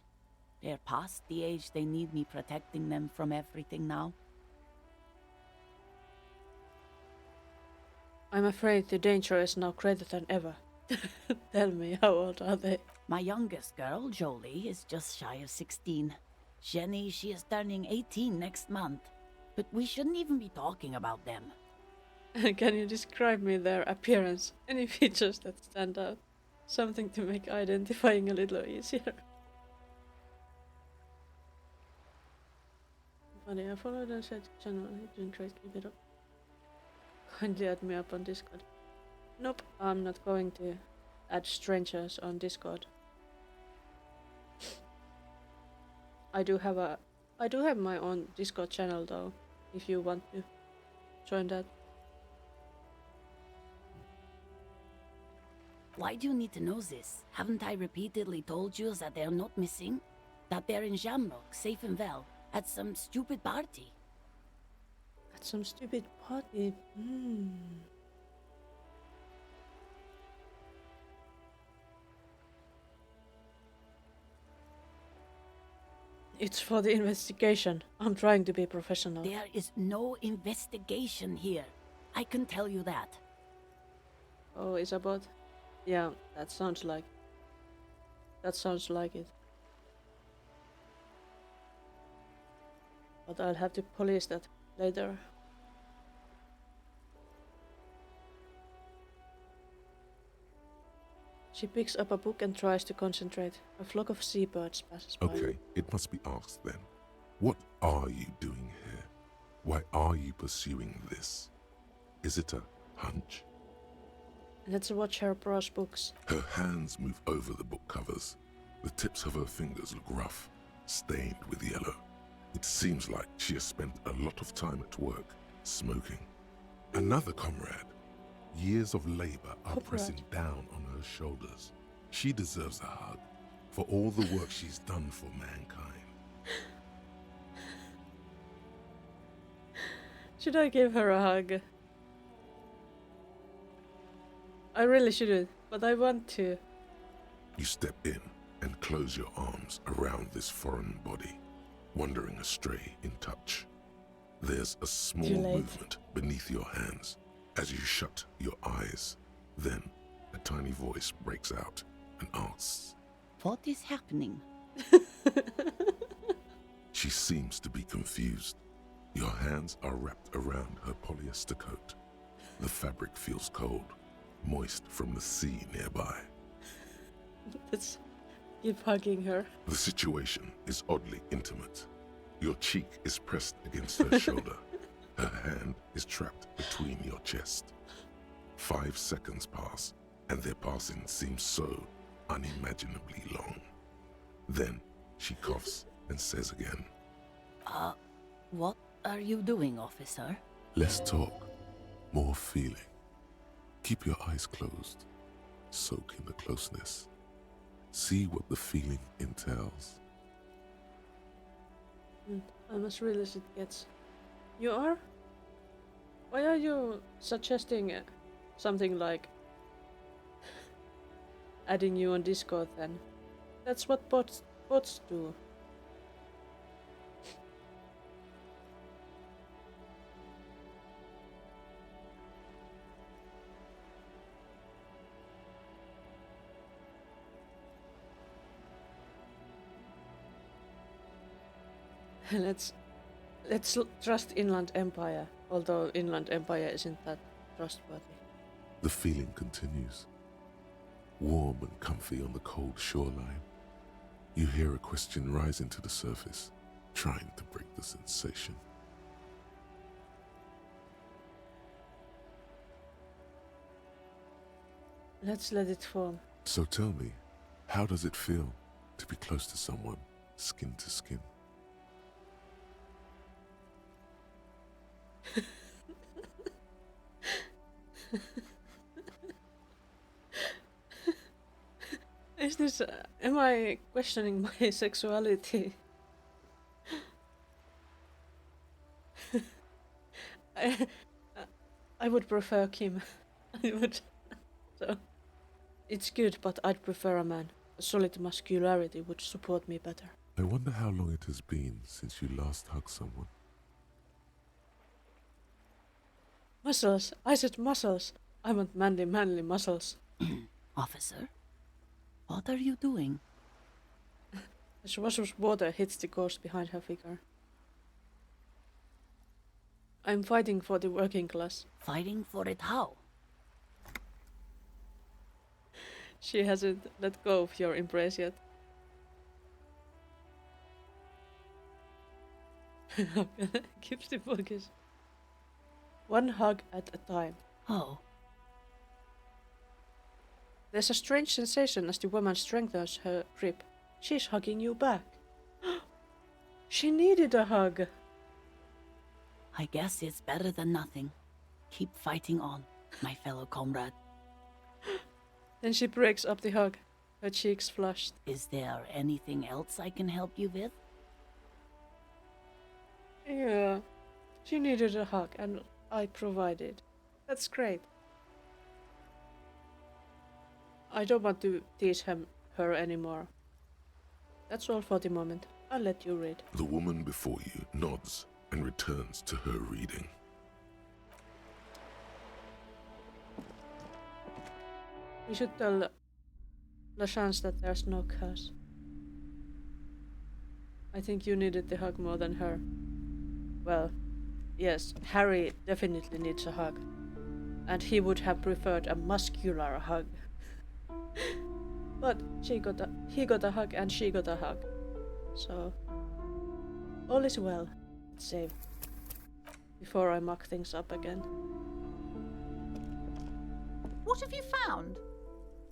[SPEAKER 9] They're past the age they need me protecting them from everything now.
[SPEAKER 1] I'm afraid the danger is now greater than ever. Tell me, how old are they?
[SPEAKER 9] My youngest girl, Jolie, is just shy of 16. Jenny, she is turning 18 next month. But we shouldn't even be talking about them.
[SPEAKER 1] Can you describe me their appearance? Any features that stand out? Something to make identifying a little easier. Funny, I followed and said channel. Doing great, keep it up. Kindly add me up on Discord. Nope, I'm not going to add strangers on Discord. I do have my own Discord channel though, if you want to join that.
[SPEAKER 9] Why do you need to know this? Haven't I repeatedly told you that they're not missing? That they're in Jamrock, safe and well, at some stupid party?
[SPEAKER 1] At some stupid party? It's for the investigation. I'm trying to be professional.
[SPEAKER 9] There is no investigation here. I can tell you that.
[SPEAKER 1] Oh, Isabot? Yeah, that sounds like it. But I'll have to police that later. She picks up a book and tries to concentrate. A flock of seabirds passes by.
[SPEAKER 3] Okay, it must be asked then. What are you doing here? Why are you pursuing this? Is it a hunch?
[SPEAKER 1] Let's watch her browse books.
[SPEAKER 3] Her hands move over the book covers. The tips of her fingers look rough, stained with yellow. It seems like she has spent a lot of time at work, smoking. Another comrade. Years of labor are pressing down on her shoulders. She deserves a hug for all the work she's done for mankind.
[SPEAKER 1] Should I give her a hug? I really shouldn't, but I want to.
[SPEAKER 3] You step in and close your arms around this foreign body, wandering astray in touch. There's a small movement beneath your hands as you shut your eyes. Then a tiny voice breaks out and asks,
[SPEAKER 9] What is happening?
[SPEAKER 3] She seems to be confused. Your hands are wrapped around her polyester coat. The fabric feels cold, moist from the sea nearby.
[SPEAKER 1] Let's keep hugging her.
[SPEAKER 3] The situation is oddly intimate. Your cheek is pressed against her shoulder. Her hand is trapped between your chest. 5 seconds pass, and their passing seems so unimaginably long. Then she coughs and says again,
[SPEAKER 9] What are you doing, officer?
[SPEAKER 3] Less talk, more feeling. Keep your eyes closed. Soak in the closeness. See what the feeling entails.
[SPEAKER 1] I'm as real as it gets. You are? Why are you suggesting something like adding you on Discord then? That's what bots do. Let's trust Inland Empire, although Inland Empire isn't that trustworthy.
[SPEAKER 3] The feeling continues. Warm and comfy on the cold shoreline. You hear a question rising to the surface, trying to break the sensation.
[SPEAKER 1] Let's let it fall.
[SPEAKER 3] So tell me, how does it feel to be close to someone, skin to skin?
[SPEAKER 1] Is this... am I questioning my sexuality? I, I would prefer Kim. I would... So... It's good, but I'd prefer a man. A solid muscularity would support me better.
[SPEAKER 3] I wonder how long it has been since you last hugged someone.
[SPEAKER 1] Muscles! I said muscles! I want manly muscles.
[SPEAKER 9] Officer, what are you doing?
[SPEAKER 1] As Wasser's water hits the ghost behind her figure. I'm fighting for the working class.
[SPEAKER 9] Fighting for it how?
[SPEAKER 1] She hasn't let go of your embrace yet. How can I keep the focus? One hug at a time.
[SPEAKER 9] Oh,
[SPEAKER 1] There's a strange sensation as the woman strengthens her grip. She's hugging you back. She needed a hug.
[SPEAKER 9] I guess it's better than nothing. Keep fighting on, my fellow comrade.
[SPEAKER 1] Then she breaks up the hug, her cheeks flushed.
[SPEAKER 9] Is there anything else I can help you with?
[SPEAKER 1] Yeah, she needed a hug and I provided. That's great. I don't want to tease her anymore. That's all for the moment. I'll let you read.
[SPEAKER 3] The woman before you nods and returns to her reading.
[SPEAKER 1] We should tell LaChance that there's no curse. I think you needed the hug more than her. Well, yes, Harry definitely needs a hug. And he would have preferred a muscular hug. But he got a hug and she got a hug. So, all is well. Let's save. Before I muck things up again.
[SPEAKER 10] What have you found?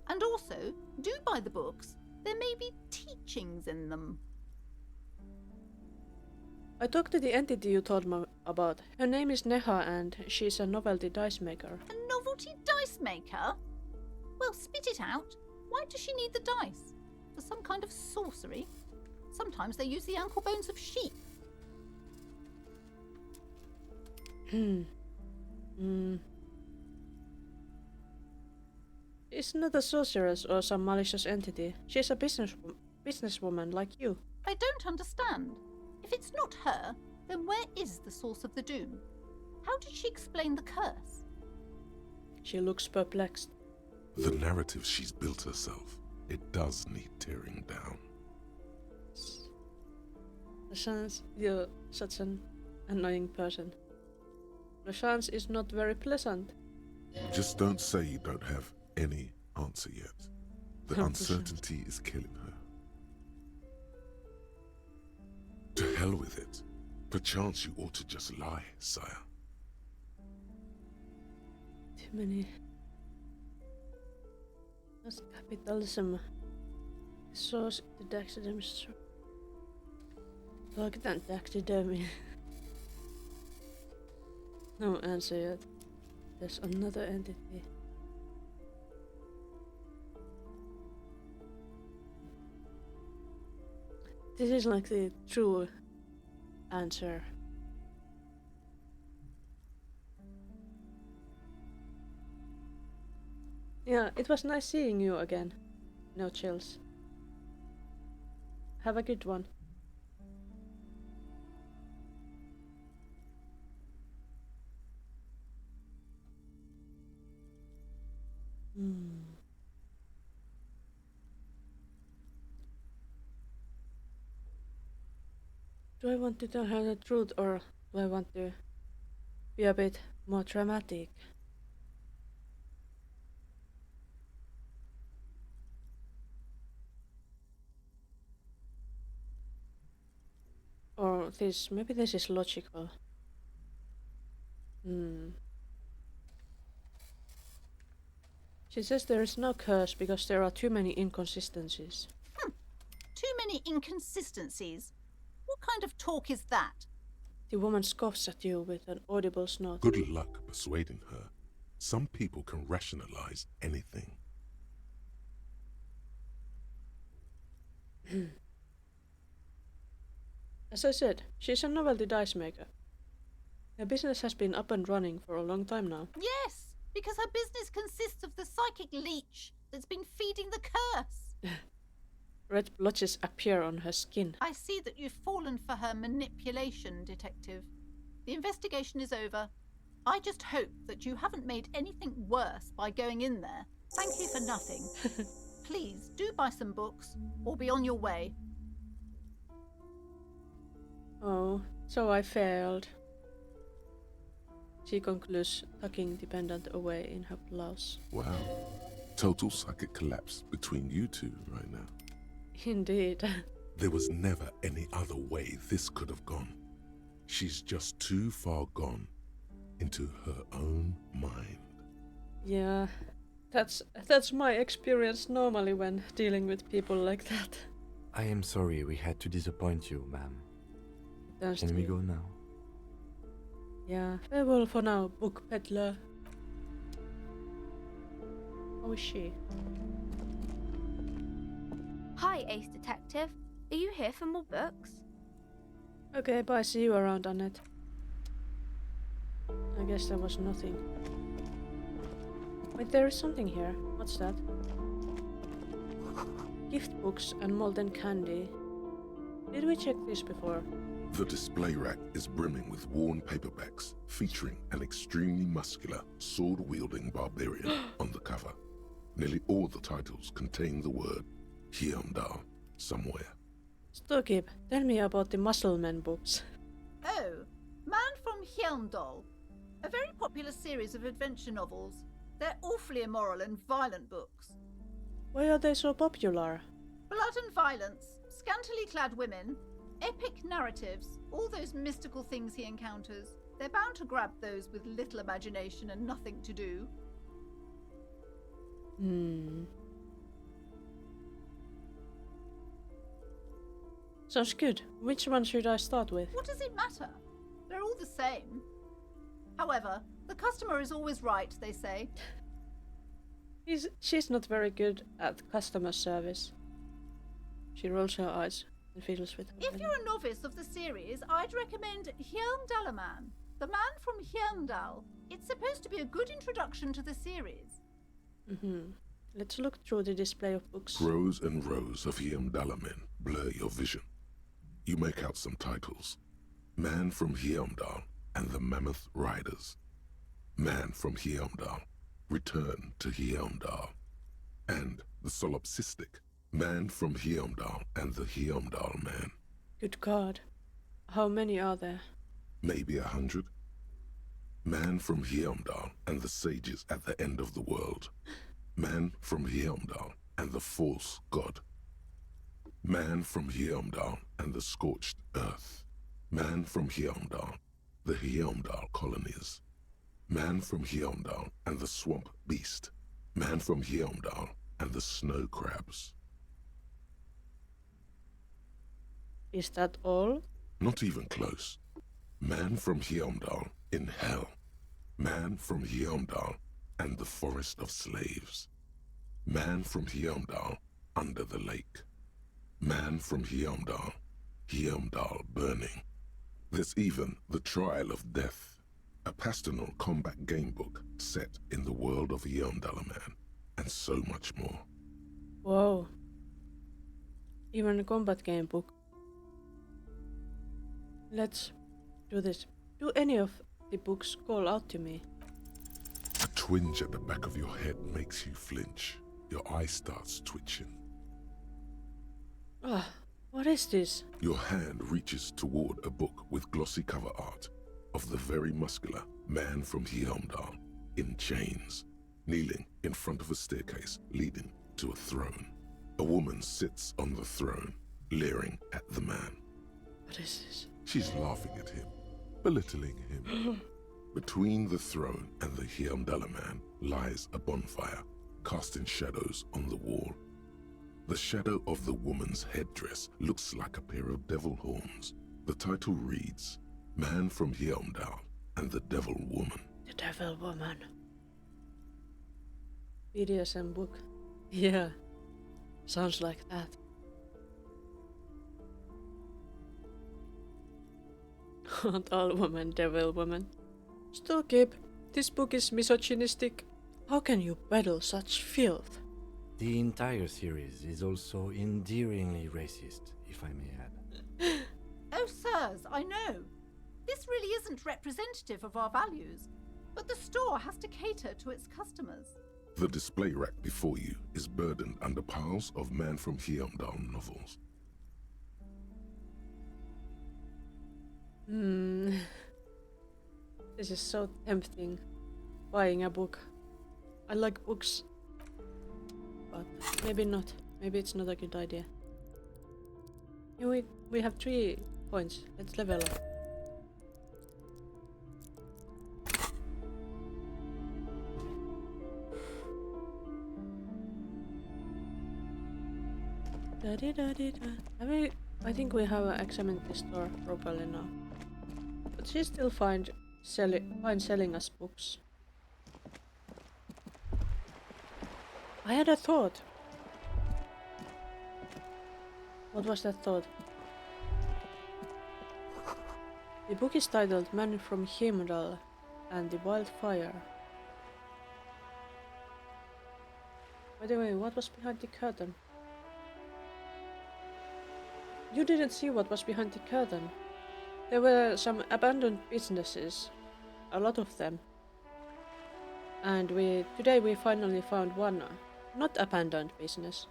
[SPEAKER 10] And also, do buy the books. There may be teachings in them.
[SPEAKER 1] I talked to the entity you told me about. Her name is Neha and she's a novelty dice maker.
[SPEAKER 10] A novelty dice maker? Well, spit it out. Why does she need the dice? For some kind of sorcery? Sometimes they use the ankle bones of sheep.
[SPEAKER 1] She's not a sorceress or some malicious entity. She's a businesswoman like you.
[SPEAKER 10] I don't understand. If it's not her, then where is the source of the doom? How did she explain the curse?
[SPEAKER 1] She looks perplexed.
[SPEAKER 3] The narrative she's built herself, it does need tearing down.
[SPEAKER 1] LaChance, you're such an annoying person. LaChance is not very pleasant.
[SPEAKER 3] Just don't say you don't have any answer yet. The uncertainty is killing her. To hell with it. Perchance you ought to just lie, sire.
[SPEAKER 1] Too many. That's capitalism. The source the taxidermy. Look at taxidermy. No answer yet. There's another entity. This is like the true answer. Yeah, it was nice seeing you again. No chills. Have a good one. Do I want to tell her the truth or do I want to be a bit more dramatic? Or maybe this is logical. She says there is no curse because there are too many inconsistencies.
[SPEAKER 10] Too many inconsistencies. What kind of talk is that?
[SPEAKER 1] The woman scoffs at you with an audible snort.
[SPEAKER 3] Good luck persuading her. Some people can rationalize anything.
[SPEAKER 1] As I said, she's a novelty dice maker. Her business has been up and running for a long time now.
[SPEAKER 10] Yes, because her business consists of the psychic leech that's been feeding the curse.
[SPEAKER 1] Red blotches appear on her skin.
[SPEAKER 10] I see that you've fallen for her manipulation, Detective. The investigation is over. I just hope that you haven't made anything worse by going in there. Thank you for nothing. Please, do buy some books, or be on your way.
[SPEAKER 1] Oh, so I failed. She concludes, tucking the pendant away in her blouse.
[SPEAKER 3] Wow. Total psychic collapse between you two right now.
[SPEAKER 1] Indeed.
[SPEAKER 3] There was never any other way this could have gone. She's just too far gone into her own mind.
[SPEAKER 1] Yeah, that's my experience normally when dealing with people like that.
[SPEAKER 5] I am sorry we had to disappoint you, ma'am. Can we go now?
[SPEAKER 1] Yeah, farewell for now, book peddler. How is she?
[SPEAKER 8] Hi, Ace Detective. Are you here for more books?
[SPEAKER 1] Okay, bye, see you around, Annette. I guess there was nothing. Wait, there is something here. What's that? Gift books and molten candy. Did we check this before?
[SPEAKER 3] The display rack is brimming with worn paperbacks featuring an extremely muscular, sword-wielding barbarian on the cover. Nearly all the titles contain the word Hyundai somewhere.
[SPEAKER 1] Stokib, tell me about the Musclemen books.
[SPEAKER 10] Oh, Man from Hyundai. A very popular series of adventure novels. They're awfully immoral and violent books.
[SPEAKER 1] Why are they so popular?
[SPEAKER 10] Blood and violence, scantily clad women, epic narratives, all those mystical things he encounters. They're bound to grab those with little imagination and nothing to do.
[SPEAKER 1] Sounds good. Which one should I start with?
[SPEAKER 10] What does it matter? They're all the same. However, the customer is always right, they say.
[SPEAKER 1] She's not very good at customer service. She rolls her eyes and fiddles with her.
[SPEAKER 10] If you're a novice of the series, I'd recommend Hyundalaman, the man from Hyundal. It's supposed to be a good introduction to the series.
[SPEAKER 1] Let's look through the display of books.
[SPEAKER 3] Rows and rows of Hyundalamen blur your vision. You make out some titles. Man from Hyundal and the Mammoth Riders. Man from Hyundal, Return to Hyundal. And the solipsistic Man from Hyundal and the Hyundal Man.
[SPEAKER 1] Good God. How many are there?
[SPEAKER 3] Maybe 100. Man from Hyundal and the sages at the end of the world. Man from Hyundal and the false god. Man from Hyundal and the scorched earth. Man from Hyundal, the Hyundal colonies. Man from Hyundal and the swamp beast. Man from Hyundal and the snow crabs.
[SPEAKER 1] Is that all?
[SPEAKER 3] Not even close. Man from Hyundal in hell. Man from Hyundal and the forest of slaves. Man from Hyundal under the lake. Man from Hyundal, Hyundal burning. There's even the Trial of Death, a pastoral combat game book set in the world of Hyundalaman, and so much more.
[SPEAKER 1] Whoa. Even a combat game book. Let's do this. Do any of the books call out to me?
[SPEAKER 3] A twinge at the back of your head makes you flinch. Your eye starts twitching.
[SPEAKER 1] Ah, what is this?
[SPEAKER 3] Your hand reaches toward a book with glossy cover art of the very muscular man from Hyundal in chains, kneeling in front of a staircase leading to a throne. A woman sits on the throne, leering at the man.
[SPEAKER 1] What is this?
[SPEAKER 3] She's laughing at him, belittling him. Between the throne and the Hyundala man lies a bonfire, casting shadows on the wall. The shadow of the woman's headdress looks like a pair of devil horns. The title reads, Man from Hjelmdal and the Devil Woman.
[SPEAKER 1] The Devil Woman. BDSM book. Yeah. Sounds like that. Not all women, devil woman. Still, Gabe, this book is misogynistic. How can you peddle such filth?
[SPEAKER 5] The entire series is also endearingly racist, if I may add.
[SPEAKER 10] Oh, sirs, I know. This really isn't representative of our values, but the store has to cater to its customers.
[SPEAKER 3] The display rack before you is burdened under piles of Man from Hjelmdal novels.
[SPEAKER 1] This is so tempting. Buying a book. I like books. But maybe not. Maybe it's not a good idea. We have 3 points. Let's level up. I think we have examined the store properly now. But she still fine selling us books. I had a thought. What was that thought? The book is titled Man from Hjelmdal and the Wildfire. By the way, what was behind the curtain? You didn't see what was behind the curtain. There were some abandoned businesses. A lot of them. And today we finally found one not abandoned business.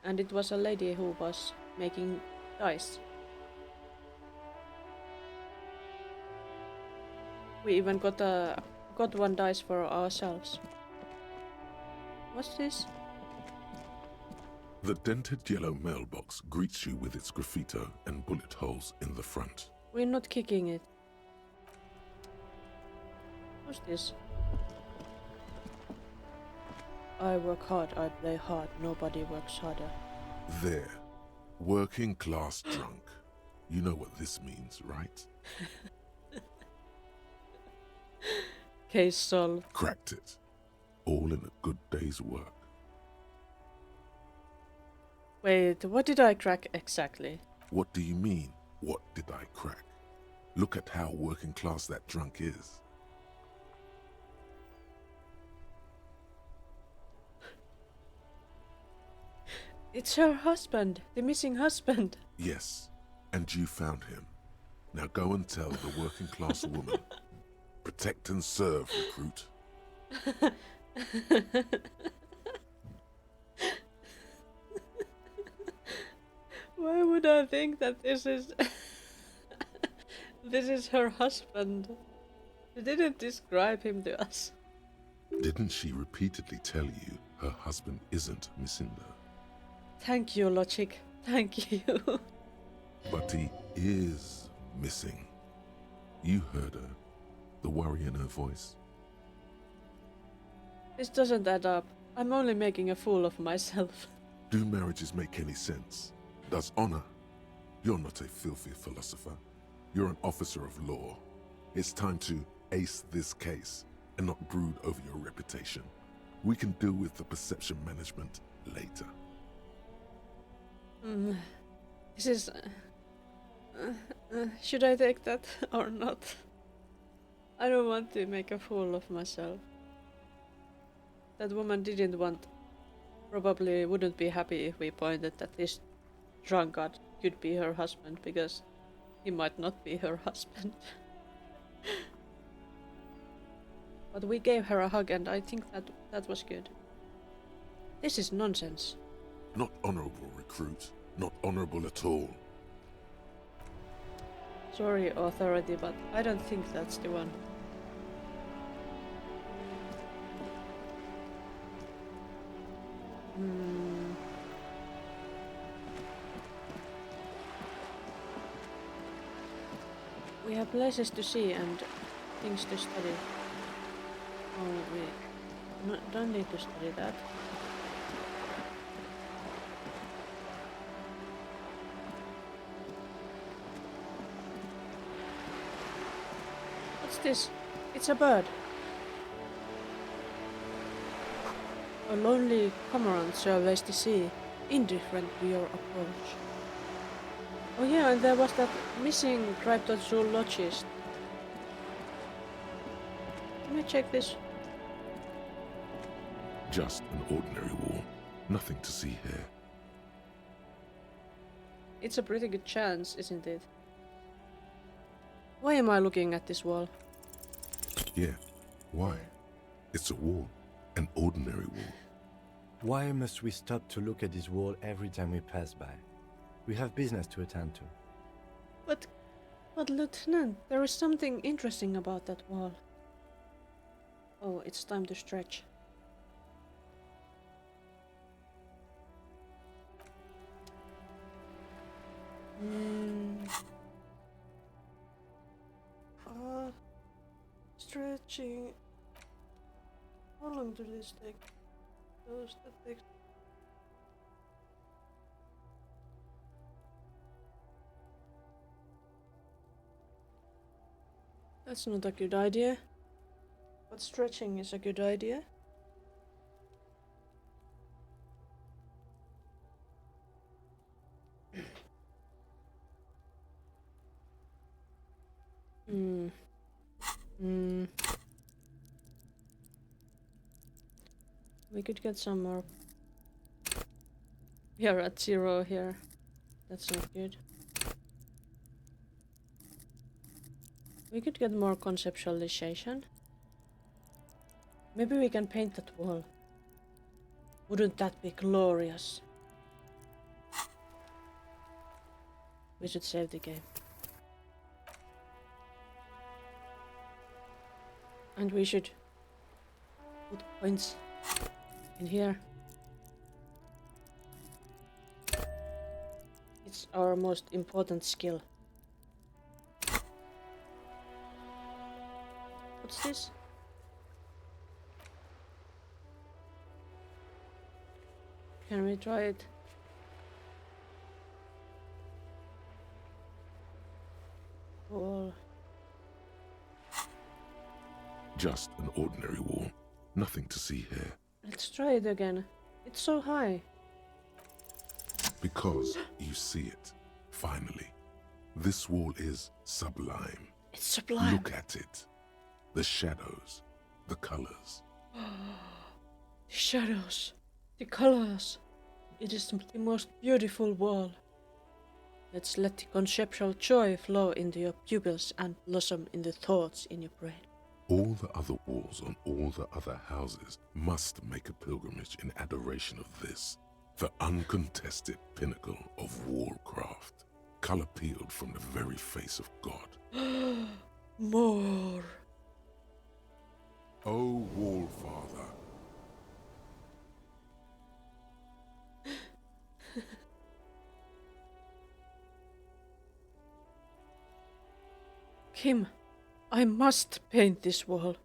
[SPEAKER 1] And it was a lady who was making dice. We even got one dice for ourselves. What's this?
[SPEAKER 3] The dented yellow mailbox greets you with its graffito and bullet holes in the front.
[SPEAKER 1] We're not kicking it. What's this? I work hard, I play hard, nobody works harder.
[SPEAKER 3] There. Working class drunk. You know what this means, right?
[SPEAKER 1] Case solved.
[SPEAKER 3] Cracked it. All in a good day's work.
[SPEAKER 1] Wait, what did I crack exactly?
[SPEAKER 3] What do you mean, what did I crack? Look at how working class that drunk is.
[SPEAKER 1] It's her husband, the missing husband.
[SPEAKER 3] Yes, and you found him. Now go and tell the working class woman. Protect and serve, recruit.
[SPEAKER 1] Why would I think that this is this is her husband? She didn't describe him to us.
[SPEAKER 3] Didn't she repeatedly tell you her husband isn't missing her?
[SPEAKER 1] Thank you, Logic. Thank you.
[SPEAKER 3] But he is missing. You heard her. The worry in her voice.
[SPEAKER 1] This doesn't add up. I'm only making a fool of myself.
[SPEAKER 3] Do marriages make any sense? Does honor? You're not a filthy philosopher. You're an officer of law. It's time to ace this case and not brood over your reputation. We can deal with the perception management later.
[SPEAKER 1] This is... should I take that or not? I don't want to make a fool of myself. That woman didn't want... Probably wouldn't be happy if we pointed that this drunkard could be her husband, because he might not be her husband. But we gave her a hug and I think that was good. This is nonsense.
[SPEAKER 3] Not honorable, recruit. Not honorable at all.
[SPEAKER 1] Sorry, authority, but I don't think that's the one. We have places to see and things to study. Oh, we don't need to study that. What's this? It's a bird. A lonely cormorant surveys the sea, indifferent to your approach. Oh yeah, and there was that missing cryptozoologist. Let me check this.
[SPEAKER 3] Just an ordinary wall. Nothing to see here.
[SPEAKER 1] It's a pretty good chance, isn't it? Why am I looking at this wall?
[SPEAKER 3] Yeah. Why? It's a wall. An ordinary wall.
[SPEAKER 5] Why must we stop to look at this wall every time we pass by? We have business to attend to.
[SPEAKER 1] But Lieutenant, there is something interesting about that wall. Oh, it's time to stretch. Stretching. How long does this take? That takes. That's not a good idea. But stretching is a good idea. We could get some more. We are at 0 here. That's not good. We could get more conceptualization. Maybe we can paint that wall. Wouldn't that be glorious? We should save the game. And we should put points in here. It's our most important skill. What's this? Can we try it? Wall.
[SPEAKER 3] Just an ordinary wall. Nothing to see here.
[SPEAKER 1] Let's try it again. It's so high.
[SPEAKER 3] Because you see it. Finally. This wall is sublime.
[SPEAKER 1] It's sublime.
[SPEAKER 3] Look at it. The shadows. The colors.
[SPEAKER 1] The shadows. The colors. It is the most beautiful wall. Let's let the conceptual joy flow into your pupils and blossom in the thoughts in your brain.
[SPEAKER 3] All the other walls on all the other houses must make a pilgrimage in adoration of this, the uncontested pinnacle of wallcraft, color peeled from the very face of God.
[SPEAKER 1] More.
[SPEAKER 3] O Wall Father.
[SPEAKER 1] Kim, I must paint this wall.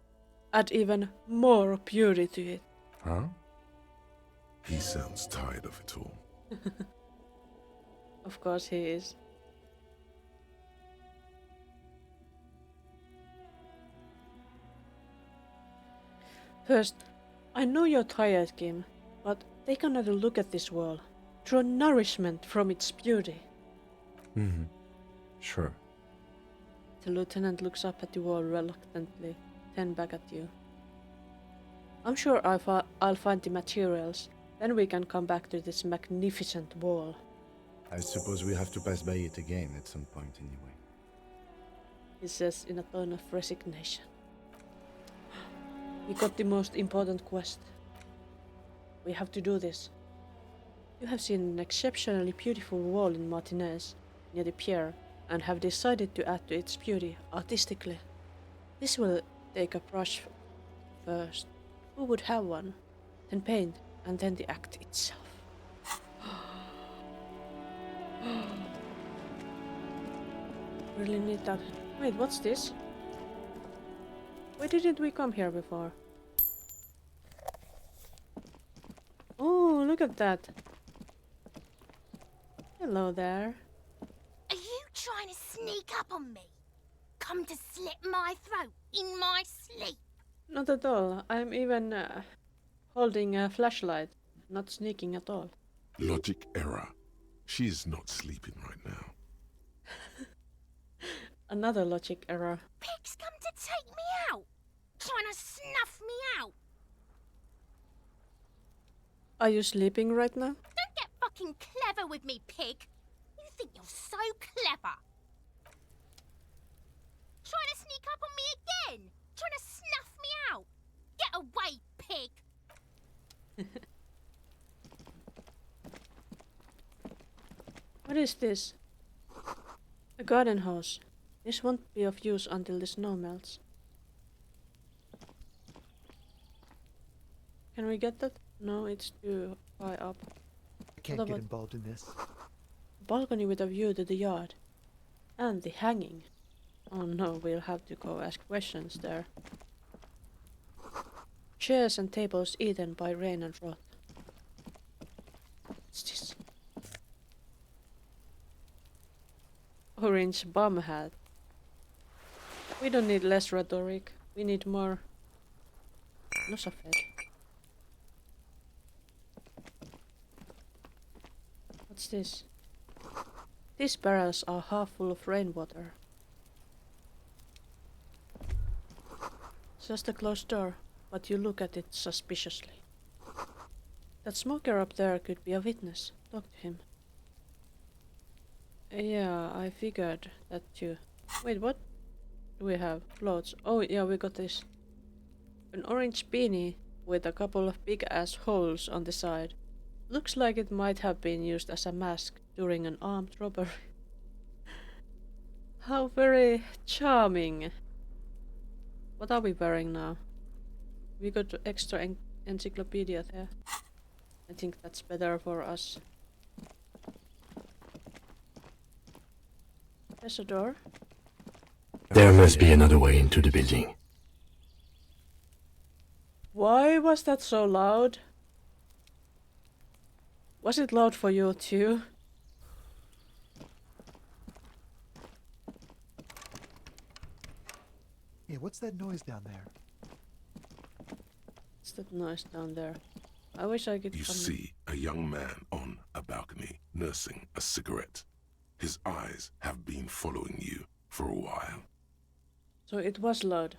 [SPEAKER 1] Add even more beauty to it.
[SPEAKER 5] Huh?
[SPEAKER 3] He sounds tired of it all.
[SPEAKER 1] Of course he is. First, I know you're tired, Kim, but take another look at this wall. Draw nourishment from its beauty.
[SPEAKER 5] Mm-hmm. Sure.
[SPEAKER 1] The lieutenant looks up at the wall reluctantly, then back at you. I'm sure I'll find the materials, then we can come back to this magnificent wall.
[SPEAKER 5] I suppose we have to pass by it again at some point anyway.
[SPEAKER 1] He says in a tone of resignation. We got the most important quest. We have to do this. You have seen an exceptionally beautiful wall in Martinez, near the pier, and have decided to add to its beauty artistically. This will take a brush first. Who would have one? Then paint, and then the act itself. Really need that. Wait, what's this? Why didn't we come here before? Oh, look at that. Hello there.
[SPEAKER 4] Are you trying to sneak up on me? come to slit my throat in my sleep?
[SPEAKER 1] Not at all. I'm even holding a flashlight, not sneaking at all.
[SPEAKER 3] Logic error. She is not sleeping right now.
[SPEAKER 1] Another logic error.
[SPEAKER 4] Pig's come to take me out, trying to snuff me out.
[SPEAKER 1] Are you sleeping right now?
[SPEAKER 4] Don't get fucking clever with me, pig. You think you're so clever. Trying to sneak up on me again, trying to snuff me out. Get away, pig.
[SPEAKER 1] What is this? A garden hose. This won't be of use until the snow melts. Can we get that? No, it's too high up.
[SPEAKER 11] I can't
[SPEAKER 1] What
[SPEAKER 11] get
[SPEAKER 1] about-
[SPEAKER 11] involved in this.
[SPEAKER 1] Balcony with a view to the yard. And the hanging. Oh no, we'll have to go ask questions there. Chairs and tables eaten by rain and rot. What's this? Orange bum hat. We don't need less rhetoric. We need more. Nosafed. What's this? These barrels are half full of rainwater. Just a closed door, but you look at it suspiciously. That smoker up there could be a witness. Talk to him. Yeah, I figured that too. Wait, what do we have? Clothes. Oh yeah, we got this. An orange beanie with a couple of big ass holes on the side. Looks like it might have been used as a mask during an armed robbery. How very charming. What are we wearing now? We got extra encyclopedia there. I think that's better for us. There's a door.
[SPEAKER 5] There must be another way into the building.
[SPEAKER 1] Why was that so loud? Was it loud for you too?
[SPEAKER 11] Hey, what's that noise down there?
[SPEAKER 1] What's that noise down there? I wish I could
[SPEAKER 3] You
[SPEAKER 1] come.
[SPEAKER 3] see a young man on a balcony nursing a cigarette. His eyes have been following you for a while.
[SPEAKER 1] So it was loud.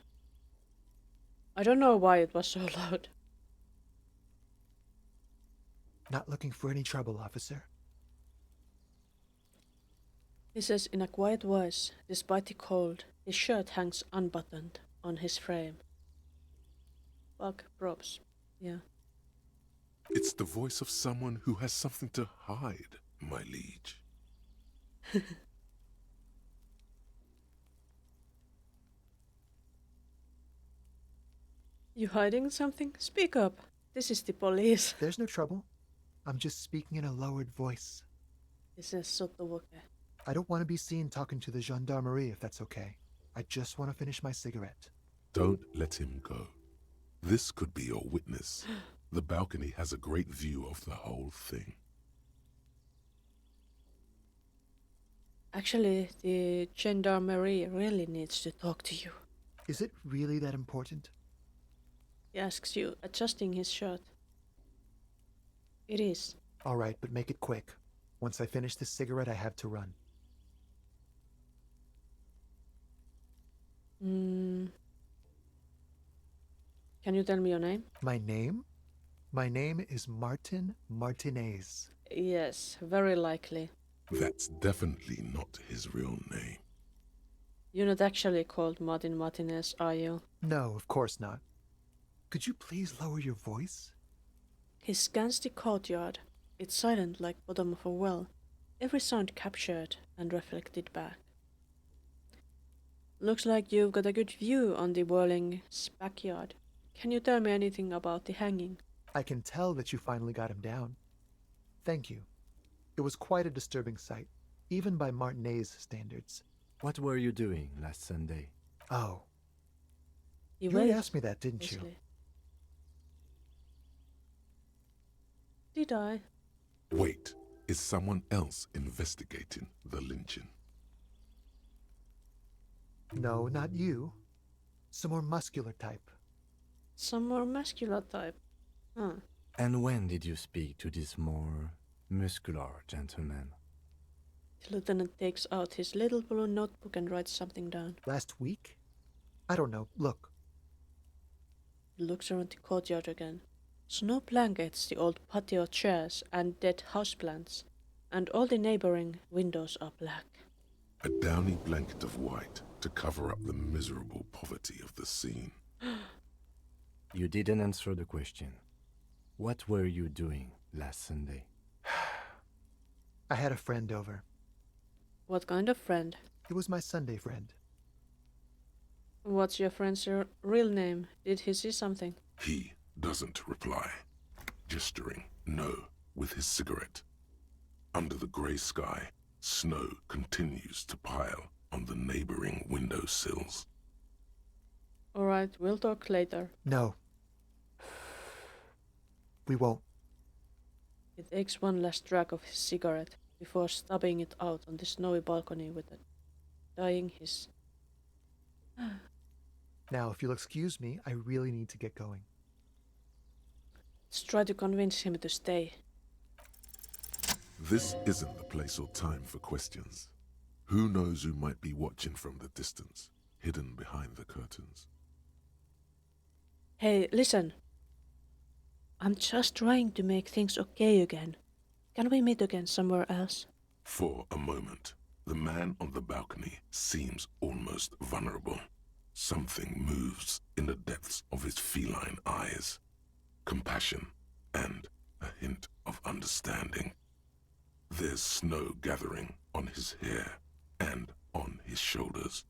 [SPEAKER 1] I don't know why it was so loud.
[SPEAKER 11] Not looking for any trouble, officer.
[SPEAKER 1] He says in a quiet voice, despite the cold, his shirt hangs unbuttoned on his frame. Fuck props. Yeah.
[SPEAKER 3] It's the voice of someone who has something to hide, my liege.
[SPEAKER 1] You hiding something? Speak up. This is the police.
[SPEAKER 11] There's no trouble. I'm just speaking in a lowered voice.
[SPEAKER 1] He says Sotowoke.
[SPEAKER 11] I don't want to be seen talking to the gendarmerie if that's okay. I just want to finish my cigarette.
[SPEAKER 3] Don't let him go. This could be your witness. The balcony has a great view of the whole thing.
[SPEAKER 1] Actually, the gendarmerie really needs to talk to you.
[SPEAKER 11] Is it really that important?
[SPEAKER 1] He asks you, adjusting his shirt. It is.
[SPEAKER 11] All right, but make it quick. Once I finish this cigarette, I have to run.
[SPEAKER 1] Can you tell me your name?
[SPEAKER 11] My name? My name is Martin Martinez.
[SPEAKER 1] Yes, very likely.
[SPEAKER 3] That's definitely not his real name.
[SPEAKER 1] You're not actually called Martin Martinez, are you?
[SPEAKER 11] No, of course not. Could you please lower your voice?
[SPEAKER 1] He scans the courtyard. It's silent like bottom of a well. Every sound captured and reflected back. Looks like you've got a good view on the whirling's backyard. Can you tell me anything about the hanging?
[SPEAKER 11] I can tell that you finally got him down. Thank you. It was quite a disturbing sight, even by Martinez standards.
[SPEAKER 5] What were you doing last Sunday?
[SPEAKER 11] Oh,
[SPEAKER 1] You
[SPEAKER 11] you already
[SPEAKER 1] waved,
[SPEAKER 11] asked me that, didn't you?
[SPEAKER 1] obviously. Did I?
[SPEAKER 3] Wait, is someone else investigating the lynching?
[SPEAKER 11] No, not you. Some more muscular type.
[SPEAKER 1] Some more muscular type. Huh.
[SPEAKER 5] And when did you speak to this more muscular gentleman?
[SPEAKER 1] The lieutenant takes out his little blue notebook and writes something down.
[SPEAKER 11] Last week? I don't know. Look.
[SPEAKER 1] He looks around the courtyard again. Snow blankets the old patio chairs and dead houseplants, and all the neighboring windows are black.
[SPEAKER 3] A downy blanket of white to cover up the miserable poverty of the scene.
[SPEAKER 5] You didn't answer the question. What were you doing last Sunday?
[SPEAKER 11] I had a friend over.
[SPEAKER 1] What kind of friend?
[SPEAKER 11] He was my Sunday friend.
[SPEAKER 1] What's your friend's real name? Did he see something?
[SPEAKER 3] He doesn't reply, gesturing no with his cigarette. Under the grey sky, snow continues to pile on the neighboring windowsills.
[SPEAKER 1] Alright, we'll talk later.
[SPEAKER 11] No. We won't.
[SPEAKER 1] He takes one last drag of his cigarette before stubbing it out on the snowy balcony with a dying hiss.
[SPEAKER 11] Now, if you'll excuse me, I really need to get going.
[SPEAKER 1] Let's try to convince him to stay.
[SPEAKER 3] This isn't the place or time for questions. Who knows who might be watching from the distance, hidden behind the curtains?
[SPEAKER 1] Hey, listen. I'm just trying to make things okay again. Can we meet again somewhere else?
[SPEAKER 3] For a moment, the man on the balcony seems almost vulnerable. Something moves in the depths of his feline eyes. Compassion and a hint of understanding. There's snow gathering on his hair and on his shoulders.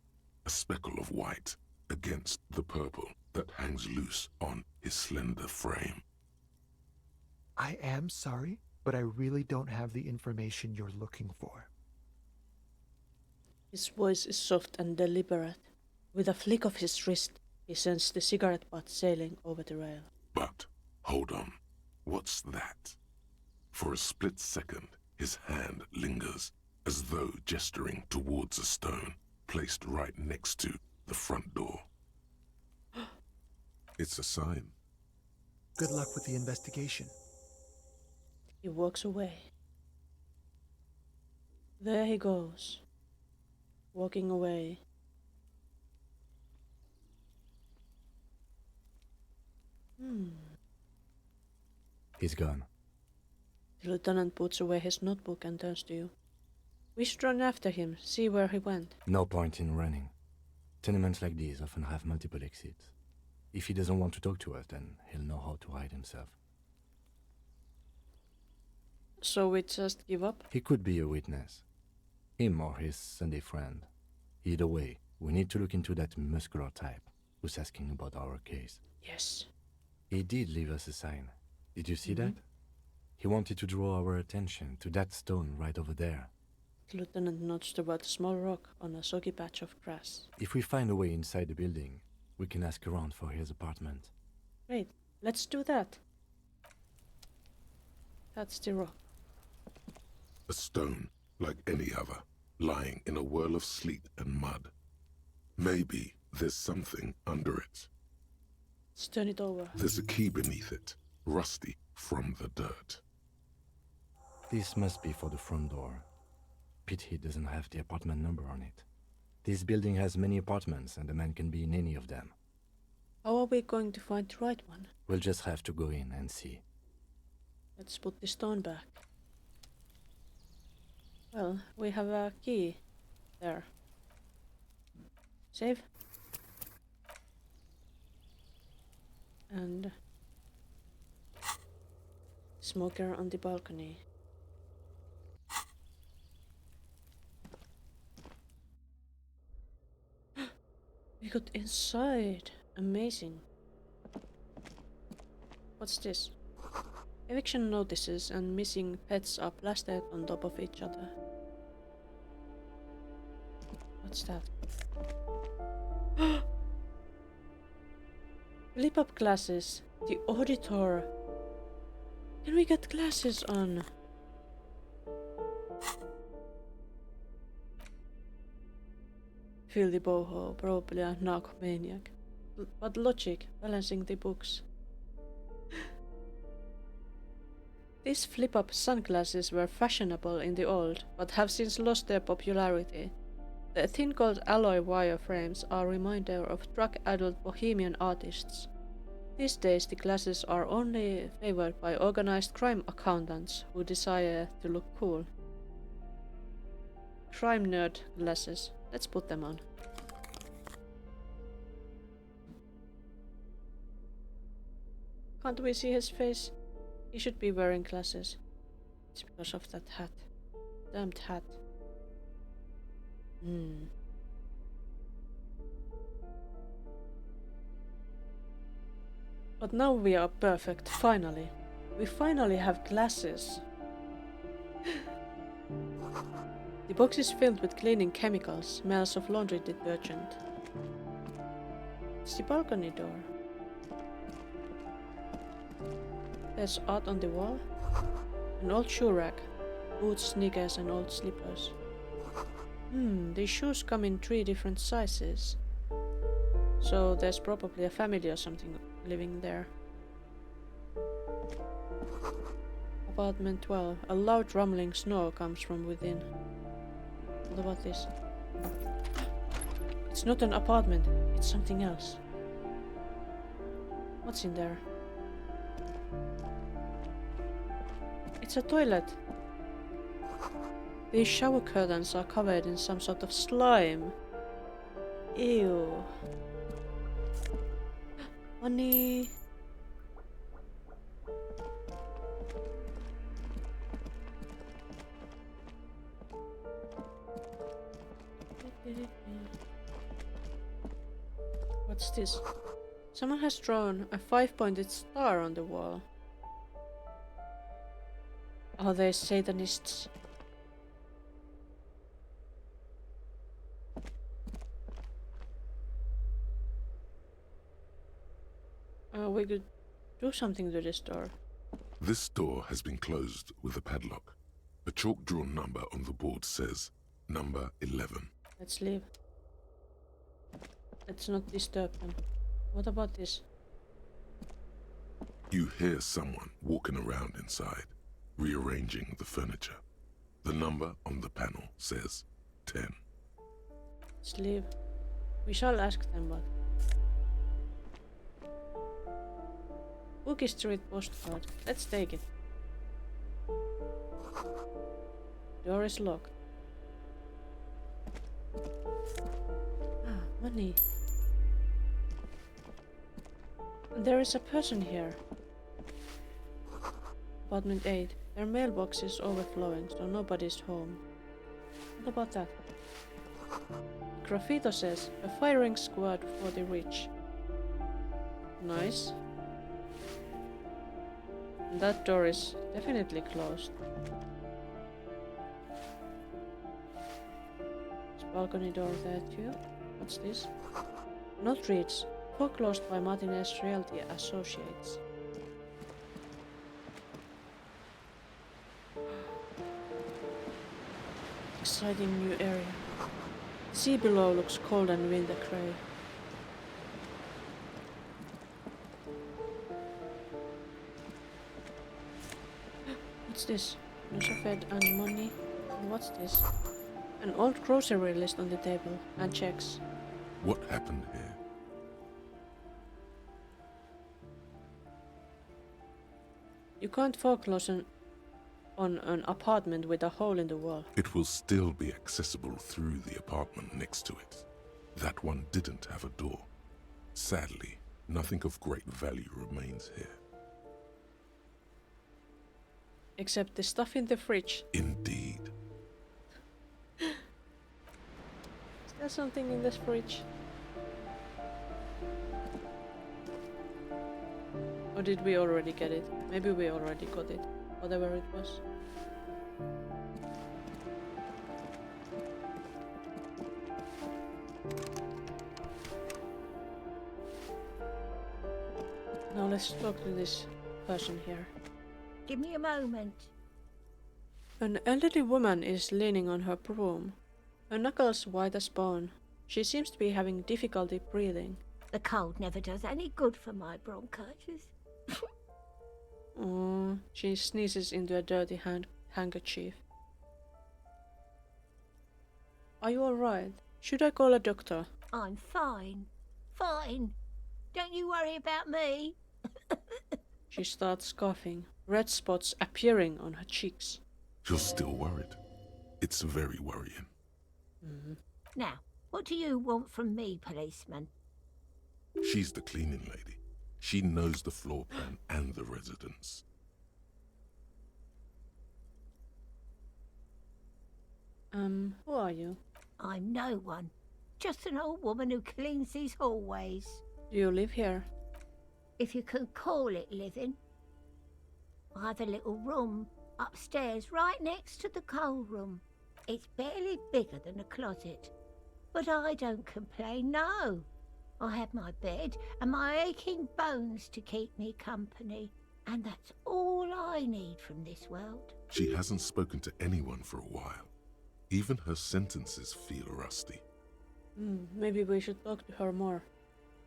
[SPEAKER 3] A speckle of white against the purple that hangs loose on his slender frame.
[SPEAKER 11] I am sorry, but I really don't have the information you're looking for.
[SPEAKER 1] His voice is soft and deliberate. With a flick of his wrist, he sends the cigarette butt sailing over the rail.
[SPEAKER 3] But, hold on, what's that? For a split second, his hand lingers, as though gesturing towards a stone placed right next to the front door. It's a sign.
[SPEAKER 11] Good luck with the investigation.
[SPEAKER 1] He walks away. There he goes, walking away.
[SPEAKER 5] He's gone.
[SPEAKER 1] The lieutenant puts away his notebook and turns to you. We should run after him, see where he went.
[SPEAKER 5] No point in running. Tenements like these often have multiple exits. If he doesn't want to talk to us, then he'll know how to hide himself.
[SPEAKER 1] So we just give up?
[SPEAKER 5] He could be a witness. Him or his Sunday friend. Either way, we need to look into that muscular type who's asking about our case.
[SPEAKER 1] Yes.
[SPEAKER 5] He did leave us a sign. Did you see that? He wanted to draw our attention to that stone right over there.
[SPEAKER 1] The lieutenant nods toward a small rock on a soggy patch of grass.
[SPEAKER 5] If we find a way inside the building, we can ask around for his apartment.
[SPEAKER 1] Great, let's do that. That's the rock.
[SPEAKER 3] A stone like any other, lying in a whirl of sleet and mud. Maybe there's something under it.
[SPEAKER 1] Let's turn it over.
[SPEAKER 3] There's a key beneath it, rusty from the dirt.
[SPEAKER 5] This must be for the front door. Pity he doesn't have the apartment number on it. This building has many apartments and the man can be in any of them.
[SPEAKER 1] How are we going to find the right one?
[SPEAKER 5] We'll just have to go in and see.
[SPEAKER 1] Let's put the stone back. Well, we have a key there. Save. And smoker on the balcony. We got inside. Amazing. What's this? Eviction notices and missing pets are plastered on top of each other. What's that? Flip up glasses. The auditor. Can we get glasses on? Filthy boho, probably a narcomaniac. But logic, balancing the books. These flip-up sunglasses were fashionable in the old, but have since lost their popularity. The thin gold alloy wire frames are a reminder of drug adult bohemian artists. These days the glasses are only favored by organized crime accountants who desire to look cool. Crime nerd glasses. Let's put them on. Can't we see his face? He should be wearing glasses. It's because of that hat. Damned hat. But now we are perfect, finally. We finally have glasses. The box is filled with cleaning chemicals, smells of laundry detergent. It's the balcony door. There's art on the wall. An old shoe rack. Boots, sneakers and old slippers. These shoes come in 3 different sizes. So there's probably a family or something living there. Apartment 12. A loud rumbling snore comes from within. What about this? It's not an apartment, it's something else. What's in there? It's a toilet. These shower curtains are covered in some sort of slime. Ew. Money. What's this? Someone has drawn a 5-pointed star on the wall. Are they Satanists? We could do something to this door.
[SPEAKER 3] This door has been closed with a padlock. A chalk-drawn number on the board says number 11.
[SPEAKER 1] Let's leave. Let's not disturb them. What about this?
[SPEAKER 3] You hear someone walking around inside, rearranging the furniture. The number on the panel says 10.
[SPEAKER 1] Let's leave. We shall ask them what. Bookie Street postcard. Let's take it. Door is locked. Money. There is a person here. Apartment 8. Their mailbox is overflowing, so nobody's home. What about that? Graffito says, a firing squad for the rich. Nice. And that door is definitely closed. There's a balcony door there too. What's this? Not reads. Foreclosed by Martinez Realty Associates. Exciting new area. The sea below looks cold and winter grey. What's this? Nusafed and money. And what's this? An old grocery list on the table and checks.
[SPEAKER 3] What happened here?
[SPEAKER 1] You can't foreclose on an apartment with a hole in the wall.
[SPEAKER 3] It will still be accessible through the apartment next to it. That one didn't have a door. Sadly, nothing of great value remains here.
[SPEAKER 1] Except the stuff in the fridge.
[SPEAKER 3] Indeed.
[SPEAKER 1] Is there something in this fridge? Or did we already get it? Maybe we already got it. Whatever it was. Now let's talk to this person here.
[SPEAKER 12] Give me a moment.
[SPEAKER 1] An elderly woman is leaning on her broom. Her knuckles white as bone. She seems to be having difficulty breathing.
[SPEAKER 12] The cold never does any good for my bronchitis.
[SPEAKER 1] Oh, she sneezes into a dirty handkerchief. Are you alright? Should I call a doctor?
[SPEAKER 12] I'm fine. Fine. Don't you worry about me.
[SPEAKER 1] She starts coughing, red spots appearing on her cheeks.
[SPEAKER 3] You're still worried. It's very worrying.
[SPEAKER 12] Now, what do you want from me, policeman?
[SPEAKER 3] She's the cleaning lady. She knows the floor plan and the residence.
[SPEAKER 1] Who are you?
[SPEAKER 12] I'm no one. Just an old woman who cleans these hallways.
[SPEAKER 1] Do you live here?
[SPEAKER 12] If you can call it living. I have a little room upstairs right next to the coal room. It's barely bigger than a closet. But I don't complain, no. I have my bed and my aching bones to keep me company. And that's all I need from this world.
[SPEAKER 3] She hasn't spoken to anyone for a while. Even her sentences feel rusty.
[SPEAKER 1] Maybe we should talk to her more.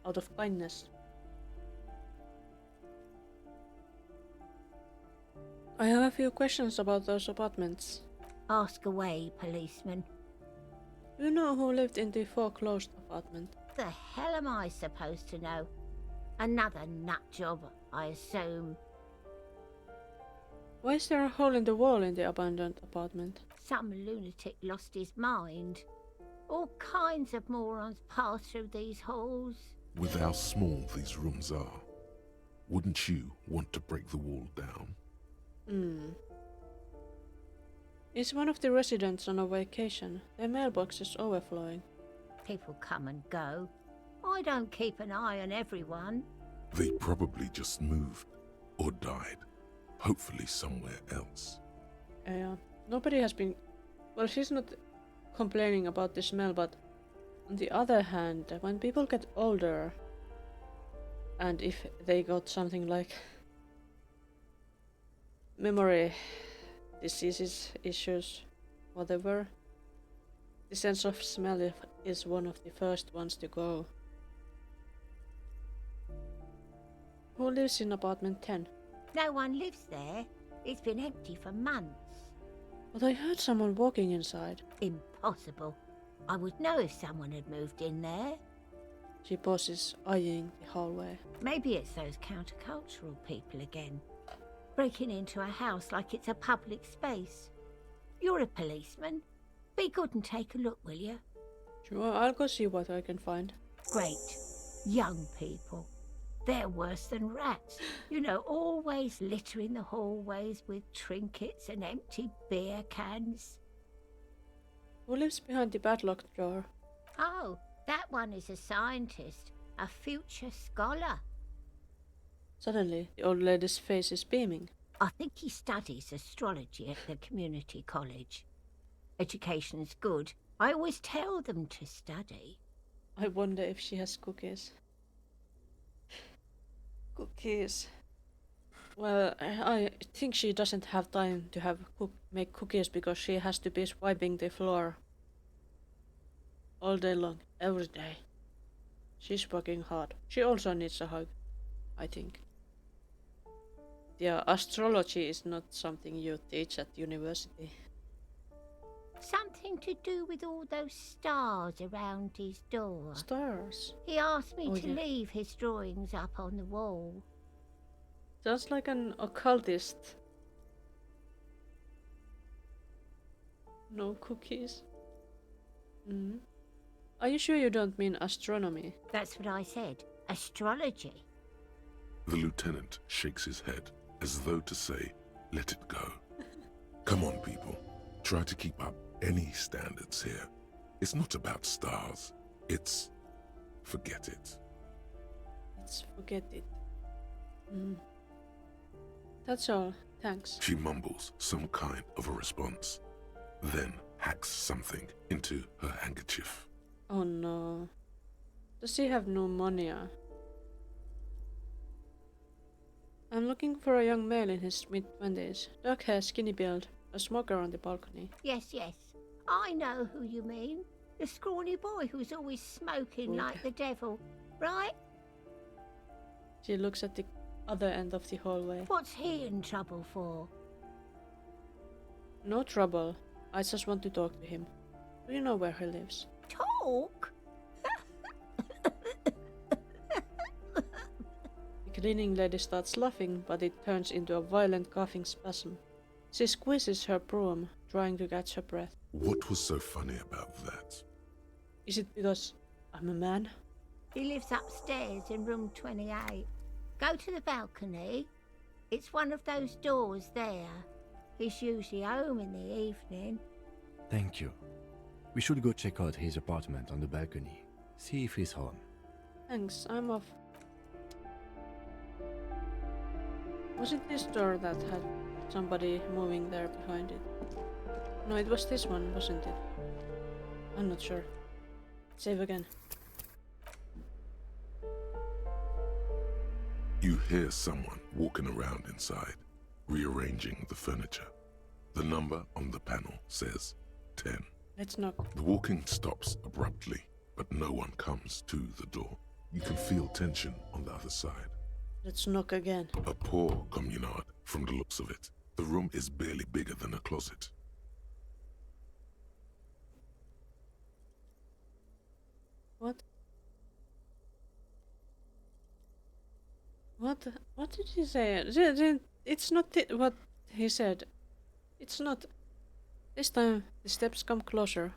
[SPEAKER 1] Out of kindness. I have a few questions about those apartments.
[SPEAKER 12] Ask away, policeman.
[SPEAKER 1] Do you know who lived in the foreclosed apartment?
[SPEAKER 12] The hell am I supposed to know? Another nut job, I assume.
[SPEAKER 1] Why is there a hole in the wall in the abandoned apartment?
[SPEAKER 12] Some lunatic lost his mind. All kinds of morons pass through these halls.
[SPEAKER 3] With how small these rooms are, wouldn't you want to break the wall down?
[SPEAKER 1] Is one of the residents on a vacation? Their mailbox is overflowing.
[SPEAKER 12] People come and go. I don't keep an eye on everyone.
[SPEAKER 3] They probably just moved or died, hopefully somewhere else.
[SPEAKER 1] Nobody has been... Well, she's not complaining about the smell, but on the other hand, when people get older, and if they got something like memory diseases, issues, whatever, the sense of smell is one of the first ones to go. Who lives in apartment 10?
[SPEAKER 12] No one lives there. It's been empty for months.
[SPEAKER 1] But I heard someone walking inside.
[SPEAKER 12] Impossible. I would know if someone had moved in there.
[SPEAKER 1] She pauses, eyeing the hallway.
[SPEAKER 12] Maybe it's those countercultural people again. Breaking into a house like it's a public space. You're a policeman. Be good and take a look, will you?
[SPEAKER 1] Sure, I'll go see what I can find.
[SPEAKER 12] Great. Young people. They're worse than rats. You know, always littering the hallways with trinkets and empty beer cans.
[SPEAKER 1] Who lives behind the padlocked door?
[SPEAKER 12] Oh, that one is a scientist. A future scholar.
[SPEAKER 1] Suddenly, the old lady's face is beaming.
[SPEAKER 12] I think he studies astrology at the community college. Education's good. I always tell them to study.
[SPEAKER 1] I wonder if she has cookies. Cookies. Well, I think she doesn't have time to make cookies because she has to be swiping the floor all day long, every day. She's working hard. She also needs a hug, I think. Yeah, astrology is not something you teach at university.
[SPEAKER 12] Something to do with all those stars around his door.
[SPEAKER 1] Stars?
[SPEAKER 12] He asked me to
[SPEAKER 1] Yeah.
[SPEAKER 12] leave his drawings up on the wall.
[SPEAKER 1] Sounds like an occultist. No cookies. Are you sure you don't mean astronomy?
[SPEAKER 12] That's what I said. Astrology.
[SPEAKER 3] The lieutenant shakes his head as though to say, let it go. Come on, people. Try to keep up any standards here. It's not about stars. It's... forget it.
[SPEAKER 1] Let's forget it. That's all. Thanks.
[SPEAKER 3] She mumbles some kind of a response, then hacks something into her handkerchief.
[SPEAKER 1] Oh no. Does she have pneumonia? I'm looking for a young male in his mid-20s. Dark hair, skinny build, a smoker on the balcony.
[SPEAKER 12] Yes, yes. I know who you mean. The scrawny boy who's always smoking
[SPEAKER 1] Good.
[SPEAKER 12] like the devil, right?
[SPEAKER 1] She looks at the other end of the hallway.
[SPEAKER 12] What's he in trouble for?
[SPEAKER 1] No trouble. I just want to talk to him. Do you know where he lives?
[SPEAKER 12] Talk?
[SPEAKER 1] The cleaning lady starts laughing, but it turns into a violent coughing spasm. She squeezes her broom, trying to catch her breath.
[SPEAKER 3] What was so funny about that?
[SPEAKER 1] Is it because I'm a man?
[SPEAKER 12] He lives upstairs in room 28. Go to the balcony. It's one of those doors there. He's usually home in the evening.
[SPEAKER 5] Thank you. We should go check out his apartment on the balcony. See if he's home.
[SPEAKER 1] Thanks, I'm off. Was it this door that had somebody moving there behind it? No, it was this one, wasn't it? I'm not sure. Save again.
[SPEAKER 3] You hear someone walking around inside, rearranging the furniture. The number on the panel says 10.
[SPEAKER 1] Let's knock.
[SPEAKER 3] The walking stops abruptly, but no one comes to the door. You can feel tension on the other side.
[SPEAKER 1] Let's knock again.
[SPEAKER 3] A poor communard, from the looks of it. The room is barely bigger than a closet.
[SPEAKER 1] What? What did he say? It's not what he said. It's not. This time the steps come closer.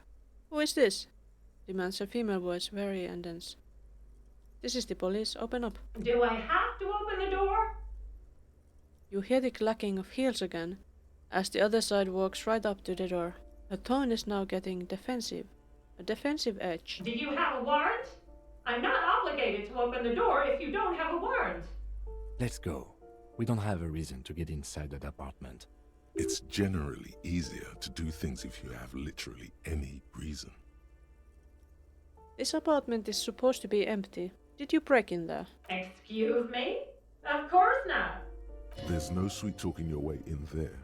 [SPEAKER 1] Who is this? Demands a female voice, very and dense. This is the police. Open up.
[SPEAKER 13] Do I have to open the door?
[SPEAKER 1] You hear the clacking of heels again, as the other side walks right up to the door. Her tone is now getting defensive. A defensive edge.
[SPEAKER 13] Do you have a warrant? I'm not obligated to open the door if you don't have a warrant.
[SPEAKER 5] Let's go. We don't have a reason to get inside that apartment.
[SPEAKER 3] It's generally easier to do things if you have literally any reason.
[SPEAKER 1] This apartment is supposed to be empty. Did you break in there?
[SPEAKER 13] Excuse me? Of course not.
[SPEAKER 3] There's no sweet talking your way in there.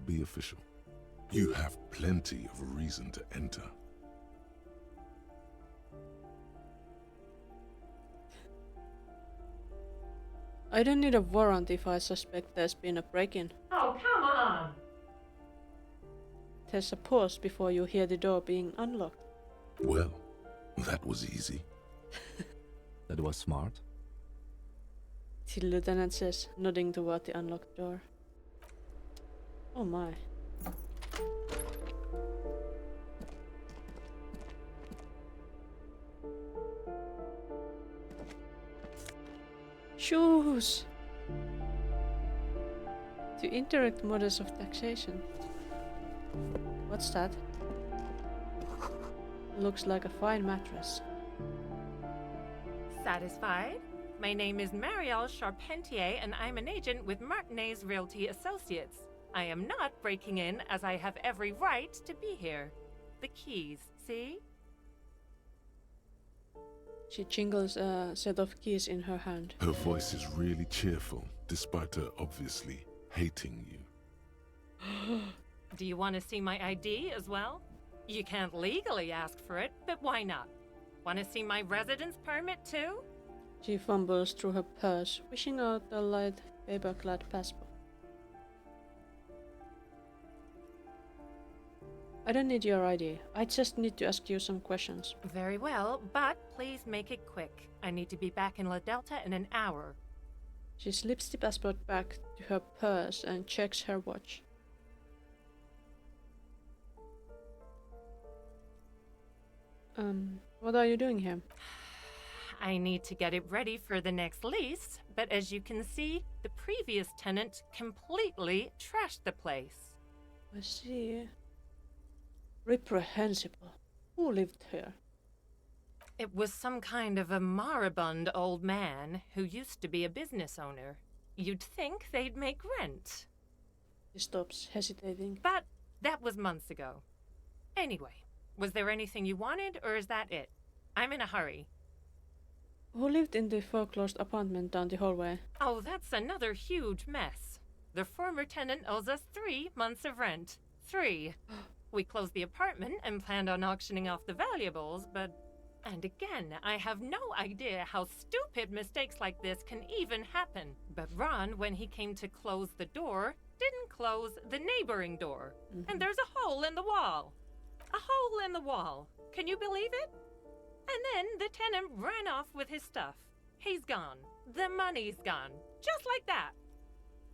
[SPEAKER 3] Be official. You have plenty of reason to enter.
[SPEAKER 1] I don't need a warrant if I suspect there's been a break-in.
[SPEAKER 13] Oh, come on.
[SPEAKER 1] There's a pause before you hear the door being unlocked.
[SPEAKER 3] Well, that was easy.
[SPEAKER 5] That was smart.
[SPEAKER 1] The lieutenant says, nodding toward the unlocked door. Oh my. Shoes! The indirect models of taxation. What's that? Looks like a fine mattress.
[SPEAKER 14] Satisfied? My name is Marielle Charpentier, and I'm an agent with Martinez Realty Associates. I am not breaking in, as I have every right to be here. The keys, see?
[SPEAKER 1] She jingles a set of keys in her hand.
[SPEAKER 3] Her voice is really cheerful, despite her obviously hating you.
[SPEAKER 14] Do you want to see my ID as well? You can't legally ask for it, but why not? Want to see my residence permit too?
[SPEAKER 1] She fumbles through her purse, wishing out a light paper-clad passport. I don't need your ID. I just need to ask you some questions.
[SPEAKER 14] Very well, but please make it quick. I need to be back in La Delta in an hour.
[SPEAKER 1] She slips the passport back to her purse and checks her watch. What are you doing here?
[SPEAKER 14] I need to get it ready for the next lease, but as you can see, the previous tenant completely trashed the place.
[SPEAKER 1] I see. Reprehensible. Who lived here?
[SPEAKER 14] It was some kind of a moribund old man who used to be a business owner. You'd think they'd make rent.
[SPEAKER 1] He stops, hesitating.
[SPEAKER 14] But that was months ago. Anyway, was there anything you wanted, or is that it? I'm in a hurry.
[SPEAKER 1] Who lived in the foreclosed apartment down the hallway?
[SPEAKER 14] Oh, that's another huge mess. The former tenant owes us 3 months of rent. 3. We closed the apartment and planned on auctioning off the valuables, but... And again, I have no idea how stupid mistakes like this can even happen. But Ron, when he came to close the door, didn't close the neighboring door. And there's a hole in the wall. A hole in the wall. Can you believe it? And then the tenant ran off with his stuff. He's gone. The money's gone. Just like that.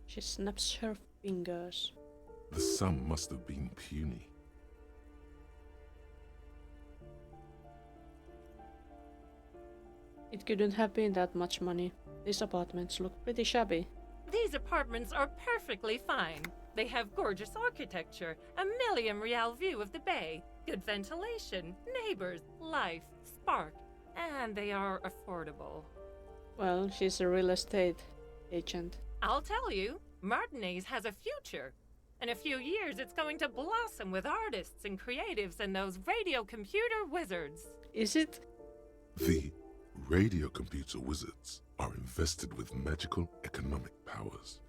[SPEAKER 1] She snaps her fingers.
[SPEAKER 3] The sum must have been puny.
[SPEAKER 1] It couldn't have been that much money. These apartments look pretty shabby.
[SPEAKER 14] These apartments are perfectly fine. They have gorgeous architecture, a million real view of the bay, good ventilation, neighbors, life, spark, and they are affordable.
[SPEAKER 1] Well, she's a real estate agent.
[SPEAKER 14] I'll tell you, Martinez has a future. In a few years, it's going to blossom with artists and creatives and those radio computer wizards.
[SPEAKER 1] Is it?
[SPEAKER 3] The radio computer wizards are invested with magical economic powers.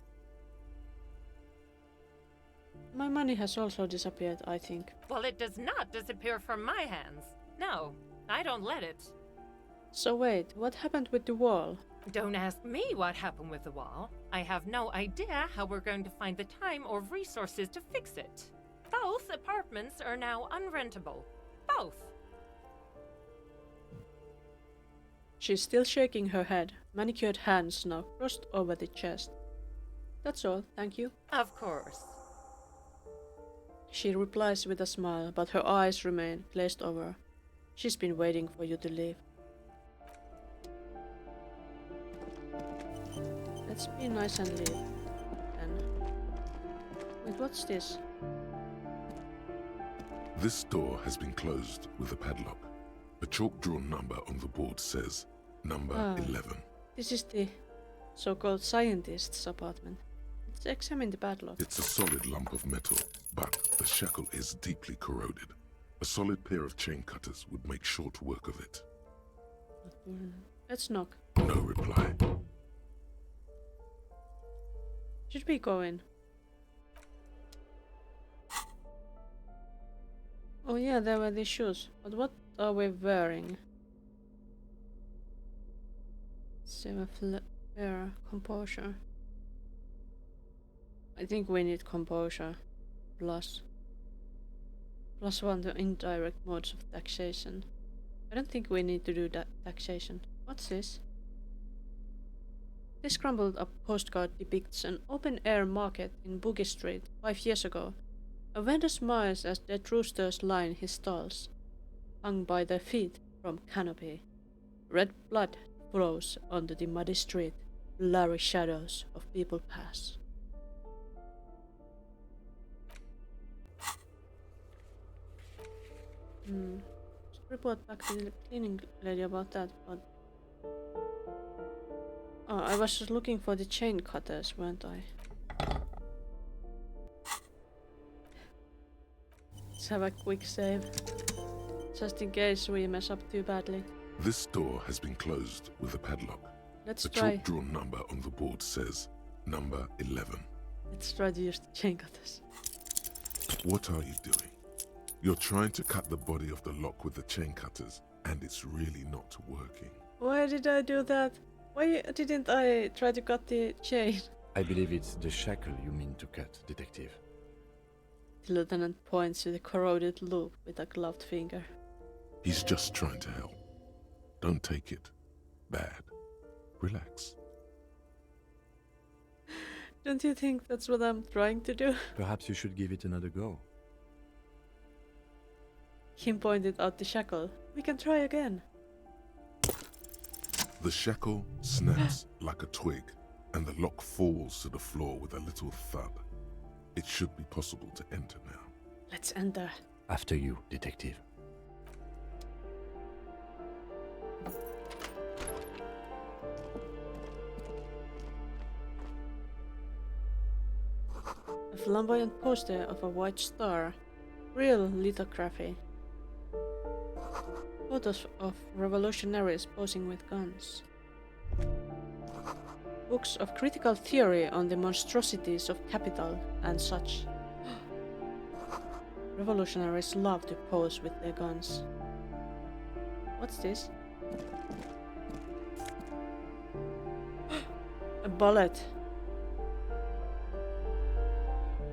[SPEAKER 1] My money has also disappeared, I think.
[SPEAKER 14] Well, it does not disappear from my hands. No, I don't let it.
[SPEAKER 1] So wait, what happened with the wall?
[SPEAKER 14] Don't ask me what happened with the wall. I have no idea how we're going to find the time or resources to fix it. Both apartments are now unrentable. Both.
[SPEAKER 1] She's still shaking her head, manicured hands now crossed over the chest. That's all, thank you.
[SPEAKER 14] Of course.
[SPEAKER 1] She replies with a smile, but her eyes remain glazed over. She's been waiting for you to leave. Let's be nice and leave, then. Wait, what's this?
[SPEAKER 3] This door has been closed with a padlock. A chalk-drawn number on the board says number 11.
[SPEAKER 1] This is the so-called scientist's apartment. Let's examine the padlock.
[SPEAKER 3] It's a solid lump of metal, but the shackle is deeply corroded. A solid pair of chain cutters would make short work of it.
[SPEAKER 1] Let's knock.
[SPEAKER 3] No reply.
[SPEAKER 1] Should we go in? Oh yeah, there were these shoes. But what are we wearing? Fair composure. I think we need composure. Plus one to indirect modes of taxation. I don't think we need to do that taxation. What's this? This crumbled up postcard depicts an open-air market in Boogie Street 5 years ago. A vendor smiles as dead roosters line his stalls, hung by their feet from canopy. Red blood flows onto the muddy street. Blurry shadows of people pass. Should report back to the cleaning lady about that, but... Oh, I was just looking for the chain cutters, weren't I? Let's have a quick save. Just in case we mess up too badly.
[SPEAKER 3] This door has been closed with a padlock.
[SPEAKER 1] Let's
[SPEAKER 3] the
[SPEAKER 1] try.
[SPEAKER 3] chalk-drawn number on the board says number 11.
[SPEAKER 1] Let's try to use the chain cutters.
[SPEAKER 3] What are you doing? You're trying to cut the body of the lock with the chain cutters, and it's really not working.
[SPEAKER 1] Why did I do that? Why didn't I try to cut the chain?
[SPEAKER 5] I believe it's the shackle you mean to cut, Detective.
[SPEAKER 1] The lieutenant points to the corroded loop with a gloved finger.
[SPEAKER 3] He's just trying to help. Don't take it bad. Relax.
[SPEAKER 1] Don't you think that's what I'm trying to do?
[SPEAKER 5] Perhaps you should give it another go.
[SPEAKER 1] Kim pointed out the shackle. We can try again.
[SPEAKER 3] The shackle snaps like a twig, and the lock falls to the floor with a little thud. It should be possible to enter now.
[SPEAKER 1] Let's enter.
[SPEAKER 5] After you, Detective.
[SPEAKER 1] A flamboyant poster of a white star. Real lithography. Photos of revolutionaries posing with guns. Books of critical theory on the monstrosities of capital and such. Revolutionaries love to pose with their guns. What's this? A bullet.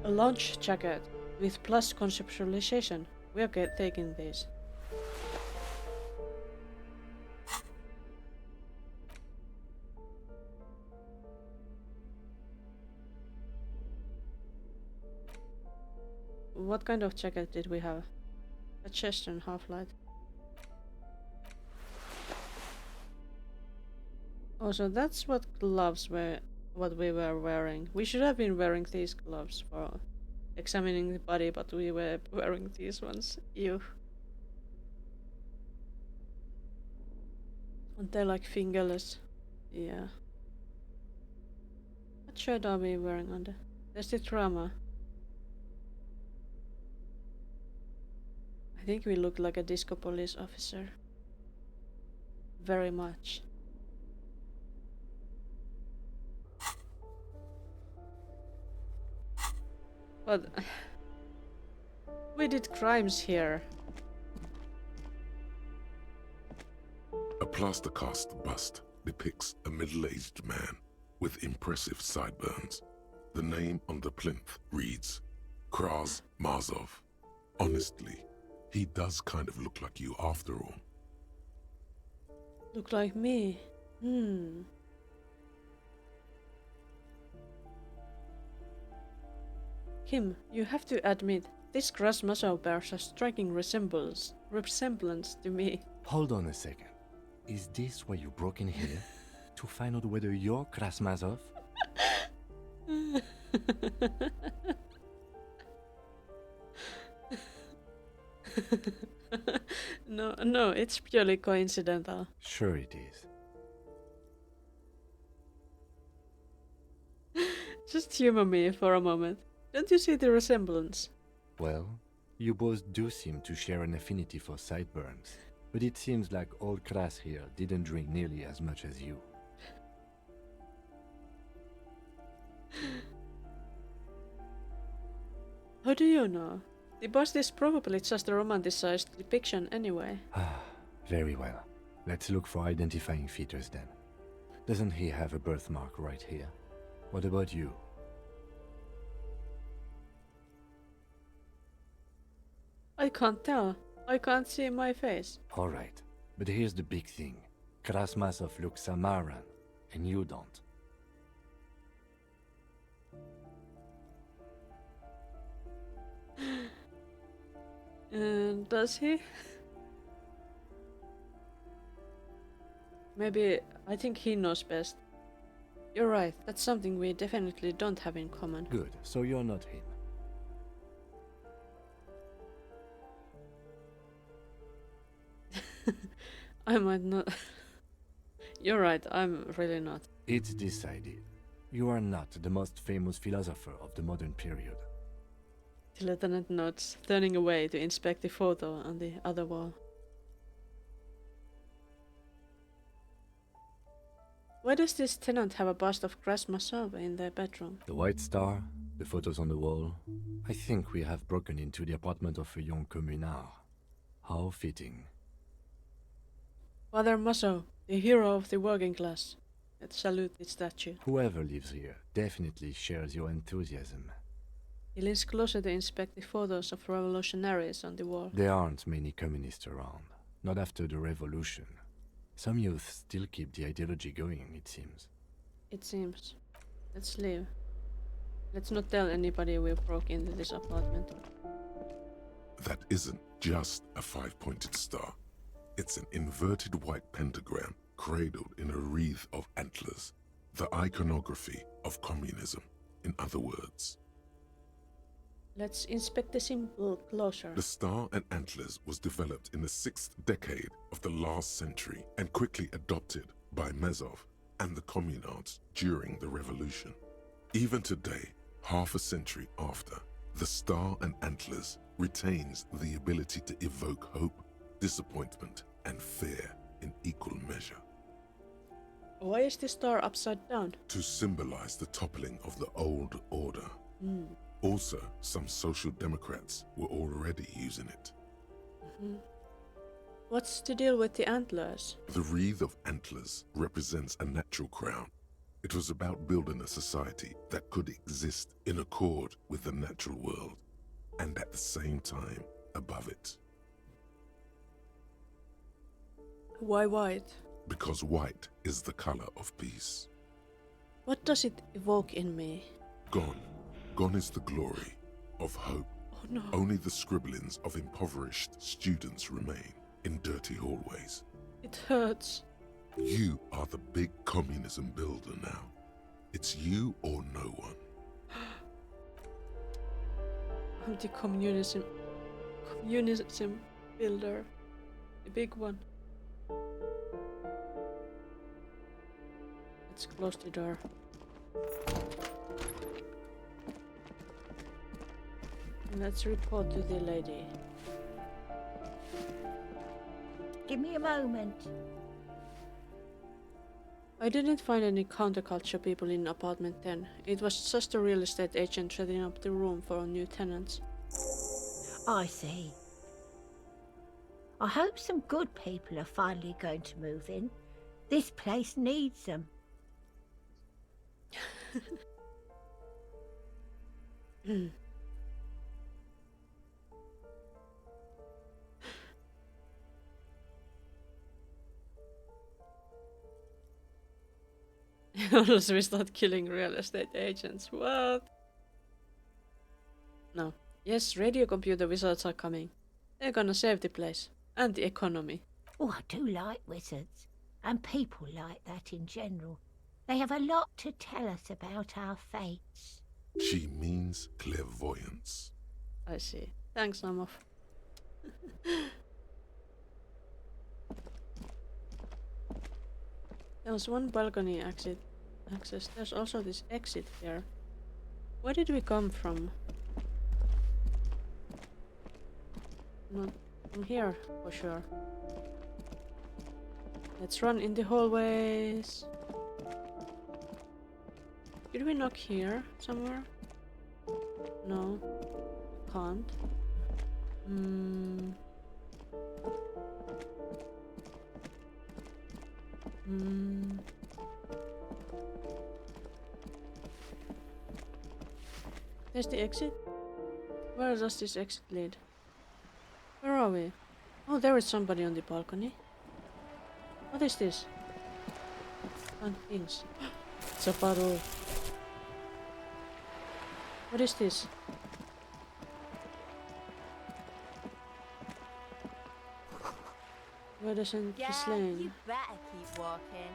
[SPEAKER 1] A launch jacket with plus conceptualization. We are taking this. What kind of jacket did we have? A chest and half-light. Oh, so that's what gloves were, what we were wearing. We should have been wearing these gloves for examining the body, but we were wearing these ones. Ew. Aren't they like fingerless? Yeah. What shirt are we wearing under? There's the drama. I think we look like a disco police officer. Very much. But we did crimes here.
[SPEAKER 3] A plaster cast bust depicts a middle-aged man with impressive sideburns. The name on the plinth reads Kraz Mazov. Honestly, he does kind of look like you after all.
[SPEAKER 1] Look like me. Kim, you have to admit, this Kraz Mazov bears a striking resemblance to me.
[SPEAKER 5] Hold on a second. Is this why you broke in here? To find out whether you're Kraz Mazov?
[SPEAKER 1] No, it's purely coincidental.
[SPEAKER 5] Sure it is.
[SPEAKER 1] Just humor me for a moment. Don't you see the resemblance?
[SPEAKER 5] Well, you both do seem to share an affinity for sideburns, but it seems like old Kraz here didn't drink nearly as much as you.
[SPEAKER 1] How do you know? The bust is probably just a romanticized depiction anyway.
[SPEAKER 5] Very well. Let's look for identifying features then. Doesn't he have a birthmark right here? What about you?
[SPEAKER 1] I can't tell. I can't see my face.
[SPEAKER 5] Alright, but here's the big thing. Kraz Mazov looks Samaran, and you don't.
[SPEAKER 1] Does he? Maybe I think he knows best. You're right, that's something we definitely don't have in common.
[SPEAKER 5] Good, so you're not him.
[SPEAKER 1] I might not. You're right, I'm really not.
[SPEAKER 5] It's decided. You are not the most famous philosopher of the modern period.
[SPEAKER 1] The lieutenant nods, turning away to inspect the photo on the other wall. Why does this tenant have a bust of Kraz Mazov in their bedroom?
[SPEAKER 5] The White Star, the photos on the wall. I think we have broken into the apartment of a young communard. How fitting.
[SPEAKER 1] Father Mazov, the hero of the working class. Let's salute the statue.
[SPEAKER 5] Whoever lives here definitely shares your enthusiasm.
[SPEAKER 1] He leans closer to inspect the photos of revolutionaries on the wall.
[SPEAKER 5] There aren't many communists around. Not after the revolution. Some youth still keep the ideology going, it seems.
[SPEAKER 1] It seems. Let's leave. Let's not tell anybody we broke into this apartment.
[SPEAKER 3] That isn't just a five-pointed star. It's an inverted white pentagram cradled in a wreath of antlers. The iconography of communism, in other words.
[SPEAKER 1] Let's inspect the symbol closer.
[SPEAKER 3] The star and antlers was developed in the 6th decade of the last century and quickly adopted by Mazov and the communards during the revolution. Even today, half a century after, the star and antlers retains the ability to evoke hope, disappointment, and fear in equal measure.
[SPEAKER 1] Why is the star upside down?
[SPEAKER 3] To symbolize the toppling of the old order. Also, some social democrats were already using it.
[SPEAKER 1] What's the deal with the antlers?
[SPEAKER 3] The wreath of antlers represents a natural crown. It was about building a society that could exist in accord with the natural world, and at the same time above it.
[SPEAKER 1] Why white?
[SPEAKER 3] Because white is the color of peace.
[SPEAKER 1] What does it evoke in me?
[SPEAKER 3] Gone. Gone is the glory of hope.
[SPEAKER 1] Oh no.
[SPEAKER 3] Only the scribblings of impoverished students remain in dirty hallways.
[SPEAKER 1] It hurts.
[SPEAKER 3] You are the big communism builder now. It's you or no one.
[SPEAKER 1] I'm the communism builder. The big one. Let's close the door. And let's report to the lady.
[SPEAKER 12] Give me a moment.
[SPEAKER 1] I didn't find any counterculture people in apartment 10. It was just a real estate agent setting up the room for new tenants.
[SPEAKER 12] I see. I hope some good people are finally going to move in. This place needs them.
[SPEAKER 1] Unless we start killing real estate agents. What? No. Yes, radio computer wizards are coming. They're gonna save the place. And the economy.
[SPEAKER 12] Oh, I do like wizards. And people like that in general. They have a lot to tell us about our fates.
[SPEAKER 3] She means clairvoyance.
[SPEAKER 1] I see. Thanks, Namov. There was one balcony access. There's also this exit here. Where did we come from? Not from here, for sure. Let's run in the hallways. Did we knock here somewhere? No. Can't. There's the exit. Where does this exit lead? Where are we? Oh, there is somebody on the balcony. What is this? Fun things. It's a bottle. What is this? Where doesn't this lane?
[SPEAKER 2] You better keep walking.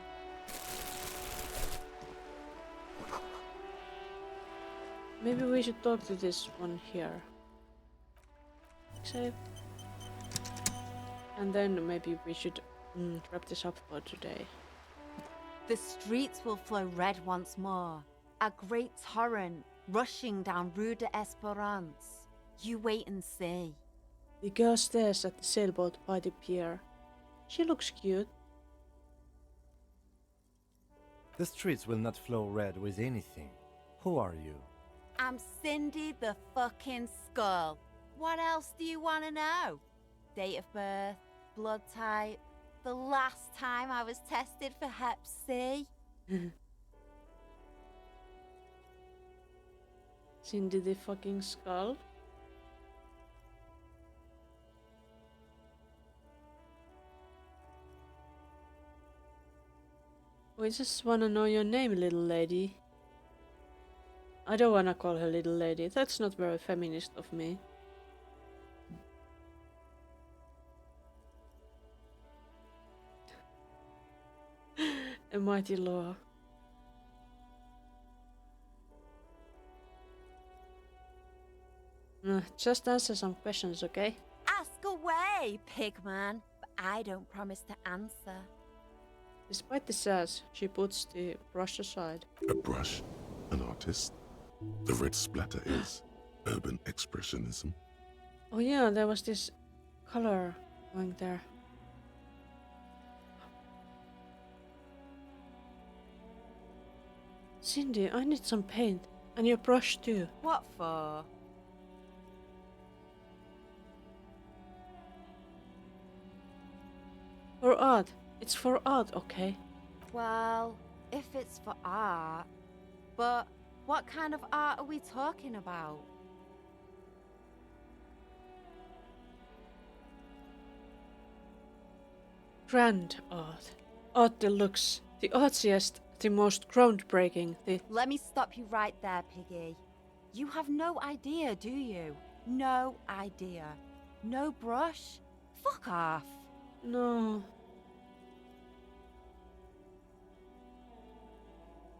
[SPEAKER 1] Maybe we should talk to this one here. Save. And then maybe we should wrap this up for today.
[SPEAKER 15] The streets will flow red once more. A great torrent rushing down Rue de Esperance. You wait and see.
[SPEAKER 1] The girl stares at the sailboat by the pier. She looks cute.
[SPEAKER 5] The streets will not flow red with anything. Who are you?
[SPEAKER 15] I'm Cindy the fucking Skull. What else do you want to know? Date of birth, blood type, the last time I was tested for Hep C.
[SPEAKER 1] Cindy the fucking Skull. We just wanna know your name, little lady. I don't wanna call her little lady. That's not very feminist of me. A mighty law. Just answer some questions, okay?
[SPEAKER 15] Ask away, pigman. But I don't promise to answer.
[SPEAKER 1] Despite the sass, she puts the brush aside.
[SPEAKER 3] A brush? An artist? The red splatter is urban expressionism.
[SPEAKER 1] Oh yeah, there was this color going there. Cindy, I need some paint. And your brush too.
[SPEAKER 15] What for?
[SPEAKER 1] For art. It's for art, okay?
[SPEAKER 15] Well, if it's for art. But what kind of art are we talking about?
[SPEAKER 1] Grand art. Art deluxe. The artsiest, the most groundbreaking, the...
[SPEAKER 15] Let me stop you right there, Piggy. You have no idea, do you? No idea. No brush? Fuck off.
[SPEAKER 1] No.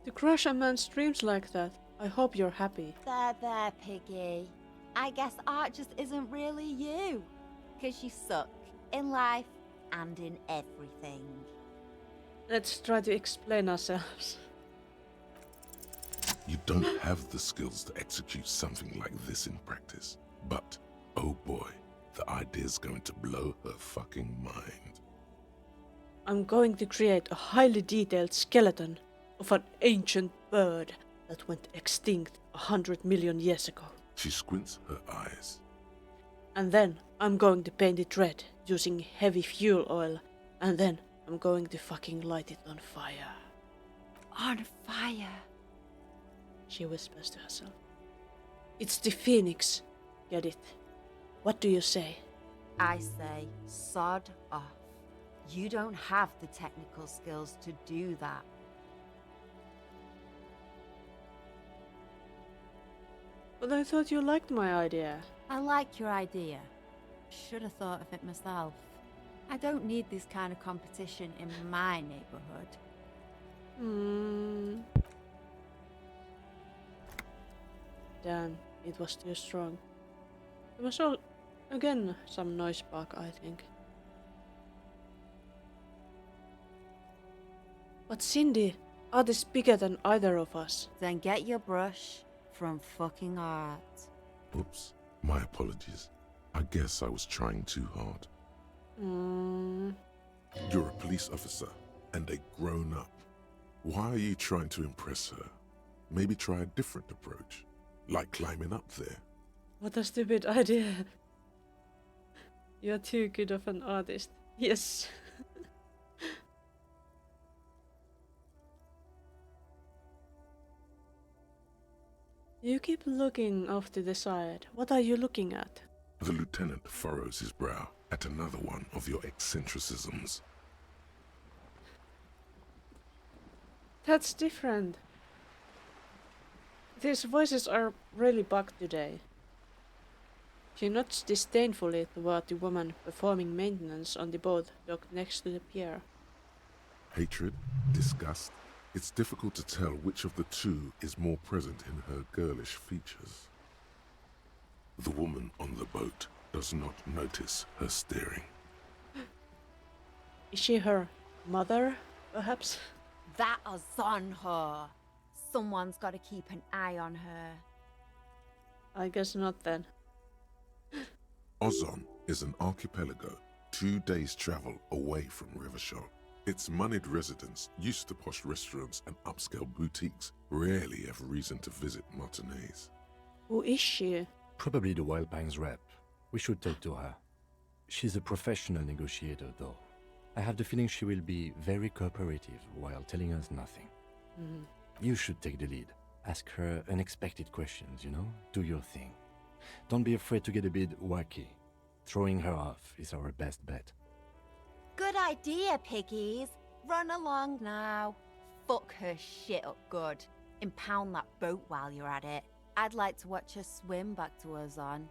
[SPEAKER 1] To crush a man's dreams like that, I hope you're happy.
[SPEAKER 15] There, Piggy. I guess art just isn't really you. 'Cause you suck in life and in everything.
[SPEAKER 1] Let's try to explain ourselves.
[SPEAKER 3] You don't have the skills to execute something like this in practice. But, oh boy, the idea's going to blow her fucking mind.
[SPEAKER 1] I'm going to create a highly detailed skeleton of an ancient bird that went extinct 100 million years ago.
[SPEAKER 3] She squints her eyes.
[SPEAKER 1] And then I'm going to paint it red using heavy fuel oil. And then I'm going to fucking light it on fire.
[SPEAKER 15] On fire?
[SPEAKER 1] She whispers to herself. It's the phoenix. Get it? What do you say?
[SPEAKER 15] I say, sod off. You don't have the technical skills to do that.
[SPEAKER 1] But I thought you liked my idea.
[SPEAKER 15] I like your idea. Should have thought of it myself. I don't need this kind of competition in my neighborhood.
[SPEAKER 1] Damn, it was too strong. There was all, again, some noise bug, I think. But Cindy, art is bigger than either of us.
[SPEAKER 15] Then get your brush from fucking art.
[SPEAKER 3] Oops, my apologies. I guess I was trying too hard. You're a police officer and a grown-up. Why are you trying to impress her? Maybe try a different approach, like climbing up there.
[SPEAKER 1] What a stupid idea. You're too good of an artist. Yes. You keep looking off to the side. What are you looking at?
[SPEAKER 3] The lieutenant furrows his brow at another one of your eccentricisms.
[SPEAKER 1] That's different. These voices are really bugged today. She nods disdainfully toward the woman performing maintenance on the boat docked next to the pier.
[SPEAKER 3] Hatred, disgust. It's difficult to tell which of the two is more present in her girlish features. The woman on the boat does not notice her staring.
[SPEAKER 1] Is she her mother, perhaps?
[SPEAKER 15] That is on her. Someone's got to keep an eye on her.
[SPEAKER 1] I guess not then.
[SPEAKER 3] Ozon is an archipelago 2 days' travel away from Rivershore. Its moneyed residents, used to posh restaurants and upscale boutiques, rarely have reason to visit Martinez.
[SPEAKER 1] Who is she?
[SPEAKER 5] Probably the Wild Pines rep. We should talk to her. She's a professional negotiator, though. I have the feeling she will be very cooperative while telling us nothing. You should take the lead. Ask her unexpected questions, you know? Do your thing. Don't be afraid to get a bit wacky. Throwing her off is our best bet.
[SPEAKER 15] Good idea, piggies. Run along now. Fuck her shit up good. Impound that boat while you're at it. I'd like to watch her swim back to Ozon.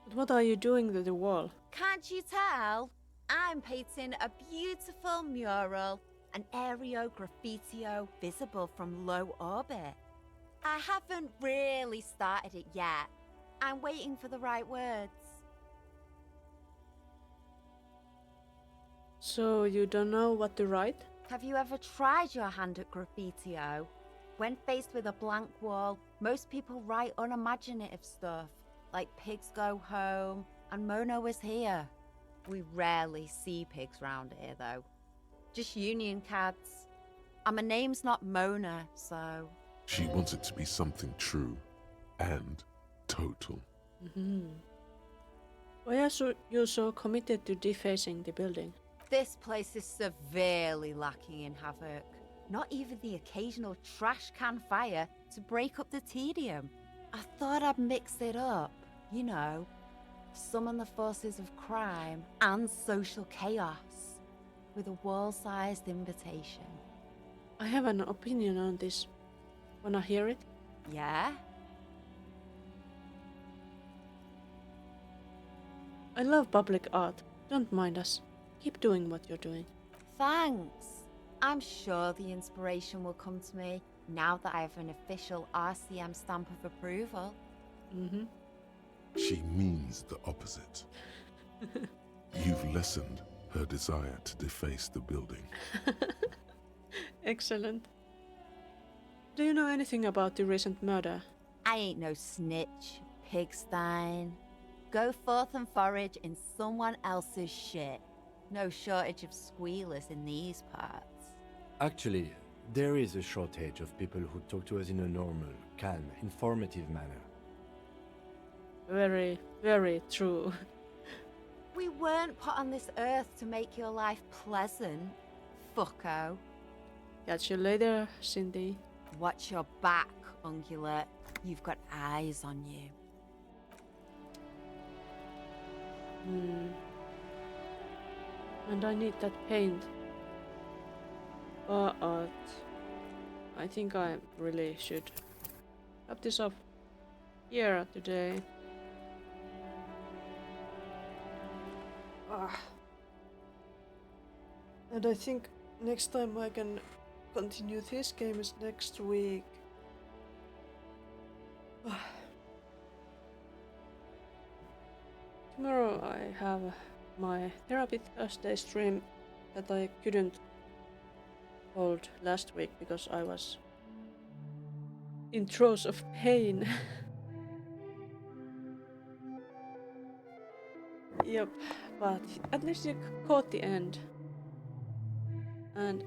[SPEAKER 1] But what are you doing to the wall?
[SPEAKER 15] Can't you tell? I'm painting a beautiful mural, an aereo graffitio visible from low orbit. I haven't really started it yet. I'm waiting for the right words.
[SPEAKER 1] So you don't know what to write?
[SPEAKER 15] Have you ever tried your hand at graffitio? When faced with a blank wall, most people write unimaginative stuff, like pigs go home and Mona was here. We rarely see pigs round here, though. Just union cads. And my name's not Mona, so...
[SPEAKER 3] She wants it to be something true and total.
[SPEAKER 1] Why are you so committed to defacing the building?
[SPEAKER 15] This place is severely lacking in havoc. Not even the occasional trash can fire to break up the tedium. I thought I'd mix it up, you know, summon the forces of crime and social chaos with a wall-sized invitation.
[SPEAKER 1] I have an opinion on this. Wanna hear it?
[SPEAKER 15] Yeah?
[SPEAKER 1] I love public art. Don't mind us. Keep doing what you're doing.
[SPEAKER 15] Thanks. I'm sure the inspiration will come to me now that I have an official RCM stamp of approval.
[SPEAKER 3] She means the opposite. You've lessened her desire to deface the building.
[SPEAKER 1] Excellent. Do you know anything about the recent murder?
[SPEAKER 15] I ain't no snitch, pigstein. Go forth and forage in someone else's shit. No shortage of squealers in these parts.
[SPEAKER 5] Actually, there is a shortage of people who talk to us in a normal, calm, informative manner.
[SPEAKER 1] Very, very true.
[SPEAKER 15] We weren't put on this earth to make your life pleasant, fucko.
[SPEAKER 1] Catch you later, Cindy.
[SPEAKER 15] Watch your back, ungulate. You've got eyes on you.
[SPEAKER 1] And I need that paint. But I think I really should wrap this up here today. And I think next time I can continue this game is next week. Tomorrow I have my Therapy Thursday stream that I couldn't hold last week because I was in throes of pain. Yep, but at least you caught the end. And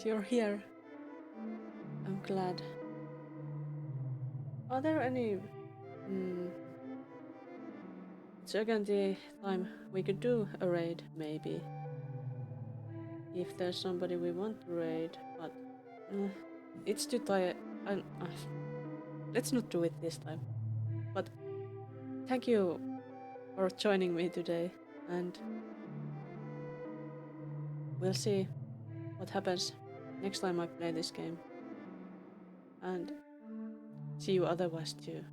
[SPEAKER 1] you're here. I'm glad. Are there any it's again the time we could do a raid, maybe. If there's somebody we want to raid, but it's too tired. Let's not do it this time. But thank you for joining me today, and we'll see what happens next time I play this game. And see you otherwise too.